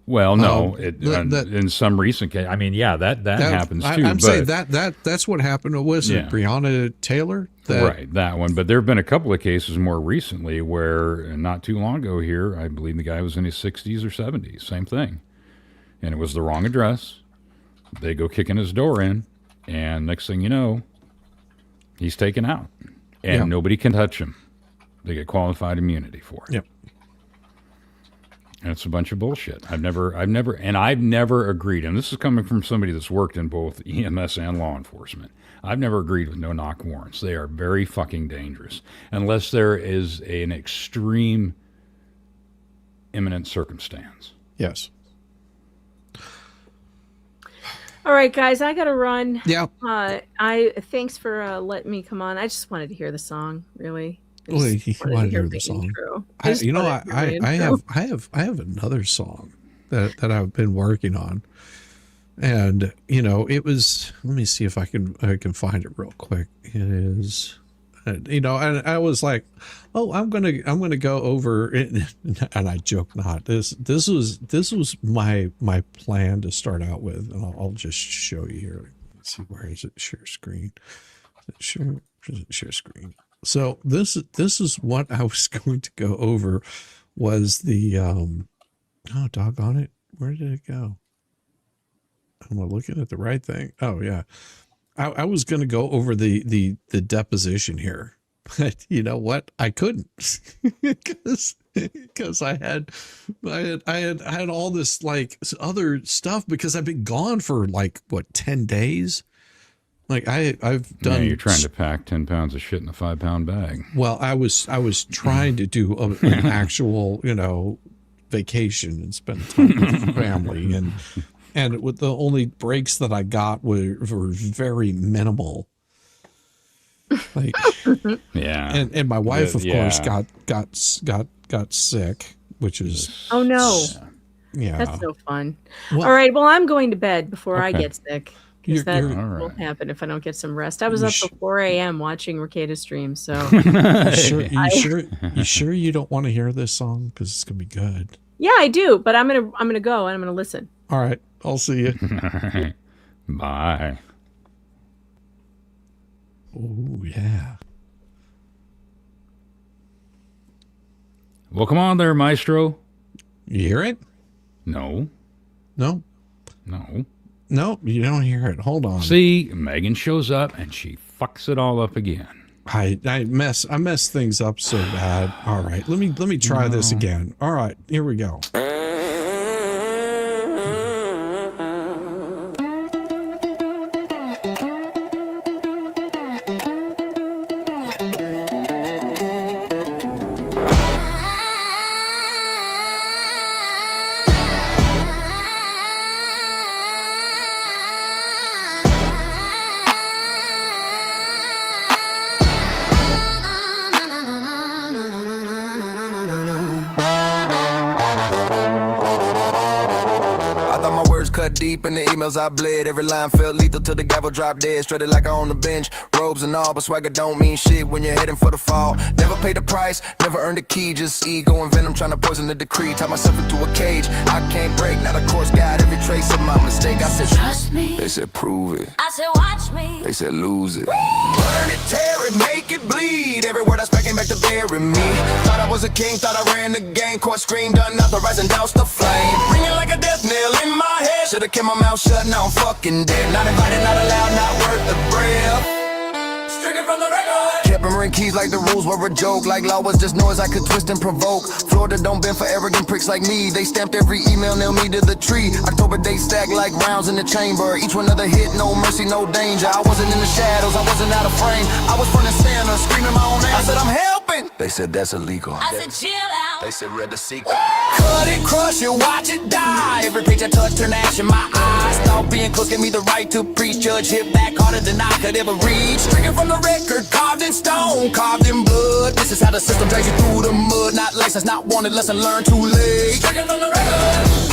Well, no, in some recent case, I mean, yeah, that happens too. I'm saying that's what happened. Was it Breonna Taylor? Right, that one. But there have been a couple of cases more recently where not too long ago here, I believe the guy was in his 60s or 70s, same thing. And it was the wrong address. They go kicking his door in, and next thing you know, he's taken out. And nobody can touch him. They get qualified immunity for it. Yep. And it's a bunch of bullshit. I've never agreed, and this is coming from somebody that's worked in both EMS and law enforcement. I've never agreed with no-knock warrants. They are very fucking dangerous, unless there is an extreme imminent circumstance. Yes. All right, guys, I gotta run. Yeah. Thanks for letting me come on. I just wanted to hear the song, really. Well, you want to hear the song? I have another song that I've been working on, and it was. Let me see if I can find it real quick. It is, and I was like, oh, I'm gonna go over it, and I joke not. This was my plan to start out with, and I'll just show you here. Let's see, where is it? Share screen. Share screen. So this is what I was going to go over was the oh, doggone it. Where did it go? Am I looking at the right thing? Oh yeah. I was going to go over the deposition here, but you know what? I couldn't because I had all this like other stuff because I've been gone for like 10 days. Like I've done. Yeah, you're trying to pack 10 pounds of shit in a 5-pound bag. Well, I was trying to do an actual, vacation and spend time with family, and with the only breaks that I got were very minimal. Like, yeah, and my wife, of course, got sick, which is oh no, yeah, that's no fun. Well, all right, well, I'm going to bed before I get sick. You're, that you're, won't happen if I don't get some rest. I was up till 4 a.m. watching Ricada stream. So you sure you don't want to hear this song because it's gonna be good? Yeah, I do, but I'm gonna go and I'm gonna listen. All right, I'll see you. Bye. Oh yeah. Well, come on there, Maestro. You hear it? No. No. No. No, you don't hear it. Hold on. See, Megan shows up and she fucks it all up again. I mess things up so bad. All right, let me try this again. All right, here we go. Deep in the emails I bled, every line felt lethal till the gavel dropped dead. Strutted like I on the bench, robes and all, but swagger don't mean shit when you're heading for the fall. Never paid the price, never earned a key, just ego and venom trying to poison the decree. Tie myself into a cage, I can't break, now the course got every trace of my mistake. I said trust me, they said prove it, I said watch me, they said lose it. Burn it, tear it, make it bleed, every word I spoke came back to bury me. Thought I was a king, thought I ran the game, court screamed unauthorized and doused the flame. Ringing like a death nail in my head, should've kept my mouth shut, now I'm fucking dead. Not invited, not allowed, not worth the breath. Stricken from the record. Kept ring keys like the rules were a joke, like law was just noise I could twist and provoke. Florida don't bend for arrogant pricks like me. They stamped every email, nailed me to the tree. October days stacked like rounds in the chamber. Each one another hit, no mercy, no danger. I wasn't in the shadows, I wasn't out of frame. I was front and center, screaming my own name. I said I'm helping. when they said that's illegal. I said chill out. They said read the secret. Cut it, crush it, watch it die. Every page I touch turn ash in my eyes. Thought being close gave me the right to preach. Judge hit back harder than I could ever reach. Drinking from the record, carved in stone, carved in blood. This is how the system drags you through the mud. Not license, not wanted, lesson learned too late. Drinking from the record.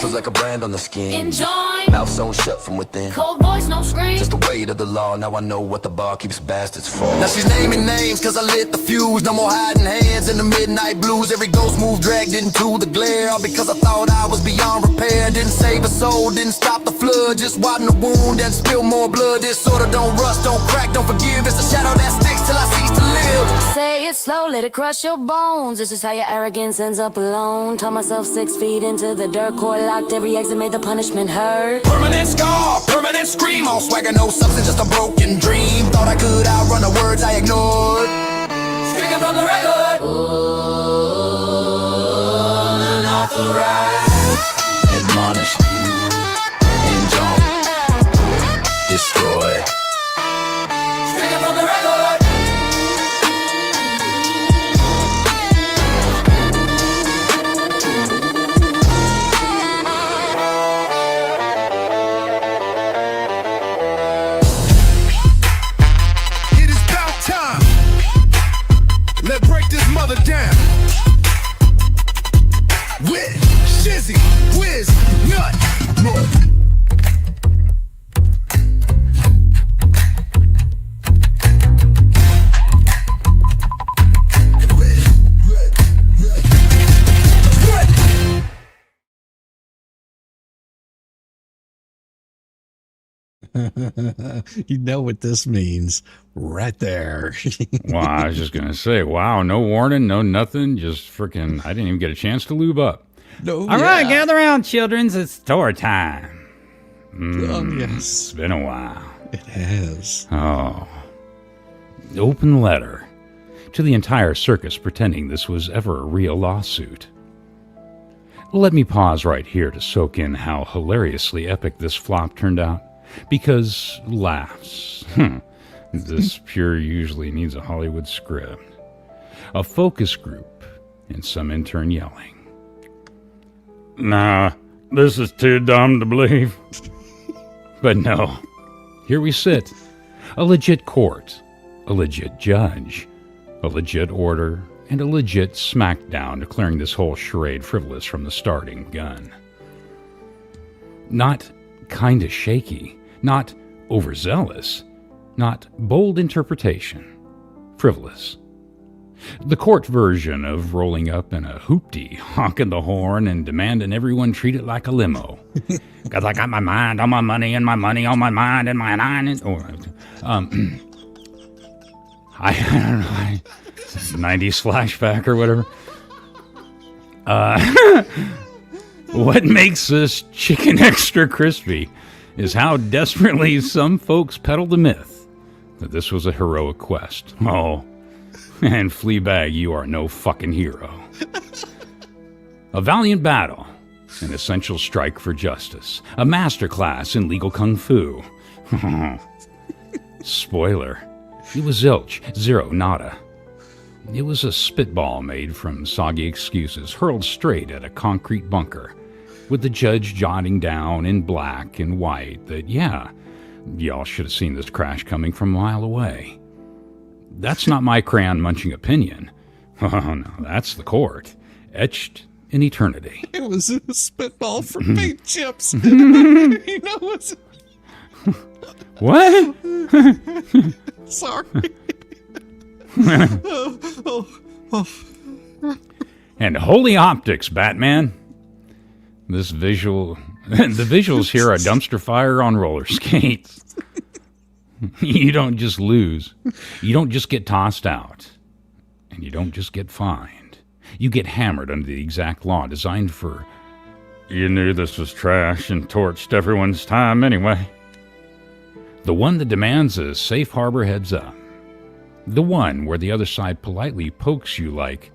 Like a brand on the skin. Enjoy. Mouth sewn shut from within. Cold voice, no scream. Just the weight of the law. Now I know what the bar keeps bastards for. Now she's naming names cause I lit the fuse. No more hiding hands in the midnight blues. Every ghost move dragged into the glare. All because I thought I was beyond repair. Didn't save a soul, didn't stop the flood. Just widen the wound and spill more blood. This sorta don't rust, don't crack, don't forgive. It's a shadow that sticks till I cease to live. Say it slow, let it crush your bones. This is how your arrogance ends up alone. Taught myself 6 feet into the dirt, core locked. Every exit made the punishment hurt. Permanent scar, permanent scream. All swagger, no substance, just a broken dream. Thought I could outrun the words I ignored. Speaking from the record. Unauthorized. Admonish. And don't destroy. Speaking from the record. Down with Shizzywhiznut. You know what this means right there. Well, I was just going to say, wow, no warning, no nothing. Just freaking, I didn't even get a chance to lube up. No, All right, gather around, childrens. It's story time. Yes. It's been a while. It has. Oh. Open letter to the entire circus pretending this was ever a real lawsuit. Let me pause right here to soak in how hilariously epic this flop turned out. Because laughs. This pure usually needs a Hollywood script. A focus group and some intern yelling. Nah, this is too dumb to believe. But no. Here we sit. A legit court. A legit judge. A legit order. And a legit smackdown declaring this whole charade frivolous from the starting gun. Not kinda shaky. Not overzealous. Not bold interpretation. Frivolous. The court version of rolling up in a hoopty, honking the horn, and demanding everyone treat it like a limo. Because I got my mind on my money, and my money on my mind, and my mind is... I don't know, 90s flashback or whatever. What makes this chicken extra crispy is how desperately some folks peddle the myth that this was a heroic quest. Oh, and Fleabag, you are no fucking hero. A valiant battle, an essential strike for justice, a masterclass in legal kung fu. Spoiler, it was zilch, zero, nada. It was a spitball made from soggy excuses hurled straight at a concrete bunker, with the judge jotting down in black and white that, yeah, y'all should have seen this crash coming from a mile away. That's not my crayon-munching opinion. Oh, no, that's the court, etched in eternity. It was a spitball for paint chips. You know what's... What? Sorry. And holy optics, Batman. This visual, the visuals here are dumpster fire on roller skates. You don't just lose. You don't just get tossed out. And you don't just get fined. You get hammered under the exact law designed for, you knew this was trash and torched everyone's time anyway. The one that demands a safe harbor heads up. The one where the other side politely pokes you like,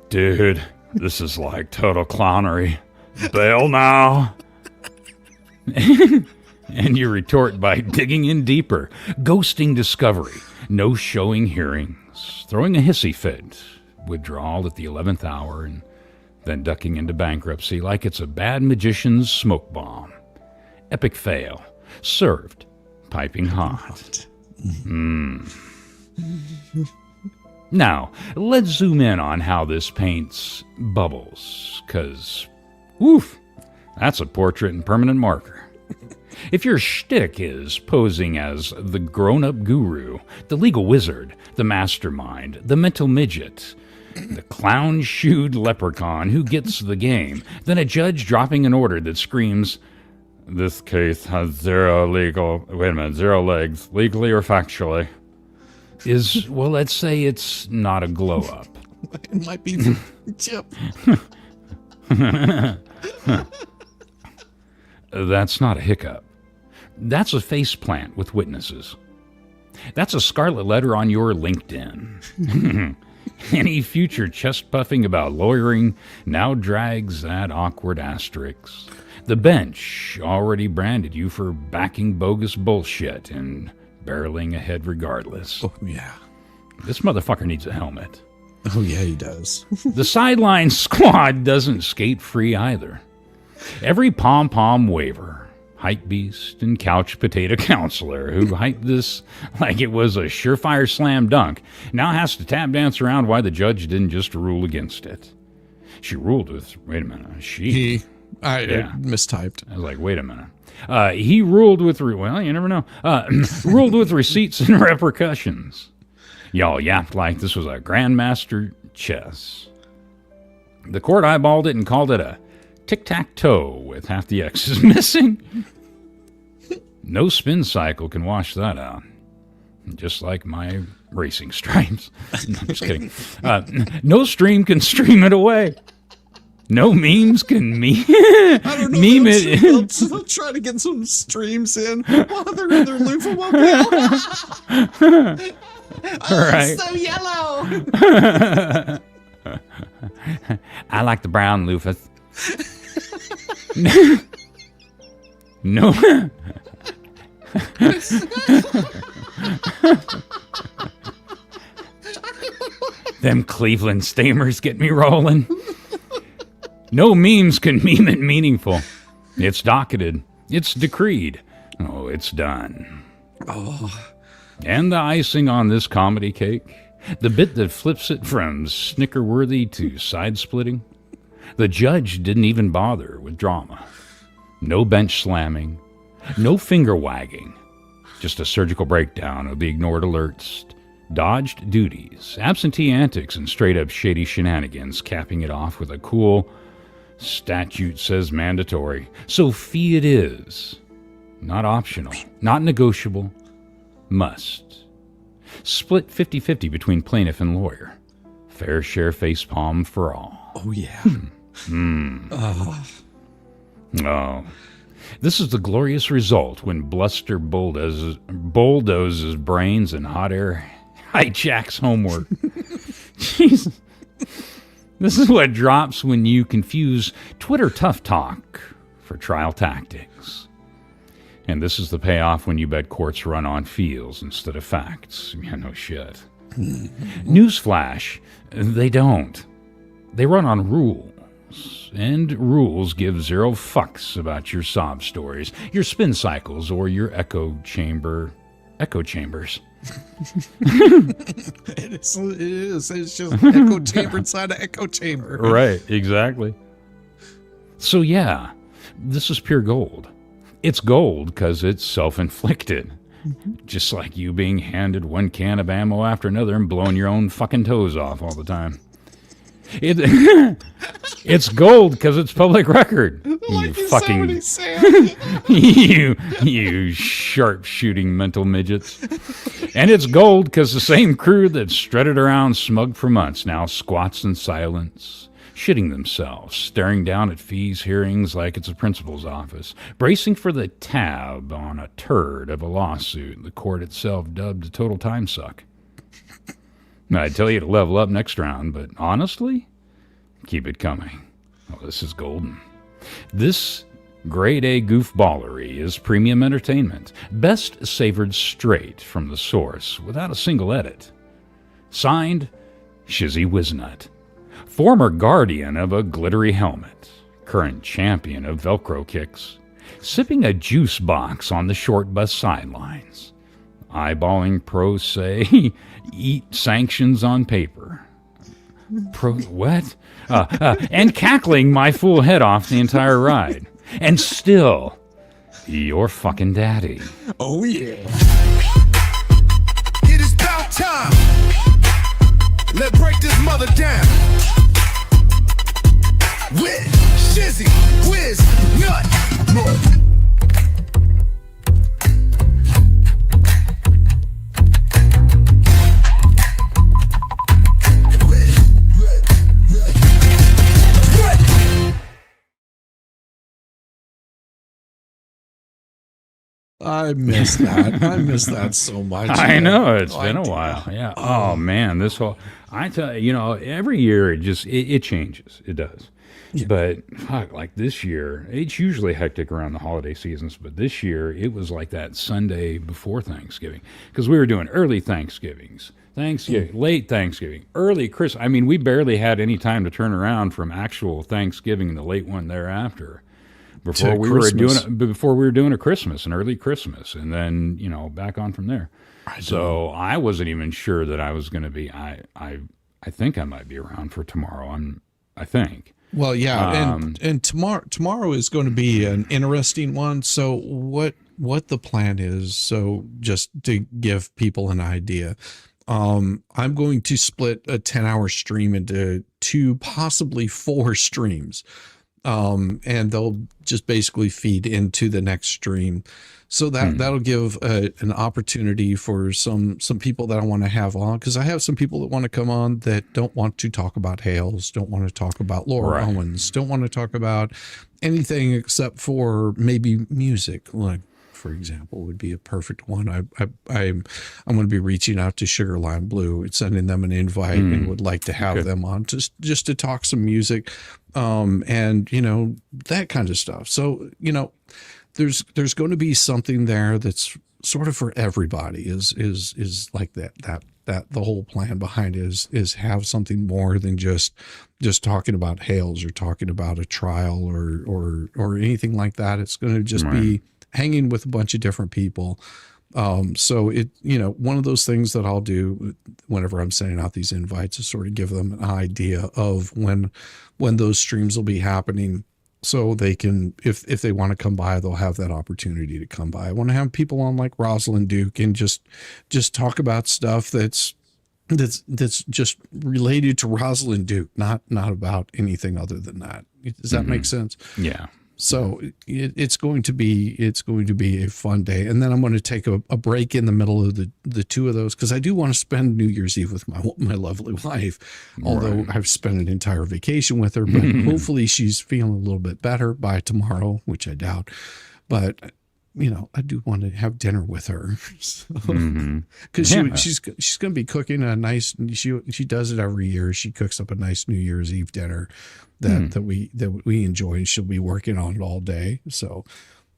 dude, this is like total clownery. Bail now. And you retort by digging in deeper, ghosting discovery, no showing hearings, throwing a hissy fit, withdrawal at the 11th hour, and then ducking into bankruptcy like it's a bad magician's smoke bomb. Epic fail. Served. Piping hot. Now, let's zoom in on how this paints bubbles, because, oof, that's a portrait and permanent marker. If your shtick is posing as the grown-up guru, the legal wizard, the mastermind, the mental midget, the clown-shoed leprechaun who gets the game, then a judge dropping an order that screams, this case has zero legs, legally or factually, is, well, let's say it's not a glow-up. It might be the tip. That's not a hiccup. That's a faceplant with witnesses. That's a scarlet letter on your LinkedIn. Any future chest-puffing about lawyering now drags that awkward asterisk. The bench already branded you for backing bogus bullshit and barreling ahead regardless. Oh, yeah. This motherfucker needs a helmet. Oh, yeah, he does. The sideline squad doesn't skate free either. Every pom-pom waiver, hype beast, and couch potato counselor who hyped this like it was a surefire slam dunk now has to tap dance around why the judge didn't just rule against it. She ruled with, wait a minute, I mistyped. I was like, wait a minute. He ruled with, well, you never know, ruled with receipts and repercussions. Y'all yapped like this was a grandmaster chess. The court eyeballed it and called it a tic-tac-toe with half the X's missing. No spin cycle can wash that out. Just like my racing stripes. No, I'm just kidding. No stream can stream it away. No memes can meme it. They'll try to get some streams in while they're in their loofah-mobile. Right. It's so yellow. I like the brown loofahs. No. Them Cleveland Stamers get me rolling. No memes can meme it meaningful. It's docketed. It's decreed. Oh, it's done. Oh. And the icing on this comedy cake, the bit that flips it from snicker-worthy to side-splitting, the judge didn't even bother with drama. No bench slamming, no finger wagging, just a surgical breakdown of the ignored alerts, dodged duties, absentee antics, and straight-up shady shenanigans, capping it off with a cool, statute says mandatory, so fee it is. Not optional, not negotiable, must. Split 50-50 between plaintiff and lawyer. Fair share facepalm for all. Oh, yeah. Oh. This is the glorious result when bluster bulldozes brains and hot air hijacks homework. Jesus. This is what drops when you confuse Twitter tough talk for trial tactics. And this is the payoff when you bet courts run on feels instead of facts. Yeah, no shit. Newsflash, they don't. They run on rules. And rules give zero fucks about your sob stories, your spin cycles, or your echo chambers. It is. It's just echo chamber inside an echo chamber. Right, exactly. So yeah, this is pure gold. It's gold because it's self-inflicted. Just like you being handed one can of ammo after another and blowing your own fucking toes off all the time. It's gold because it's public record. Like you fucking you sharp-shooting mental midgets. And it's gold because the same crew that strutted around smug for months now squats in silence, shitting themselves, staring down at fees hearings like it's a principal's office, bracing for the tab on a turd of a lawsuit the court itself dubbed a total time suck. I'd tell you to level up next round, but honestly, keep it coming. Oh, this is golden. This grade A goofballery is premium entertainment, best savored straight from the source without a single edit. Signed, Shizzywhiznut, former guardian of a glittery helmet, current champion of Velcro kicks, sipping a juice box on the short bus sidelines, eyeballing pros say, eat sanctions on paper. What? And cackling my fool head off the entire ride. And still, your fucking daddy. Oh, yeah. It is about time. Let's break this mother down. With Shizzywhiznut. I miss that. I miss that so much. I know, it's been a while. Yeah. Oh man, this whole, I tell you, every year it changes. It does. Yeah. But fuck, like this year, it's usually hectic around the holiday seasons, but this year it was like that Sunday before Thanksgiving, because we were doing early Thanksgivings, late Thanksgiving, early Christmas. I mean, we barely had any time to turn around from actual Thanksgiving and the late one thereafter. Before we were doing a Christmas, an early Christmas, and then back on from there. So I wasn't even sure that I was going to be. I think I might be around for tomorrow. I think. Well, yeah, and tomorrow is going to be an interesting one. So what the plan is? So just to give people an idea, I'm going to split a 10-hour stream into 2, possibly 4 streams. And they'll just basically feed into the next stream. So that'll give an opportunity for some people that I want to have on, because I have some people that want to come on that don't want to talk about Hales, don't want to talk about Laura Owens, don't want to talk about anything except for maybe music. Like, for example, would be a perfect one. I'm going to be reaching out to Sugarline Blue and sending them an invite and would like to have them on just to talk some music, and that kind of stuff. So there's going to be something there that's sort of for everybody. Is like that the whole plan behind it is have something more than just talking about Hales or talking about a trial or anything like that. It's going to just be hanging with a bunch of different people. So one of those things that I'll do whenever I'm sending out these invites is sort of give them an idea of when those streams will be happening, so they can, if they want to come by, they'll have that opportunity to come by. I want to have people on like Rosalind Duke and just talk about stuff that's just related to Rosalind Duke, not about anything other than that. Does that make sense? Yeah. So it's going to be a fun day, and then I'm going to take a break in the middle of the 2 of those, because I do want to spend New Year's Eve with my lovely wife. Although I've spent an entire vacation with her, but hopefully she's feeling a little bit better by tomorrow, which I doubt. But I do want to have dinner with her, because she's going to be cooking a nice. She does it every year. She cooks up a nice New Year's Eve dinner that we enjoy. She'll be working on it all day. So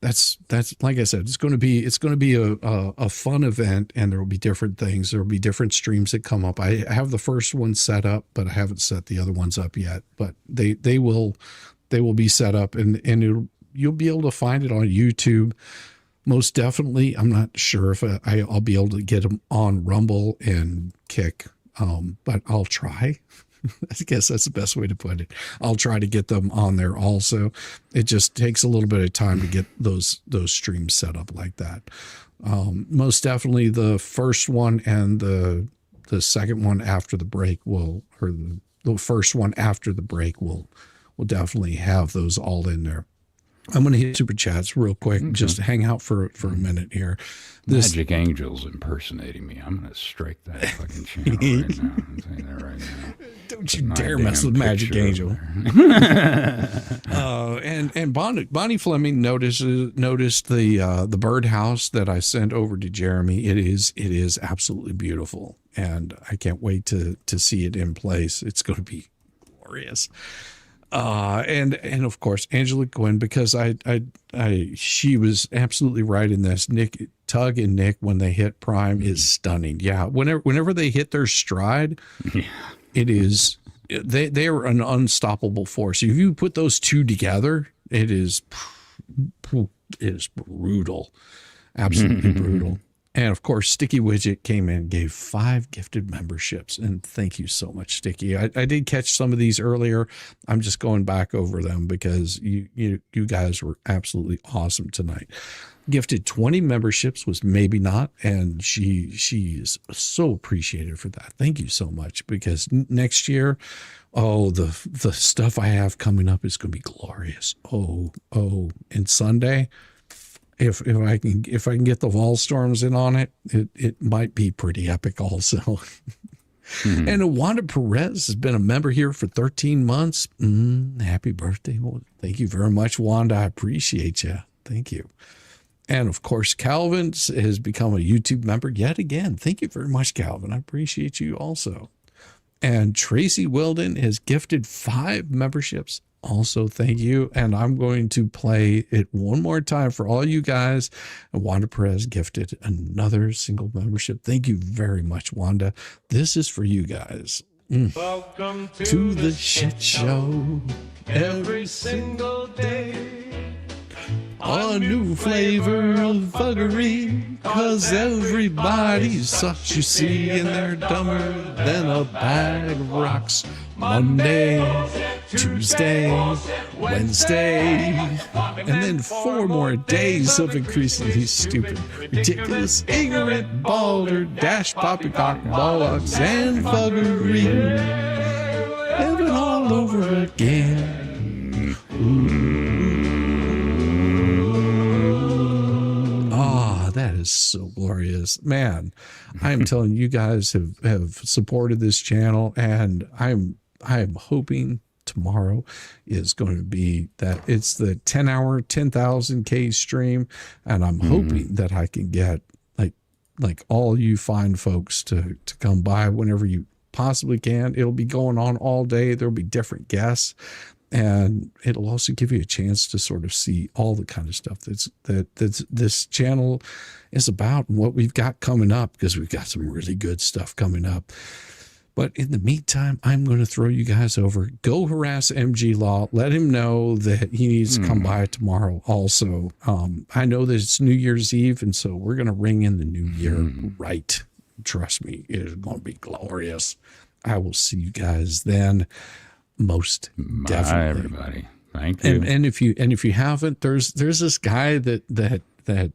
that's like I said, it's going to be a fun event, and there will be different things. There will be different streams that come up. I have the first one set up, but I haven't set the other ones up yet. But they will be set up, and you'll be able to find it on YouTube. Most definitely. I'm not sure if I'll be able to get them on Rumble and Kick, but I'll try. I guess that's the best way to put it. I'll try to get them on there also. It just takes a little bit of time to get those streams set up like that. Most definitely the first one and the second one after the break the first one after the break will definitely have those all in there. I'm going to hit super chats real quick, just to hang out for a minute here. Magic Angel's impersonating me. I'm going to strike that fucking channel right now. I'm saying that right now. Don't you dare mess with Magic Angel. And Bonnie Fleming noticed the birdhouse that I sent over to Jeremy. It is absolutely beautiful, and I can't wait to see it in place. It's going to be glorious. And of course Angela Quinn, because she was absolutely right in this. Tug and Nick, when they hit prime, is stunning. Yeah, whenever they hit their stride, it is they are an unstoppable force. If you put those two together, it is brutal, absolutely brutal. And of course, Sticky Widget came in and gave 5 gifted memberships. And thank you so much, Sticky. I did catch some of these earlier. I'm just going back over them because you guys were absolutely awesome tonight. Gifted 20 memberships was Maybe Not. And she is so appreciated for that. Thank you so much, because next year, the stuff I have coming up is going to be glorious. And Sunday, If I can get the Volstorms in on it, it might be pretty epic also. And Wanda Perez has been a member here for 13 months. Happy birthday. Well, thank you very much, Wanda. I appreciate you. Thank you. And of course, Calvin has become a YouTube member yet again. Thank you very much, Calvin. I appreciate you also. And Tracy Wilden has gifted 5 memberships. Also, thank you. And I'm going to play it one more time for all you guys. And Wanda Perez gifted another single membership. Thank you very much, Wanda. This is for you guys. Welcome to the shit show. Every single day. A new flavor of buggery, 'cause everybody sucks, you see, and they're dumber than a bag of rocks. Monday, Tuesday, Wednesday, and then 4 more days of increasingly stupid, ridiculous, ignorant, balder, dash, poppycock, bollocks, and buggery. Heaven all over again. That is so glorious, man. I'm telling you, guys have supported this channel, and I'm hoping tomorrow is going to be that it's the 10-hour 10,000K stream, and I'm hoping that I can get like all you fine folks to come by whenever you possibly can. It'll be going on all day. There'll be different guests. And it'll also give you a chance to sort of see all the kind of stuff that this channel is about and what we've got coming up, because we've got some really good stuff coming up. But in the meantime, I'm going to throw you guys over. Go harass MG Law. Let him know that he needs to come by tomorrow also. I know that it's New Year's Eve, and so we're going to ring in the new year right. Trust me, it is going to be glorious. I will see you guys then. Most definitely. Bye, everybody. Thank you. And if you haven't, there's this guy that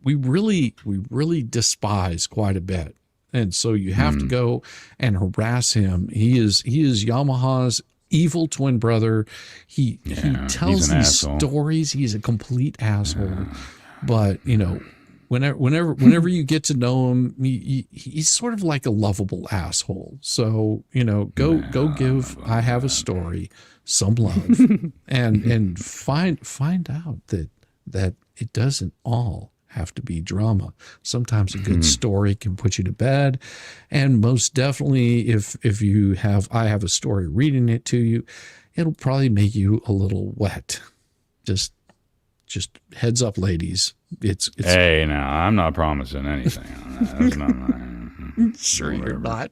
we really despise quite a bit. And so you have to go and harass him. He is Yamaha's evil twin brother. He tells these stories. He's a complete asshole. But whenever you get to know him, he's sort of like a lovable asshole. So, go give I Have a Story some love and find out that it doesn't all have to be drama. Sometimes a good story can put you to bed. And most definitely if you have I Have a Story reading it to you, it'll probably make you a little wet. Just heads up, ladies. It's hey, now I'm not promising anything on that. That's not my, sure you're not.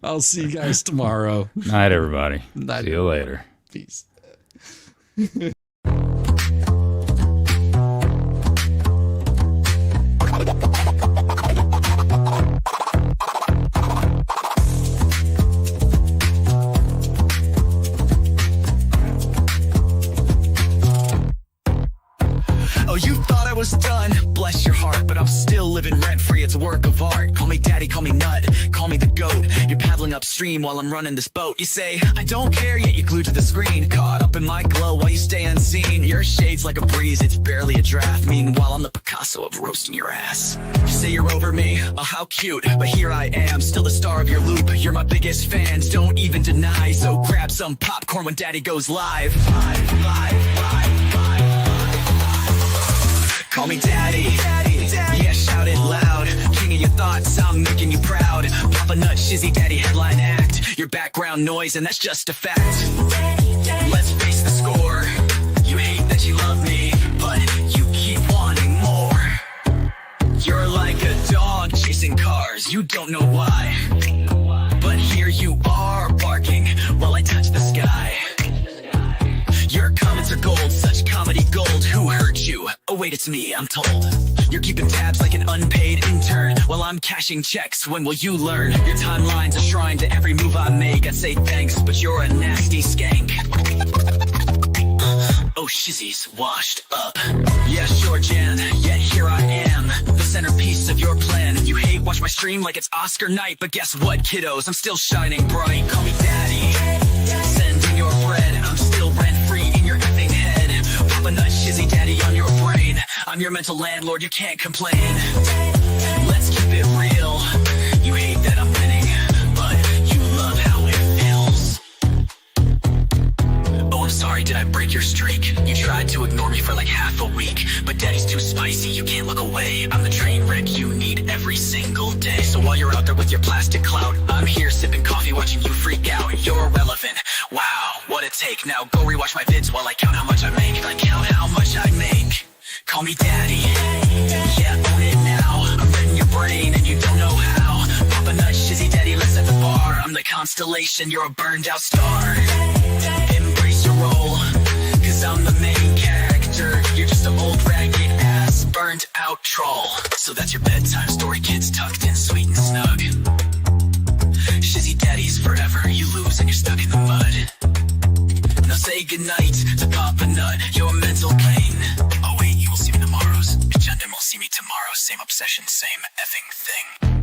I'll see you guys tomorrow. Night, everybody. Night, see you later. Peace. Was done, bless your heart, but I'm still living rent-free. It's a work of art. Call me daddy, call me nut, call me the goat. You're paddling upstream while I'm running this boat. You say, I don't care, yet you're glued to the screen. Caught up in my glow while you stay unseen. You're Your shade's like a breeze, it's barely a draft. Meanwhile, I'm the Picasso of roasting your ass. You say you're over me, oh how cute, but here I am, still the star of your loop. You're my biggest fans, don't even deny. So grab some popcorn when daddy goes live. Call me daddy, yeah, shout it loud. King of your thoughts, I'm making you proud. Papa Nut, Shizzy Daddy, headline act. Your background noise, and that's just a fact. Let's face the score. You hate that you love me, but you keep wanting more. You're like a dog chasing cars, you don't know why. But here you are, barking while I touch the sky. Your comments are gold, such comedy gold. Who hurt you? Oh wait, it's me, I'm told. You're keeping tabs like an unpaid intern while I'm cashing checks. When will you learn? Your timeline's a shrine to every move I make. I say thanks, but you're a nasty skank. Oh, Shizzy's washed up. Yeah, sure, Jan, yet here I am, the centerpiece of your plan. You hate, watch my stream like it's Oscar night. But guess what, kiddos? I'm still shining bright. Call me daddy. Send in your bread. I'm still rent-free in your effing head. Papa Nut, Shizzy Daddy on your brain. I'm your mental landlord, you can't complain. Let's keep it real. You hate that I'm winning, but you love how it feels. Oh, I'm sorry, did I break your streak? You tried to ignore me for like half a week, but daddy's too spicy, you can't look away. I'm the train wreck you need every single day. So while you're out there with your plastic clout, I'm here sipping coffee watching you freak out. You're irrelevant, wow, what a take. Now go rewatch my vids while I count how much I make. Like count how much I make. Call me daddy, yeah, own it now. I'm reading your brain and you don't know how. Papa Nut, Shizzy Daddy, let's set the bar. I'm the constellation, you're a burned out star. Embrace your role, cause I'm the main character. You're just an old ragged ass, burnt out troll. So that's your bedtime story, kids tucked in sweet and snug. Shizzy Daddy's forever, you lose and you're stuck in the mud. Now say goodnight to Papa Nut, your mental pain. Oh wait, you will see me tomorrow's. Agenda will see me tomorrow, same obsession, same effing thing.